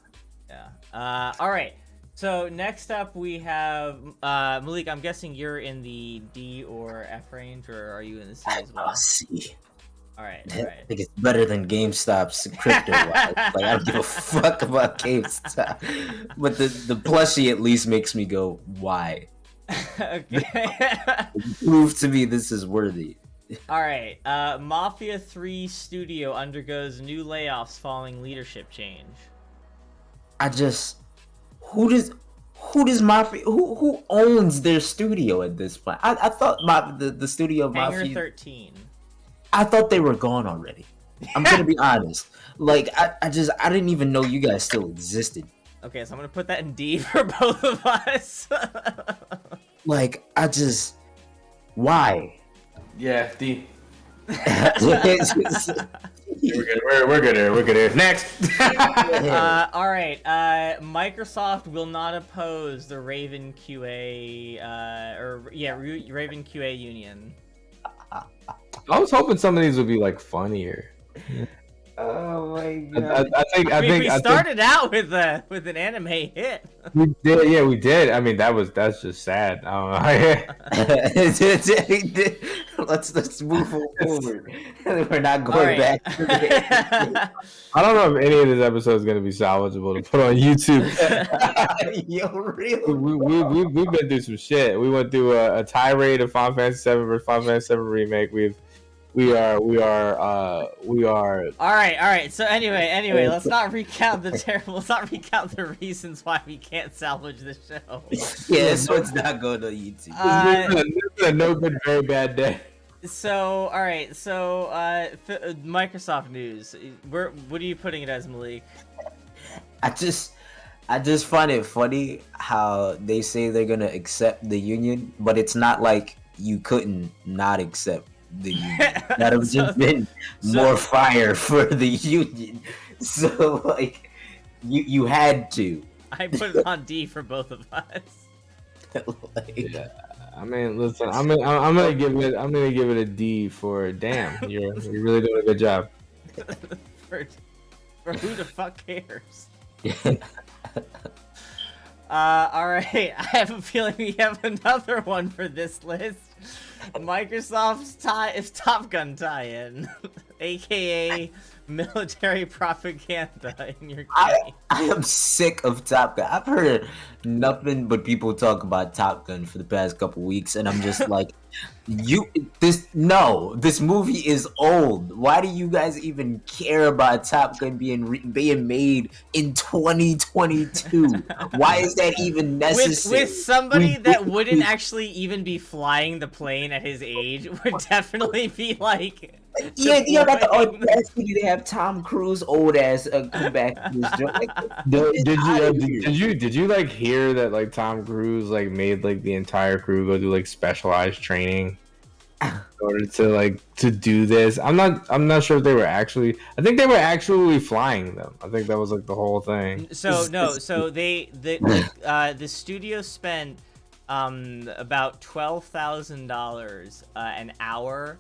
[SPEAKER 1] yeah. All right. So next up we have Malik. I'm guessing you're in the D or F range, or are you in the C as well?
[SPEAKER 3] C.
[SPEAKER 1] All right.
[SPEAKER 3] I think it's better than GameStop's crypto. Like, I don't give a fuck about GameStop, but the plushie at least makes me go, why?
[SPEAKER 1] Okay.
[SPEAKER 3] Prove to me this is worthy.
[SPEAKER 1] All right. Mafia 3 Studio undergoes new layoffs following leadership change.
[SPEAKER 3] Who does Mafia? Who owns their studio at this point? I thought the studio of
[SPEAKER 1] Hangar
[SPEAKER 3] Mafia
[SPEAKER 1] 13.
[SPEAKER 3] I thought they were gone already. I'm gonna be honest. Like I didn't even know you guys still existed.
[SPEAKER 1] Okay, so I'm gonna put that in D for both of us.
[SPEAKER 3] Like why?
[SPEAKER 9] Yeah, D.
[SPEAKER 2] We're good here. Next.
[SPEAKER 1] All right. Microsoft will not oppose the Raven QA Raven QA union.
[SPEAKER 2] I was hoping some of these would be like funnier.
[SPEAKER 3] Oh my god!
[SPEAKER 2] I think
[SPEAKER 1] we started out with an anime hit.
[SPEAKER 2] We did. Yeah, we did. I mean, that's just sad. I don't know.
[SPEAKER 3] let's move forward. We're not
[SPEAKER 1] All
[SPEAKER 3] going
[SPEAKER 1] right.
[SPEAKER 3] back.
[SPEAKER 2] I don't know if any of this episode is gonna be salvageable to put on YouTube.
[SPEAKER 3] Yo, real.
[SPEAKER 2] We've been through some shit. We went through a tirade of Final Fantasy 7 versus Final Fantasy 7 remake. We are.
[SPEAKER 1] All right. So anyway, let's not recount the reasons why we can't salvage the show.
[SPEAKER 3] Yeah, this one's not going on YouTube.
[SPEAKER 2] This is a no good, very bad day.
[SPEAKER 1] So all right. So Microsoft news. What are you putting it as, Malik?
[SPEAKER 3] I just find it funny how they say they're gonna accept the union, but it's not like you couldn't not accept the union. That would just been more fire for the union. So like, you had to.
[SPEAKER 1] I put it on D for both of us.
[SPEAKER 3] Like,
[SPEAKER 2] Yeah. I mean, listen. I'm gonna give it a D for damn. You're really doing a good job.
[SPEAKER 1] for who the fuck cares? All right. I have a feeling we have another one for this list. Microsoft's Top Gun tie-in, aka military propaganda in your game.
[SPEAKER 3] I am sick of Top Gun. I've heard nothing but people talk about Top Gun for the past couple weeks, and I'm just like, this movie is old. Why do you guys even care about Top Gun being made in 2022? Why is that even necessary?
[SPEAKER 1] With somebody that wouldn't actually even be flying the plane at his age would definitely be like.
[SPEAKER 3] Yeah, you got the audacity to have Tom Cruise old ass come back to this joint. Like,
[SPEAKER 2] Did you like hear that like Tom Cruise like made like the entire crew go do like specialized training in order to do this? I'm not sure if they were actually. I think they were actually flying them. I think that was like the whole thing.
[SPEAKER 1] So the studio spent about $12,000 an hour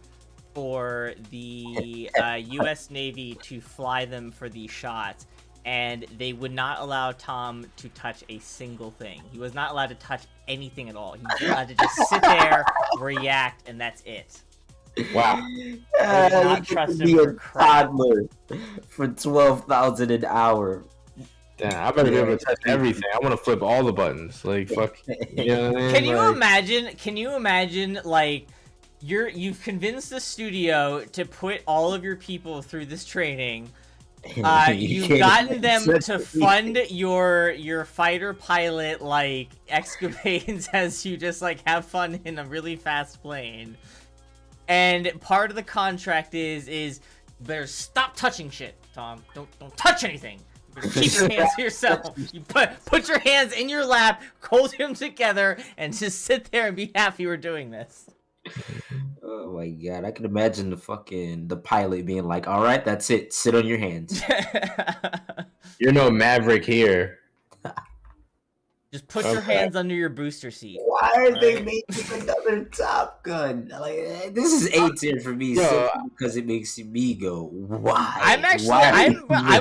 [SPEAKER 1] for the U.S. Navy to fly them for these shots, and they would not allow Tom to touch a single thing. He was not allowed to touch anything at all. He was allowed to just sit there, react, and that's it.
[SPEAKER 2] Wow.
[SPEAKER 1] I did not trust him for crap.
[SPEAKER 3] toddler for $12,000 an hour.
[SPEAKER 2] Damn, I better be able to touch everything. I want to flip all the buttons. Like fuck. You know what I mean?
[SPEAKER 1] Can you imagine like you've convinced the studio to put all of your people through this training. You've gotten them to fund your fighter pilot like escapades as you just like have fun in a really fast plane. And part of the contract is better stop touching shit, Tom. Don't touch anything. You better keep your hands to yourself. You put your hands in your lap, hold them together, and just sit there and be happy we're doing this.
[SPEAKER 3] Oh my god, I can imagine the pilot being like, "All right, that's it. Sit on your hands."
[SPEAKER 2] You're no Maverick here.
[SPEAKER 1] Just put your hands under your booster seat.
[SPEAKER 3] Why are they making another Top Gun? Like, this is A tier for me, because it makes me go, "Why?"
[SPEAKER 1] I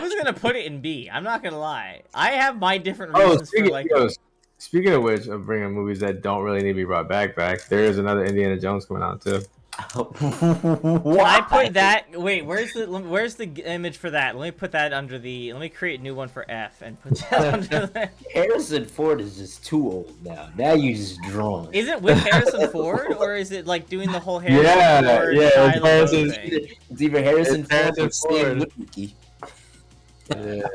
[SPEAKER 1] was gonna put it in B. I'm not gonna lie. I have my different reasons for like.
[SPEAKER 2] Speaking of which, of bringing movies that don't really need to be brought back, there is another Indiana Jones coming out too.
[SPEAKER 1] Can I put that? Wait, where's the image for that? Let me put that under the. Let me create a new one for F and put that under there.
[SPEAKER 3] Harrison Ford is just too old now. Now you just drawn.
[SPEAKER 1] Is it with Harrison Ford or is it like doing the whole Harrison Ford?
[SPEAKER 3] It's either Harrison Ford or Sam Witwicky.
[SPEAKER 2] Yeah.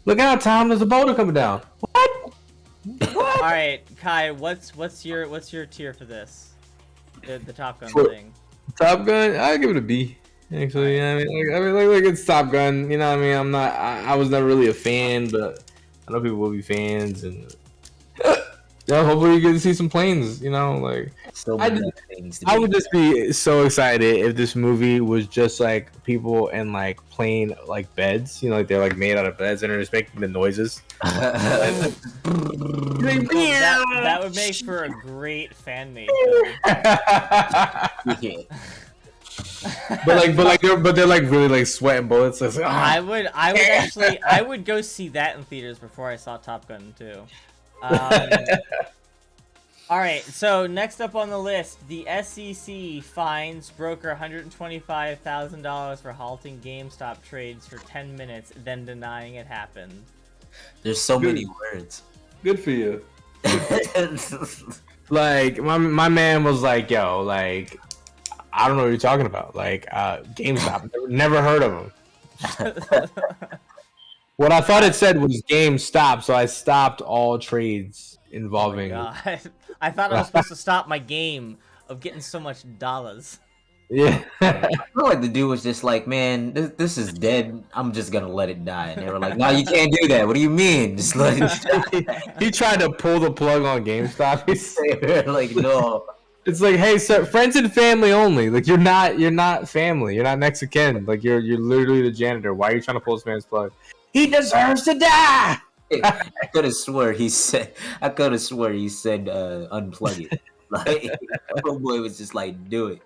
[SPEAKER 2] Look out, Tom! There's a boulder coming down. What?
[SPEAKER 1] All right, Kai. What's your tier for this? The Top Gun thing.
[SPEAKER 2] Top Gun, I give it a B. Actually, I mean, it's Top Gun. You know what I mean? I was never really a fan, but I know people will be fans, and yeah, hopefully you get to see some planes. You know, like I would just be so excited if this movie was just like people in like plane like beds. You know, like they're like made out of beds and they're just making the noises.
[SPEAKER 1] That would make for a great fan made film.
[SPEAKER 2] but they're like really like sweating bullets. So like,
[SPEAKER 1] I would go see that in theaters before I saw Top Gun too. All right, so next up on the list, the SEC fines broker $125,000 for halting GameStop trades for 10 minutes, then denying it happened.
[SPEAKER 3] There's so
[SPEAKER 2] Good.
[SPEAKER 3] many words.
[SPEAKER 2] Good for you. Like my man was like, yo, like I don't know what you're talking about. Like GameStop, never heard of them. What I thought it said was GameStop, so I stopped all trades involving.
[SPEAKER 1] Oh my God. I thought I was supposed to stop my game of getting so much dollars.
[SPEAKER 2] Yeah.
[SPEAKER 3] I feel like the dude was just like, man, this is dead. I'm just gonna let it die. And they were like, no, you can't do that. What do you mean? Just let it die.
[SPEAKER 2] He tried to pull the plug on GameStop.
[SPEAKER 3] They were like, no.
[SPEAKER 2] It's like, hey, sir, friends and family only. Like you're not family. You're not next of kin. Like you're literally the janitor. Why are you trying to pull this man's plug? He deserves to die.
[SPEAKER 3] I could have swore he said unplug it. Like homeboy was just like, do it.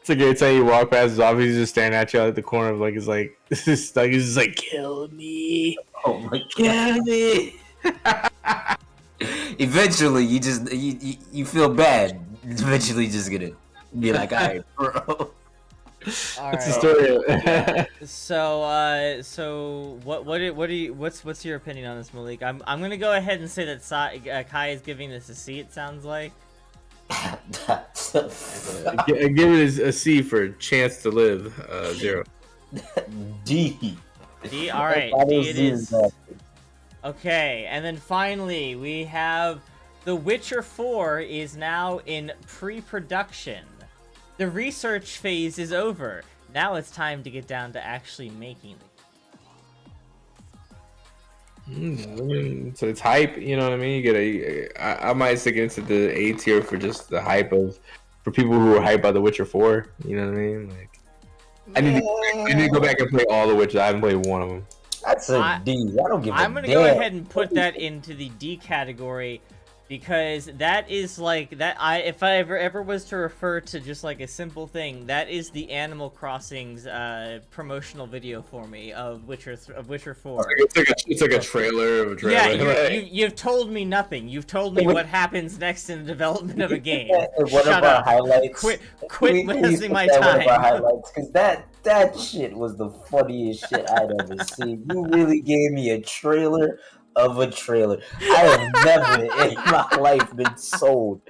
[SPEAKER 2] It's like every time you walk past his office, he's just staring at you out at the corner of like, it's like, this is stuck. He's just like, kill me.
[SPEAKER 3] Oh my God.
[SPEAKER 2] Kill me.
[SPEAKER 3] Eventually, you feel bad. Eventually, just gonna be like, all right, bro.
[SPEAKER 1] All
[SPEAKER 2] That's
[SPEAKER 1] right.
[SPEAKER 2] the story.
[SPEAKER 1] So what's your opinion on this, Malik? I'm gonna go ahead and say that Kai is giving this a C. It sounds like.
[SPEAKER 2] Give it a C for chance to live. 0.
[SPEAKER 3] D.
[SPEAKER 1] D. All right. D. It is. Okay, and then finally we have The Witcher 4 is now in pre-production. The research phase is over. Now it's time to get down to actually making it.
[SPEAKER 2] So it's hype, you know what I mean? You get I might stick it into the A tier for just the hype for people who are hyped by The Witcher 4. You know what I mean? Like, I need to go back and play all the Witcher. I haven't played one of them.
[SPEAKER 3] That's a D. I don't give a damn.
[SPEAKER 1] I'm gonna go ahead and put that into the D category because that is like that. If I ever was to refer to just like a simple thing, that is the Animal Crossing's promotional video for me of Witcher 4.
[SPEAKER 2] It's like a trailer of a trailer.
[SPEAKER 1] Yeah, you've told me nothing. You've told me what happens next in the development of a game.
[SPEAKER 3] One
[SPEAKER 1] Shut
[SPEAKER 3] of our
[SPEAKER 1] up.
[SPEAKER 3] highlights.
[SPEAKER 1] Quit
[SPEAKER 3] Please
[SPEAKER 1] wasting my
[SPEAKER 3] put that one of our
[SPEAKER 1] time.
[SPEAKER 3] highlights, because that shit was the funniest shit I'd ever seen. You really gave me a trailer of a trailer. I have never in my life been sold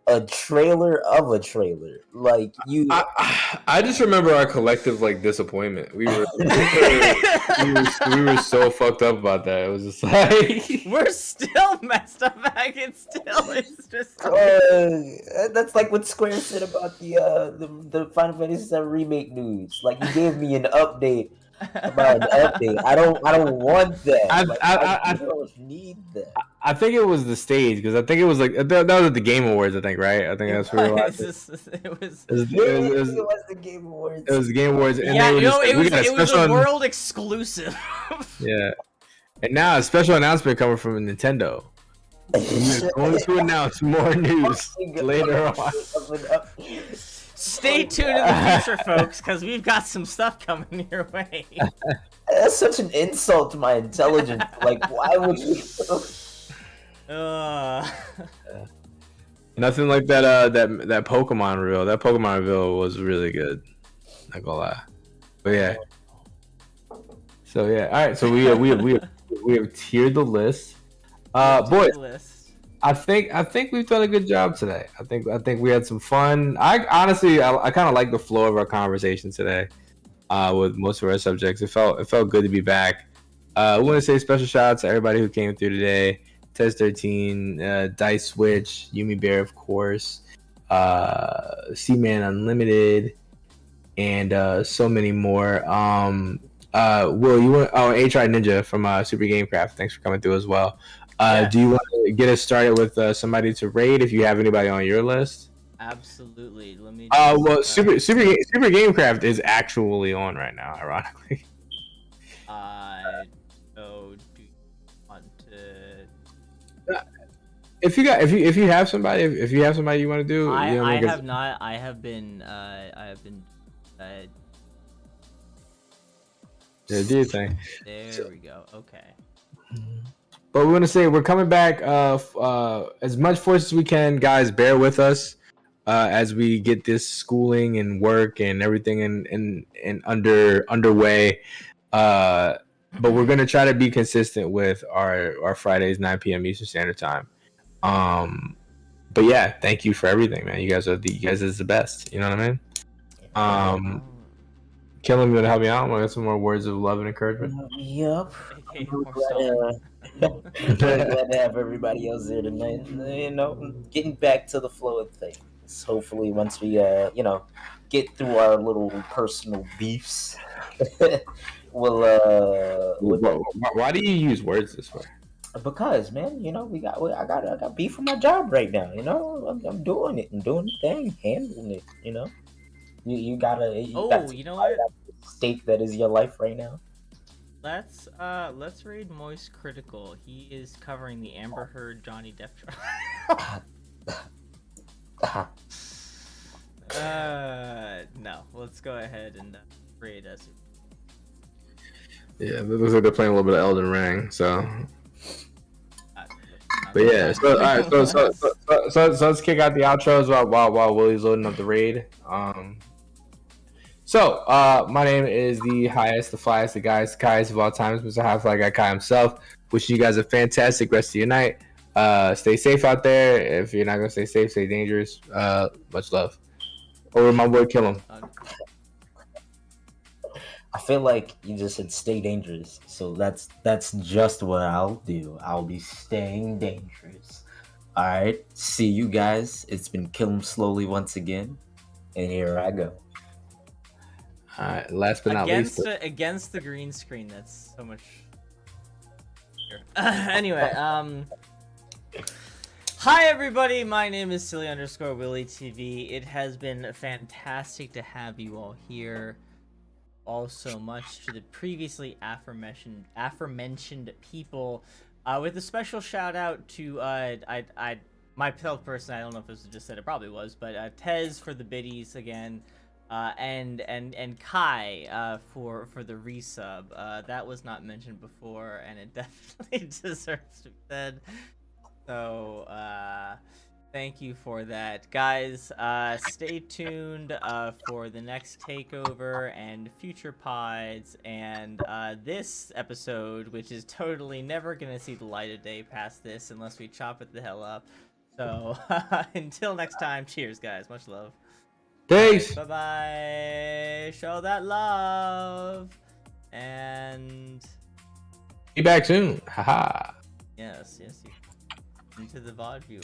[SPEAKER 3] a trailer of a trailer. Like you,
[SPEAKER 2] I just remember our collective like disappointment. We were so fucked up about that. It was just like
[SPEAKER 1] We're still messed up back. It's just.
[SPEAKER 3] that's like what Square said about the Final Fantasy VII remake news. Like you gave me an update about an update. I don't want that. I don't need that.
[SPEAKER 2] I think it was the stage because I think it was like that was at the Game Awards. I think, right? I think that's where
[SPEAKER 1] It was
[SPEAKER 3] the Game Awards.
[SPEAKER 2] It was the Game Awards. And
[SPEAKER 1] yeah,
[SPEAKER 2] they were just like,
[SPEAKER 1] it was a world exclusive.
[SPEAKER 2] Yeah, and now a special announcement coming from Nintendo. We're going to announce more news later on.
[SPEAKER 1] Stay tuned in the future, folks, because we've got some stuff coming your way.
[SPEAKER 3] That's such an insult to my intelligence. Like, why would you?
[SPEAKER 2] Nothing like that. That Pokemon reveal. That Pokemon reveal was really good. Not gonna lie. But yeah. So yeah. All right. So we have tiered the list. Boys. I think we've done a good job today. I think we had some fun. I honestly kind of like the flow of our conversation today. With most of our subjects, it felt good to be back. I want to say special shout out to everybody who came through today. Test 13, Dice Switch, Yumi Bear, of course, Seaman Unlimited, and so many more. Will, you want? Oh, HI Ninja from Super Gamecraft. Thanks for coming through as well.
[SPEAKER 1] Yeah.
[SPEAKER 2] Do you want to get us started with somebody to raid if you have anybody on your list?
[SPEAKER 1] Absolutely. Let me.
[SPEAKER 2] Well, Super Gamecraft is actually on right now, ironically.
[SPEAKER 1] So do you want to?
[SPEAKER 2] If you have somebody you want to do,
[SPEAKER 1] I have not. I have been.
[SPEAKER 2] Yeah, do your thing.
[SPEAKER 1] There we go. Okay.
[SPEAKER 2] But we want to say we're coming back as much force as we can, guys. Bear with us as we get this schooling and work and everything in underway. But we're gonna try to be consistent with our Fridays 9 p.m. Eastern Standard Time. But yeah, thank you for everything, man. You guys is the best. You know what I mean? Killing me to help me out. Want to get some more words of love and encouragement?
[SPEAKER 3] Yep.
[SPEAKER 1] AKA
[SPEAKER 3] I'm
[SPEAKER 1] more
[SPEAKER 3] really
[SPEAKER 1] song.
[SPEAKER 3] glad to have everybody else there tonight. You know, getting back to the flow of things. Hopefully, once we, get through our little personal beefs, we'll,
[SPEAKER 2] Why do you use words this way?
[SPEAKER 3] because man, I got beef for my job right now. You know, I'm doing it. I'm doing the thing, handling it. You know, you got
[SPEAKER 1] Oh,
[SPEAKER 3] to
[SPEAKER 1] you know what?
[SPEAKER 3] state that is your life right now.
[SPEAKER 1] Let's raid Moist Critical. He is covering the Amber Heard Johnny Depp trial. No. Let's go ahead and raid us.
[SPEAKER 2] Yeah, it looks like they're playing a little bit of Elden Ring. So,
[SPEAKER 1] Uh,
[SPEAKER 2] but yeah. So all right. So let's kick out the outros while Willie's loading up the raid. So, my name is the highest, the flyest, the guys of all times, Mr. High Fly Guy Kai himself. Wishing you guys a fantastic rest of your night. Stay safe out there. If you're not gonna stay safe, stay dangerous. Much love. Over my boy, kill him.
[SPEAKER 3] I feel like you just said stay dangerous, so that's just what I'll do. I'll be staying dangerous. All right, see you guys. It's been Kill 'em slowly once again, and here I go.
[SPEAKER 2] All right. Last but not least,
[SPEAKER 1] against the green screen. That's so much. Anyway, hi everybody. My name is Silly_Willy TV. It has been fantastic to have you all here. Also, much to the previously aforementioned people, with a special shout out to myself personally. I don't know if this was just said, it probably was, but Tez for the biddies again, and Kai for the resub. That was not mentioned before, and it definitely deserves to be said. So thank you for that, guys. Stay tuned for the next takeover and future pods, and this episode, which is totally never gonna see the light of day past this unless we chop it the hell up. So until next time, cheers, guys. Much love.
[SPEAKER 2] peace.
[SPEAKER 1] Bye bye. Show that love, and
[SPEAKER 2] Be back soon. Haha.
[SPEAKER 1] yes. Into the VOD viewer.